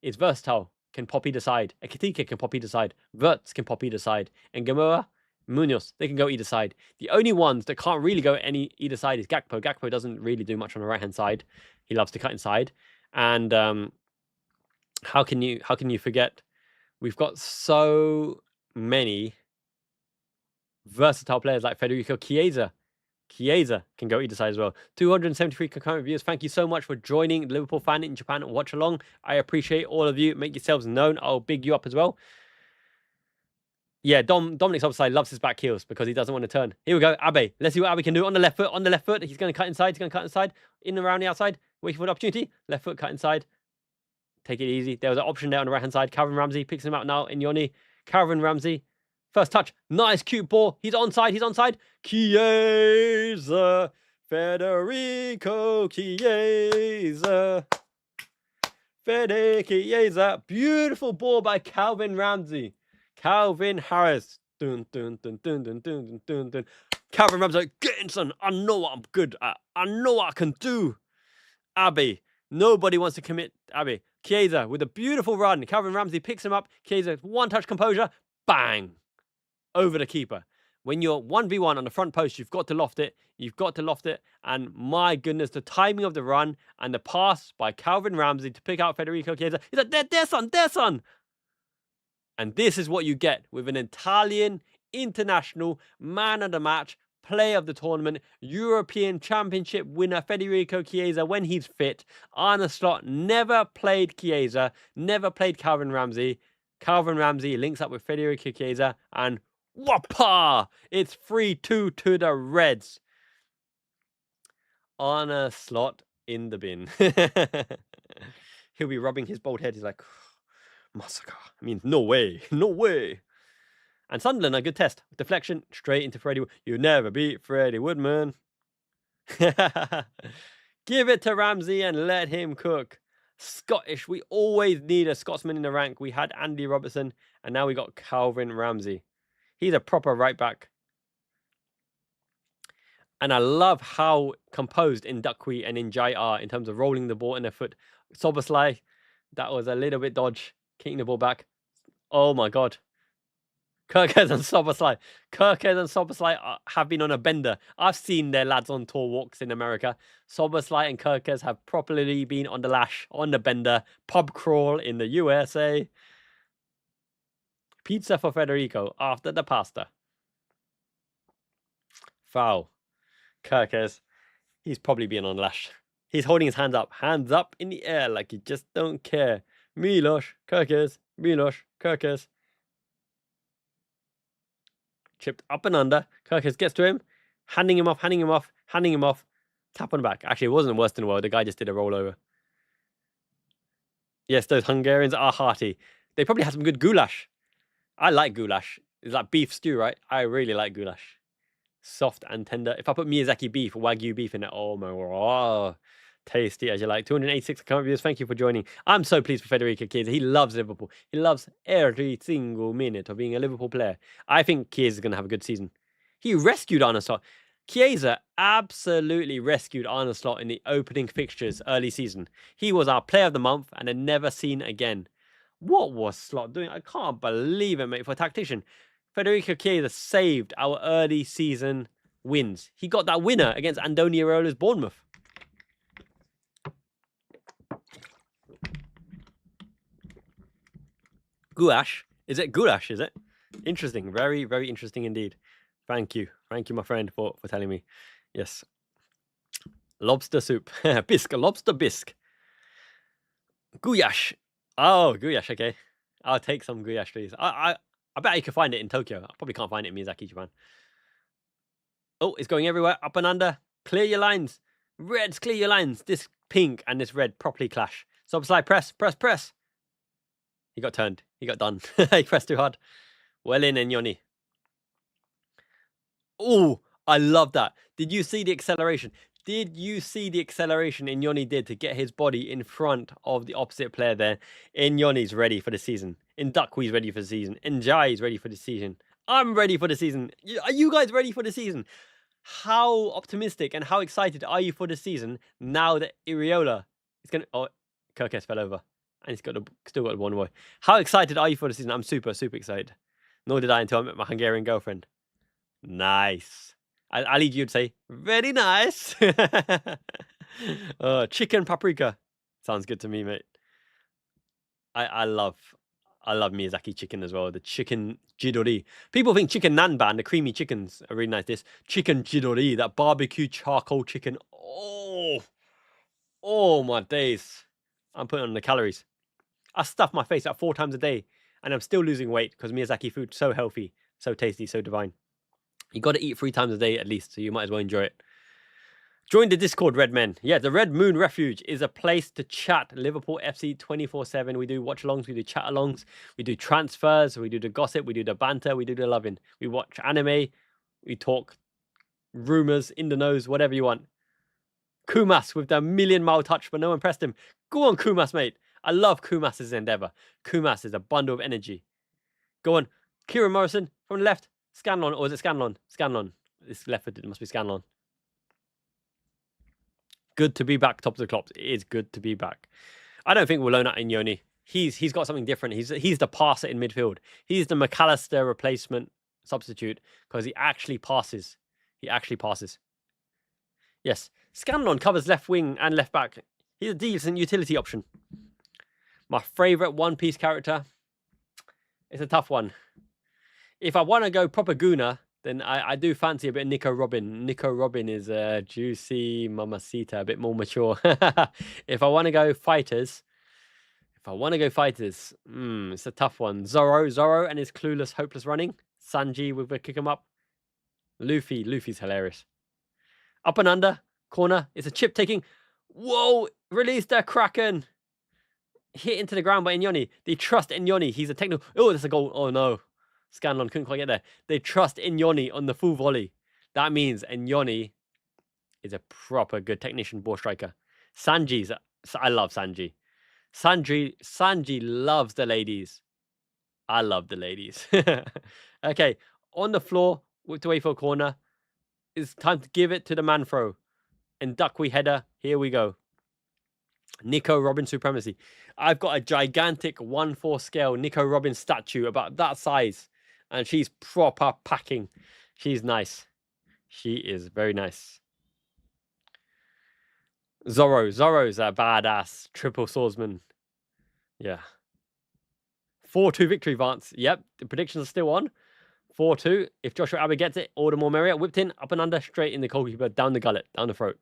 Speaker 1: is versatile, can pop either side. Ekitike can pop either side. Wirtz can pop either side. And Gamoa, Munoz, they can go either side. The only ones that can't really go either side is Gakpo. Gakpo doesn't really do much on the right-hand side. He loves to cut inside. And how can you forget? We've got so many versatile players like Federico Chiesa. Chiesa can go either side as well. 273 concurrent viewers. Thank you so much for joining Liverpool Fan in Japan and watch along. I appreciate all of you. Make yourselves known. I'll big you up as well. Yeah, Dominic's offside loves his back heels because he doesn't want to turn. Here we go, Abe. Let's see what Abe can do on the left foot. On the left foot, he's going to cut inside. He's going to cut inside. In and around the outside. Waiting for the opportunity. Left foot, cut inside. Take it easy. There was an option there on the right-hand side. Calvin Ramsey picks him out now. Inyoni. Calvin Ramsey. First touch. Nice, cute ball. He's onside. He's onside. Chiesa. Federico Chiesa. Fede Chiesa. Beautiful ball by Calvin Ramsey. Calvin Harris. Dun, dun, dun, dun, dun, dun, dun, dun. Calvin Ramsey, get in, son. I know what I'm good at. I know what I can do. Abbey. Nobody wants to commit. Abbey. Chiesa with a beautiful run. Calvin Ramsey picks him up. Chiesa, one-touch composure. Bang. Over the keeper. When you're 1v1 on the front post, you've got to loft it. You've got to loft it. And my goodness, the timing of the run and the pass by Calvin Ramsey to pick out Federico Chiesa. He's like, there, son. And this is what you get with an Italian international man of the match, player of the tournament, European Championship winner, Federico Chiesa, when he's fit. Arne Slot never played Chiesa, never played Calvin Ramsey. Calvin Ramsey links up with Federico Chiesa, and whoppa! It's 3-2 to the Reds. Arne Slot in the bin. He'll be rubbing his bald head. He's like, massacre. I mean, no way. No way. And Sunderland, a good test. Deflection, straight into Freddie. You never beat Freddie Woodman. Give it to Ramsey and let him cook. Scottish. We always need a Scotsman in the rank. We had Andy Robertson, and now we got Calvin Ramsey. He's a proper right back. And I love how composed Ndukwi and Njai are in terms of rolling the ball in their foot. Soboslai, that was a little bit dodge. Kicking the ball back. Oh my God. Kirkes and Soboslai. Kirkes and Soboslai have been on a bender. I've seen their lads on tour walks in America. Soboslai and Kirkes have properly been on the lash, on the bender, pub crawl in the USA. Pizza for Federico after the pasta. Foul. Kirkes. He's probably been on the lash. He's holding his hands up in the air like he just don't care. Milos, Kirkes, Milos, Kirkes. Chipped up and under. Kirkes gets to him. Handing him off. Tap on the back. Actually, it wasn't worse than the world. The guy just did a rollover. Yes, those Hungarians are hearty. They probably had some good goulash. I like goulash. It's like beef stew, right? I really like goulash. Soft and tender. If I put Miyazaki beef, Wagyu beef in it, oh my God. Tasty as you like. 286 current viewers. Thank you for joining. I'm so pleased for Federico Chiesa. He loves Liverpool. He loves every single minute of being a Liverpool player. I think Chiesa is going to have a good season. He rescued Arne Slot. Chiesa absolutely rescued Arne Slot in the opening fixtures early season. He was our player of the month and then never seen again. What was Slot doing? I can't believe it, mate, for a tactician. Federico Chiesa saved our early season wins. He got that winner against Andoni Iraola's Bournemouth. Goulash. Is it goulash, is it? Interesting. Very, very interesting indeed. Thank you. Thank you, my friend, for telling me. Yes. Lobster soup. Bisque. Lobster bisque. Goulash. Oh, goulash. Okay. I'll take some goulash, please. I bet you can find it in Tokyo. I probably can't find it in Miyazaki, Japan. Oh, it's going everywhere. Up and under. Clear your lines. Reds, clear your lines. This pink and this red properly clash. Subslide, press. He got turned. He got done. He pressed too hard. Well in, Inyoni. Oh, I love that. Did you see the acceleration? Inyoni did to get his body in front of the opposite player there? Inyoni's ready for the season. Ndukwi's ready for the season. Njai's ready for the season. I'm ready for the season. Are you guys ready for the season? How optimistic and how excited are you for the season now that Iraola is going to... Oh, Kirkes fell over. And he's still got one boy. How excited are you for the season? I'm super, super excited. Nor did I until I met my Hungarian girlfriend. Nice. I need you to say, very nice. Chicken paprika. Sounds good to me, mate. I love Miyazaki chicken as well. The chicken jidori. People think chicken nanban, the creamy chickens, are really nice. This chicken jidori, that barbecue charcoal chicken. Oh my days. I'm putting on the calories. I stuff my face out 4 times a day. And I'm still losing weight because Miyazaki food so healthy, so tasty, so divine. You got to eat 3 times a day at least, so you might as well enjoy it. Join the Discord, Red Men. Yeah, the Red Moon Refuge is a place to chat Liverpool FC 24/7. We do watch-alongs, we do chat-alongs, we do transfers, we do the gossip, we do the banter, we do the loving. We watch anime, we talk rumors, in the nose, whatever you want. Kumas with the million-mile touch, but no one pressed him. Go on, Kumas, mate. I love Kumas's endeavour. Kumas is a bundle of energy. Go on. Kieran Morrison from the left. Scanlon, or is it Scanlon? Scanlon. It's left-footed. It must be Scanlon. Good to be back, top of the clops. It is good to be back. I don't think we'll loan out Ignoni. He's got something different. He's the passer in midfield. He's the McAllister replacement substitute because he actually passes. He actually passes. Yes. Scanlon covers left wing and left back. He's a decent utility option. My favourite One Piece character. It's a tough one. If I want to go proper Guna, then I do fancy a bit of Nico Robin. Nico Robin is a juicy mamacita, a bit more mature. If I want to go fighters, it's a tough one. Zorro and his clueless, hopeless running. Sanji with a kick him up. Luffy's hilarious. Up and under, corner. It's a chip taking. Whoa, release the Kraken. Hit into the ground by Ignoni. They trust Ignoni. He's a technical. Oh, there's a goal. Oh no. Scanlon couldn't quite get there. They trust Ignoni on the full volley. That means Ignoni is a proper good technician ball striker. I love Sanji. Sanji loves the ladies. I love the ladies. Okay, on the floor, whipped away for a corner. It's time to give it to the man throw. And Duckwe header. Here we go. Nico Robin supremacy. I've got a gigantic 1/4 scale Nico Robin statue about that size. And she's proper packing. She's nice. She is very nice. Zorro's a badass triple swordsman. Yeah. 4-2 victory, Vance. Yep, the predictions are still on. 4-2. If Joshua Abbey gets it, all the more merrier. Whipped in, up and under, straight in the goalkeeper, down the gullet, down the throat.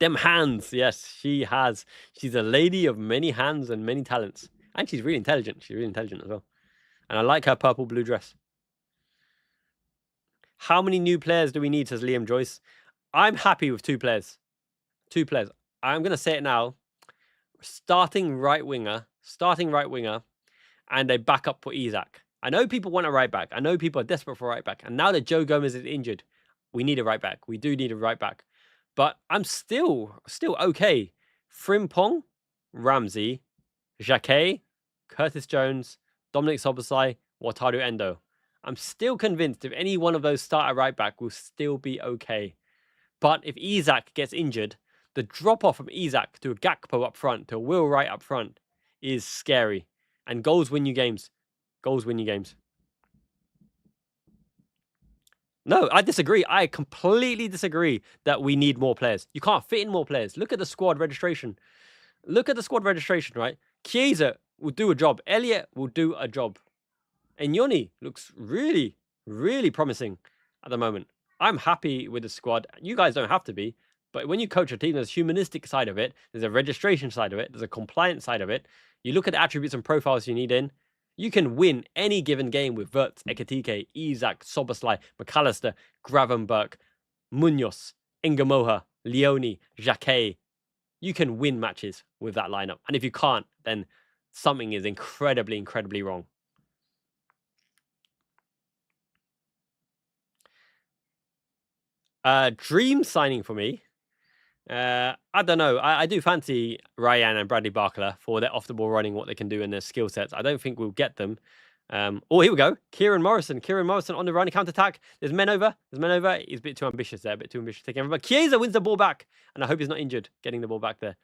Speaker 1: Them hands, yes, she has. She's a lady of many hands and many talents. And she's really intelligent. She's really intelligent as well. And I like her purple-blue dress. How many new players do we need, says Liam Joyce. I'm happy with 2 players. 2 players. I'm going to say it now. Starting right winger, and a backup for Isak. I know people want a right back. I know people are desperate for a right back. And now that Joe Gomez is injured, we need a right back. We do need a right back. But I'm still okay. Frimpong, Ramsey, Jacquet, Curtis Jones, Dominic Szoboszlai, Wataru Endo. I'm still convinced if any one of those start at right back will still be okay. But if Isak gets injured, the drop-off from Isak to a Gakpo up front, to a Will Wright up front, is scary. And goals win you games. Goals win you games. No, I disagree. I completely disagree that we need more players. You can't fit in more players. Look at the squad registration. Right? Chiesa will do a job. Elliott will do a job. And Ignoni looks really, really promising at the moment. I'm happy with the squad. You guys don't have to be. But when you coach a team, there's a humanistic side of it. There's a registration side of it. There's a compliance side of it. You look at the attributes and profiles you need in. You can win any given game with Wirtz, Ekitike, Isak, Szoboszlai, McAllister, Gravenberch, Munoz, Ingamoha, Leone, Jacquet. You can win matches with that lineup. And if you can't, then something is incredibly, incredibly wrong. Dream signing for me. I don't know. I do fancy Ryan and Bradley Barkler for their off-the-ball running, what they can do in their skill sets. I don't think we'll get them. Oh, here we go. Kieran Morrison on the run, counter-attack. There's men over. He's a bit too ambitious there, taking over. But Chiesa wins the ball back, and I hope he's not injured getting the ball back there.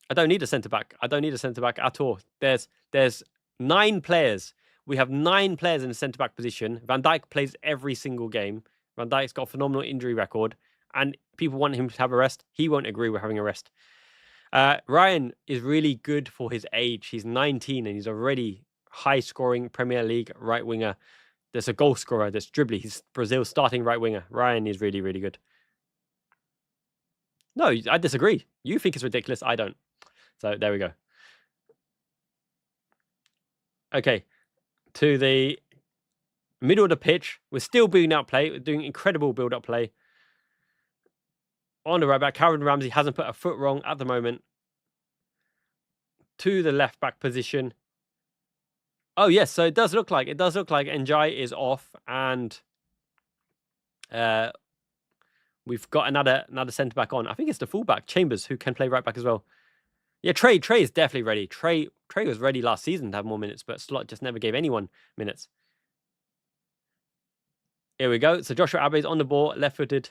Speaker 1: I don't need a centre-back. At all. There's 9 players. We have 9 players in the centre-back position. Van Dijk plays every single game. Van Dijk's got a phenomenal injury record, and people want him to have a rest. He won't agree with having a rest. Ryan is really good for his age. He's 19, and he's already high-scoring Premier League right winger. There's a goal scorer. There's dribbly. He's Brazil's starting right winger. Ryan is really, really good. No, I disagree. You think it's ridiculous. I don't. So there we go. Okay, to the middle of the pitch. We're still building up play. We're doing incredible build-up play. On the right back, Calvin Ramsey hasn't put a foot wrong at the moment. To the left back position. Oh yes, so it does look like Njai is off, and we've got another centre back on. I think it's the fullback, Chambers, who can play right back as well. Yeah, Trey is definitely ready. Trey was ready last season to have more minutes, but Slot just never gave anyone minutes. Here we go. So Joshua Abe's on the ball, left-footed.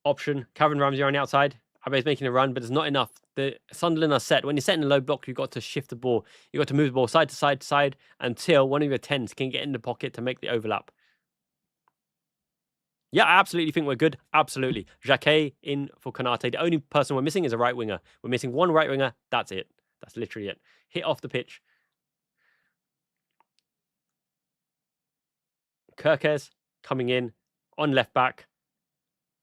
Speaker 1: Option. Calvin Ramsey on the outside. Abe's making a run, but it's not enough. The Sunderland are set. When you're set in a low block, you've got to shift the ball. You've got to move the ball side to side to side until one of your 10s can get in the pocket to make the overlap. Yeah, I absolutely think we're good. Absolutely. Jacquet in for Konate. The only person we're missing is a right winger. We're missing one right winger. That's it. That's literally it. Hit off the pitch. Kirkes coming in on left back.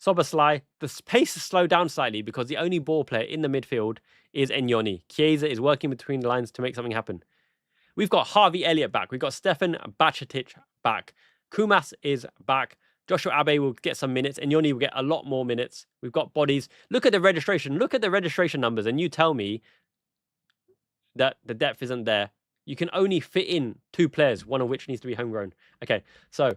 Speaker 1: Soboslai. The pace has slowed down slightly because the only ball player in the midfield is Andoni. Chiesa is working between the lines to make something happen. We've got Harvey Elliott back. We've got Stefan Bajcetic back. Kumas is back. Joshua Abe will get some minutes. Andoni will get a lot more minutes. We've got bodies. Look at the registration. Look at the registration numbers, and you tell me that the depth isn't there. You can only fit in 2 players, one of which needs to be homegrown. Okay, so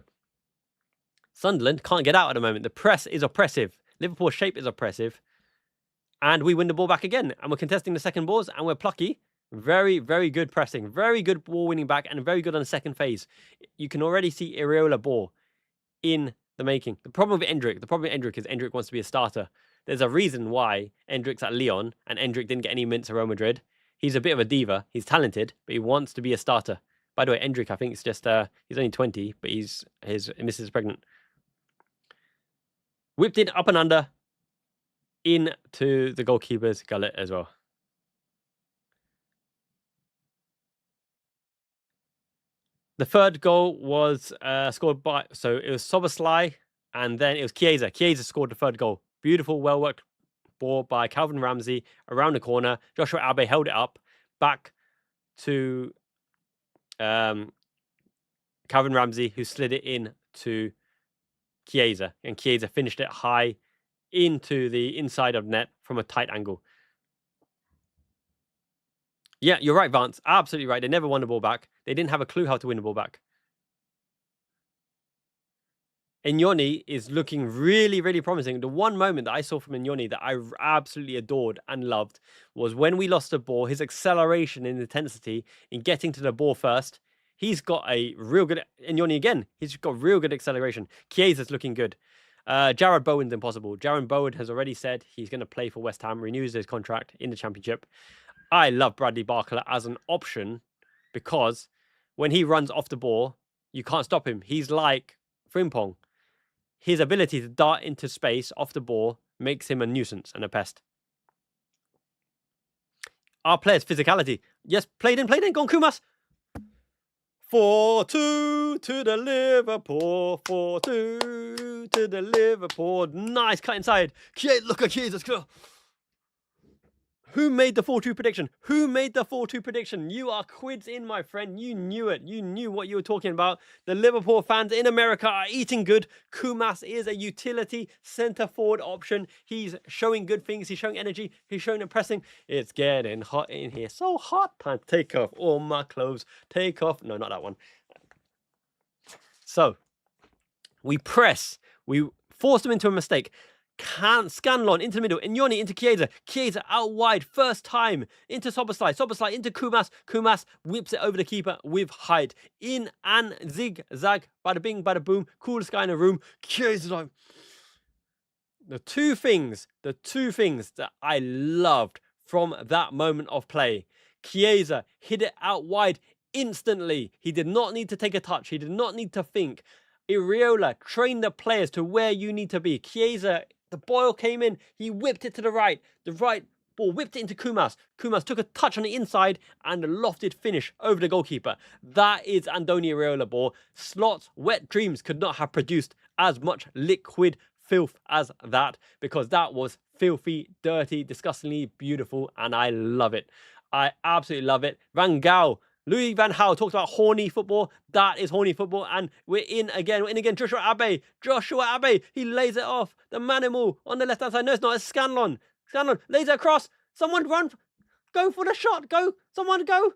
Speaker 1: Sunderland can't get out at the moment. The press is oppressive. Liverpool's shape is oppressive. And we win the ball back again. And we're contesting the second balls, and we're plucky. Very, very good pressing. Very good ball winning back, and very good on the second phase. You can already see Iraola ball in the making. The problem with Endrick is Endrick wants to be a starter. There's a reason why Endrick's at Lyon, and Endrick didn't get any minutes at Real Madrid. He's a bit of a diva. He's talented, but he wants to be a starter. By the way, Endrick, I think it's just, he's only 20, but his missus is pregnant. Whipped it up and under into the goalkeeper's gullet as well. The third goal was scored by, so it was Soboslai, and then it was Chiesa. Chiesa scored the third goal. Beautiful, well-worked ball by Calvin Ramsey around the corner. Joshua Abe held it up back to Calvin Ramsey, who slid it in to Chiesa, and Chiesa finished it high into the inside of net from a tight angle. Yeah, you're right, Vance. Absolutely right. They never won the ball back. They didn't have a clue how to win the ball back. Andoni is looking really, really promising. The one moment that I saw from Andoni that I absolutely adored and loved was when we lost the ball, his acceleration and intensity in getting to the ball first. He's got a real good... Andoni again, he's got real good acceleration. Chiesa's looking good. Jared Bowen's impossible. Jared Bowen has already said he's going to play for West Ham, renews his contract in the Championship. I love Bradley Barcola as an option because when he runs off the ball, you can't stop him. He's like Frimpong. His ability to dart into space off the ball makes him a nuisance and a pest. Our players' physicality. Yes, played in. Go on, Kumas. 4-2 to the Liverpool. 4-2 to the Liverpool. Nice cut inside. Look at Jesus. Who made the 4-2 prediction? Who made the 4-2 prediction? You are quids in, my friend. You knew it. You knew what you were talking about. The Liverpool fans in America are eating good. Kumas is a utility centre-forward option. He's showing good things. He's showing energy. He's showing pressing. It's getting hot in here. So hot. Time to take off all my clothes. Take off. No, not that one. So, we press. We force them into a mistake. Scanlon into the middle, Andoni into Chiesa, Chiesa out wide, first time into Soboslai into Kumas whips it over the keeper with height, in and zigzag, bada bing, bada boom, coolest guy in the room, Chiesa. The two things that I loved from that moment of play, Chiesa hit it out wide instantly. He did not need to take a touch, he did not need to think. Iraola trained the players to where you need to be. Chiesa, the ball came in, he whipped it to the right ball whipped it into Kumas. Kumas took a touch on the inside and a lofted finish over the goalkeeper. That is Andoni Iraola ball. Slot's wet dreams could not have produced as much liquid filth as that, because that was filthy, dirty, disgustingly beautiful, and I love it. I absolutely love it. Van Gaal, Louis Van Gaal talks about horny football. That is horny football, and we're in again. We're in again. Joshua Abe, he lays it off. The Manimal on the left-hand side. No, it's not. It's Scanlon. Scanlon lays it across. Someone run. Go for the shot. Go. Someone go.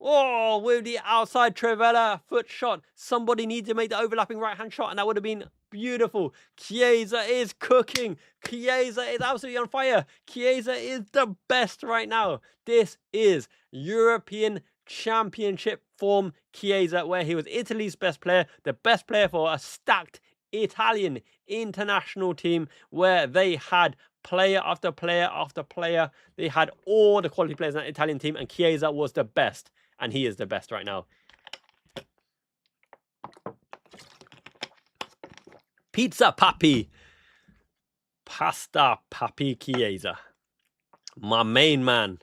Speaker 1: Oh, with the outside Trevella foot shot. Somebody needs to make the overlapping right-hand shot, and that would have been beautiful. Chiesa is cooking. Chiesa is absolutely on fire. Chiesa is the best right now. This is European Championship form Chiesa, where he was Italy's best player, the best player for a stacked Italian international team, where they had player after player after player. They had all the quality players in that Italian team, and Chiesa was the best. And he is the best right now. Pizza Papi. Pasta Papi Chiesa. My main man.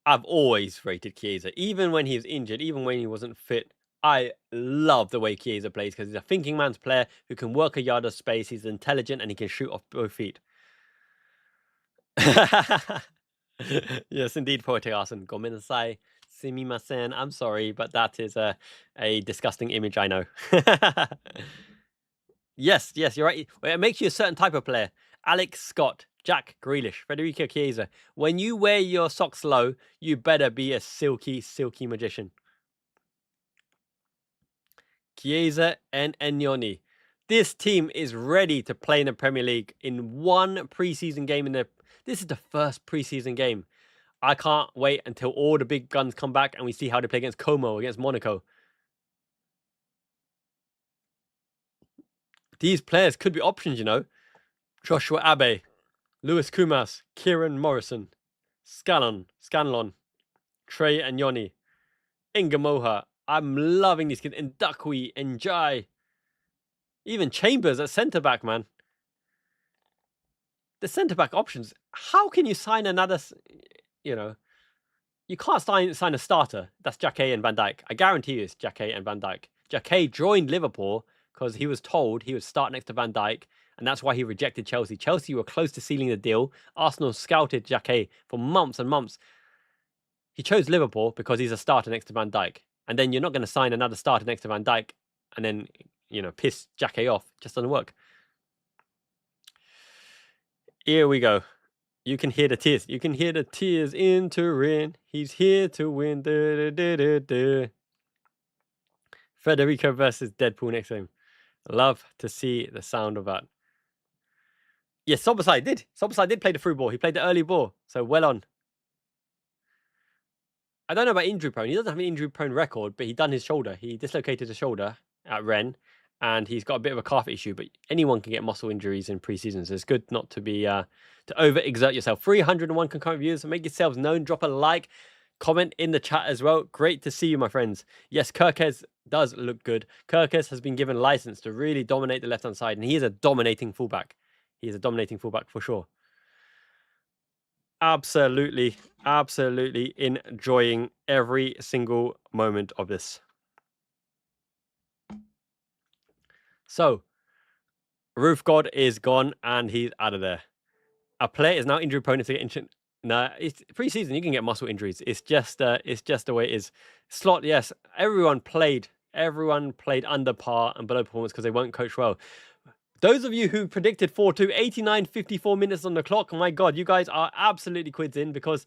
Speaker 1: I've always rated Chiesa. Even when he was injured, even when he wasn't fit. I love the way Chiesa plays, because he's a thinking man's player who can work a yard of space. He's intelligent and he can shoot off both feet. Yes, indeed, Poetic Arson. Gomenasai. Sumimasen. I'm sorry, but that is a disgusting image, I know. Yes, you're right. It makes you a certain type of player. Alex Scott, Jack Grealish, Federico Chiesa. When you wear your socks low, you better be a silky, silky magician. Chiesa and Andoni. This team is ready to play in the Premier League in one preseason game. This is the first preseason game. I can't wait until all the big guns come back and we see how they play against Como, against Monaco. These players could be options, you know. Joshua Abe, Lewis Kumas, Kieran Morrison, Scanlon, Trey Andoni, Ingamoha. I'm loving these kids. Ndakwi, Njai. Even Chambers at centre-back, man. The centre-back options. How can you sign another... You know, you can't sign a starter. That's Jacquet and Van Dijk. I guarantee you it's Jacquet and Van Dijk. Jacquet joined Liverpool because he was told he would start next to Van Dijk, and that's why he rejected Chelsea. Chelsea were close to sealing the deal. Arsenal scouted Jacquet for months and months. He chose Liverpool because he's a starter next to Van Dijk. And then you're not going to sign another starter next to Van Dijk and then, you know, piss Jacquet off. It just doesn't work. Here we go. You can hear the tears. You can hear the tears entering. He's here to win. Da, da, da, da. Federico versus Deadpool next to him. Love to see the sound of that. Yes, Sobosai did. Sobosai did play the through ball. He played the early ball. So well on. I don't know about injury prone. He doesn't have an injury prone record, but he done his shoulder. He dislocated his shoulder at Rennes. And he's got a bit of a calf issue, but anyone can get muscle injuries in pre-season. So it's good not to be to overexert yourself. 301 concurrent viewers. So make yourselves known. Drop a like, comment in the chat as well. Great to see you, my friends. Yes, Kirkes does look good. Kirkes has been given license to really dominate the left-hand side, and he is a dominating fullback. He is a dominating fullback for sure. Absolutely enjoying every single moment of this. So, Roof God is gone and he's out of there. A player is now injury prone to get injured. No, it's pre-season. You can get muscle injuries. It's just the way it is. Slot, yes. Everyone played under par and below performance because they weren't coached well. Those of you who predicted 4-2, 89, 54 minutes on the clock. My God, you guys are absolutely quids in because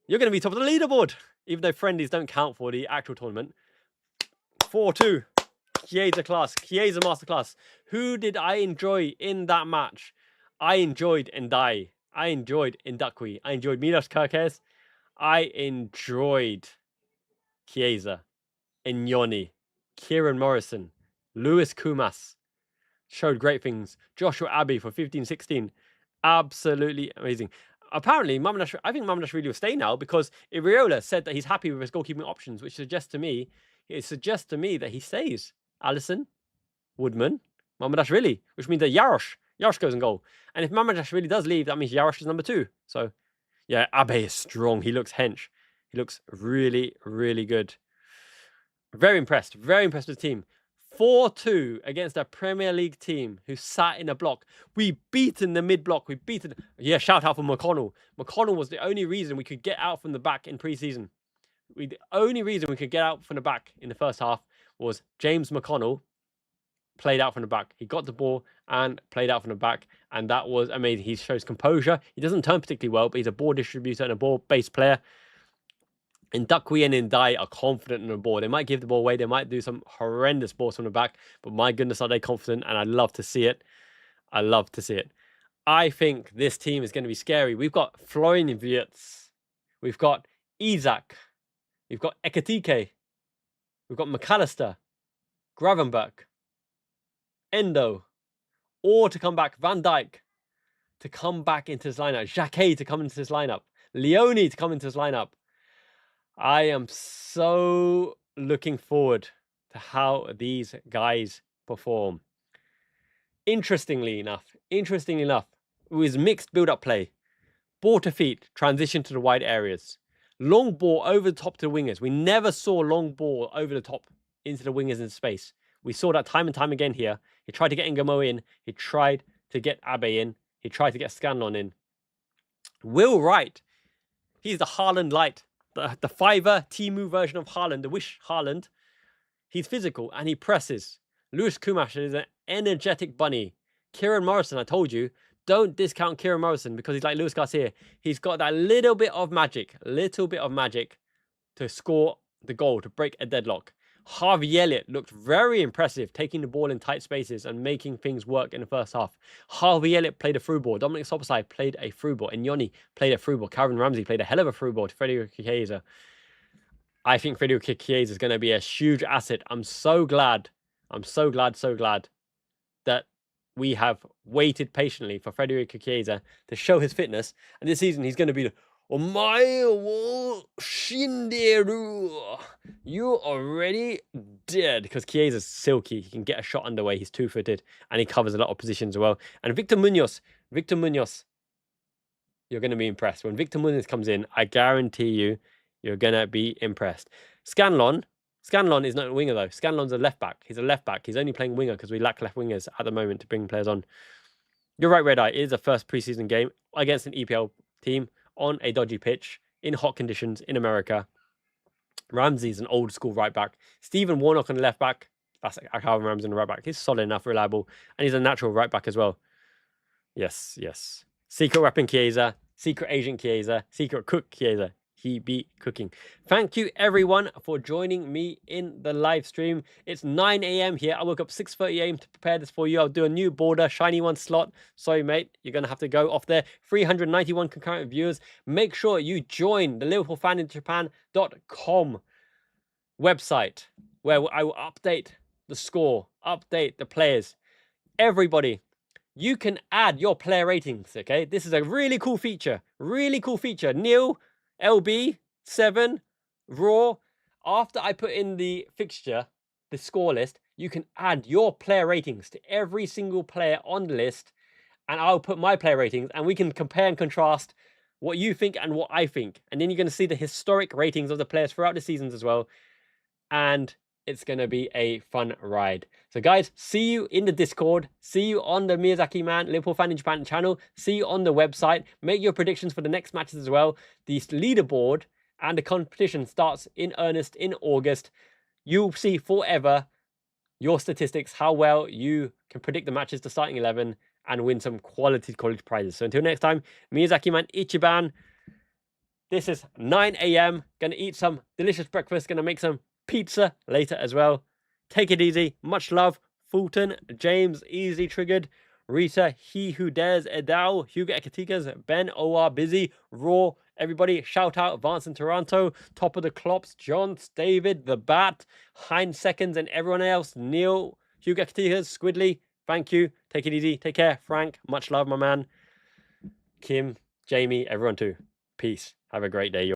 Speaker 1: you're going to be top of the leaderboard, even though friendlies don't count for the actual tournament. 4-2. Chiesa class, Chiesa masterclass. Who did I enjoy in that match? I enjoyed Ndai. I enjoyed Ndakwi. I enjoyed Milos Kerkez. I enjoyed Chiesa, Andoni, Kieran Morrison, Lewis Kumas. Showed great things. Joshua Abbey for 15-16. Absolutely amazing. Apparently, I think Mamdashvili will stay now because Iraola said that he's happy with his goalkeeping options, which suggests to me that he stays. Alisson, Woodman, Mamdashvili, which means that Yarosh goes in goal. And if Mamdashvili does leave, that means Yarosh is number 2. So, yeah, Abe is strong. He looks hench. He looks really, really good. Very impressed with the team. 4-2 against a Premier League team who sat in a block. We beaten the mid-block. We beaten... Yeah, shout out for McConnell. McConnell was the only reason we could get out from the back in pre-season. The only reason we could get out from the back in the first half was James McConnell played out from the back. He got the ball and played out from the back, and that was amazing. He shows composure. He doesn't turn particularly well, but he's a ball distributor and a ball-based player. And Dakwi and Ndai are confident in the ball. They might give the ball away. They might do some horrendous balls from the back, but my goodness, are they confident, and I love to see it. I love to see it. I think this team is going to be scary. We've got Florian Wirtz. We've got Isak. We've got Ekatike. We've got McAllister, Gravenberch, Endo, or to come back, Van Dijk to come back into his lineup, Jacquet to come into his lineup, Leone to come into his lineup. I am so looking forward to how these guys perform. Interestingly enough, it was mixed build-up play, ball to feet, transition to the wide areas. Long ball over the top to the wingers. We never saw long ball over the top into the wingers in space. We saw that time and time again here. He tried to get Ngamo in. He tried to get Abe in. He tried to get Scanlon in. Will Wright, he's the Haaland light. The fiver Timu version of Haaland, the Wish Haaland. He's physical and he presses. Lewis Kumash is an energetic bunny. Kieran Morrison, I told you, don't discount Kieran Morrison because he's like Luis Garcia. He's got that little bit of magic to score the goal, to break a deadlock. Harvey Elliott looked very impressive, taking the ball in tight spaces and making things work in the first half. Harvey Elliott played a through ball. Dominic Szoboszlai played a through ball. And Inyoni played a through ball. Calvin Ramsey played a hell of a through ball to Federico Chiesa. I think Federico Chiesa is going to be a huge asset. I'm so glad that we have waited patiently for Federico Chiesa to show his fitness. And this season, he's going to be the Omae Shinderu. You're already dead. Because Chiesa's silky. He can get a shot underway. He's two-footed. And he covers a lot of positions as well. And Victor Munoz, you're going to be impressed. When Victor Munoz comes in, I guarantee you're going to be impressed. Scanlon is not a winger, though. Scanlon's a left-back. He's a left-back. He's only playing winger because we lack left wingers at the moment to bring players on. You're right, Red Eye. It is a first preseason game against an EPL team on a dodgy pitch in hot conditions in America. Ramsey's an old-school right-back. Stephen Warnock on the left-back. That's Calvin Ramsey on the right-back. He's solid enough, reliable, and he's a natural right-back as well. Yes. Secret weapon Chiesa. Secret agent Chiesa. Secret cook Chiesa. He be cooking. Thank you everyone for joining me in the live stream. It's 9 a.m. here. I woke up 6:30 a.m. to prepare this for you. I'll do a new border, shiny one slot. Sorry, mate. You're going to have to go off there. 391 concurrent viewers. Make sure you join the Liverpool Fan in Japan.com website where I will update the score, update the players. Everybody, you can add your player ratings, okay? This is a really cool feature. Neil, LB, 7, Raw. After I put in the fixture, the score list, you can add your player ratings to every single player on the list, and I'll put my player ratings, and we can compare and contrast what you think and what I think. And then you're going to see the historic ratings of the players throughout the seasons as well. And it's going to be a fun ride. So guys, see you in the Discord. See you on the Miyazaki Man Liverpool Fan in Japan channel. See you on the website. Make your predictions for the next matches as well. The leaderboard and the competition starts in earnest in August. You'll see forever your statistics, how well you can predict the matches to starting 11 and win some quality college prizes. So until next time, Miyazaki Man Ichiban. This is 9 a.m. Going to eat some delicious breakfast. Going to make some pizza later as well. Take it easy. Much love. Fulton, James, Easy Triggered, Rita, He Who Dares, Edao, Hugo Ekatikas, Ben, OR, Busy, Raw. Everybody, shout out, Vance in Toronto, Top of the Clops, John, David, The Bat, Heinz Seconds, and everyone else. Neil, Hugo Ekatikas, Squidly, thank you. Take it easy. Take care. Frank, much love, my man. Kim, Jamie, everyone too. Peace. Have a great day.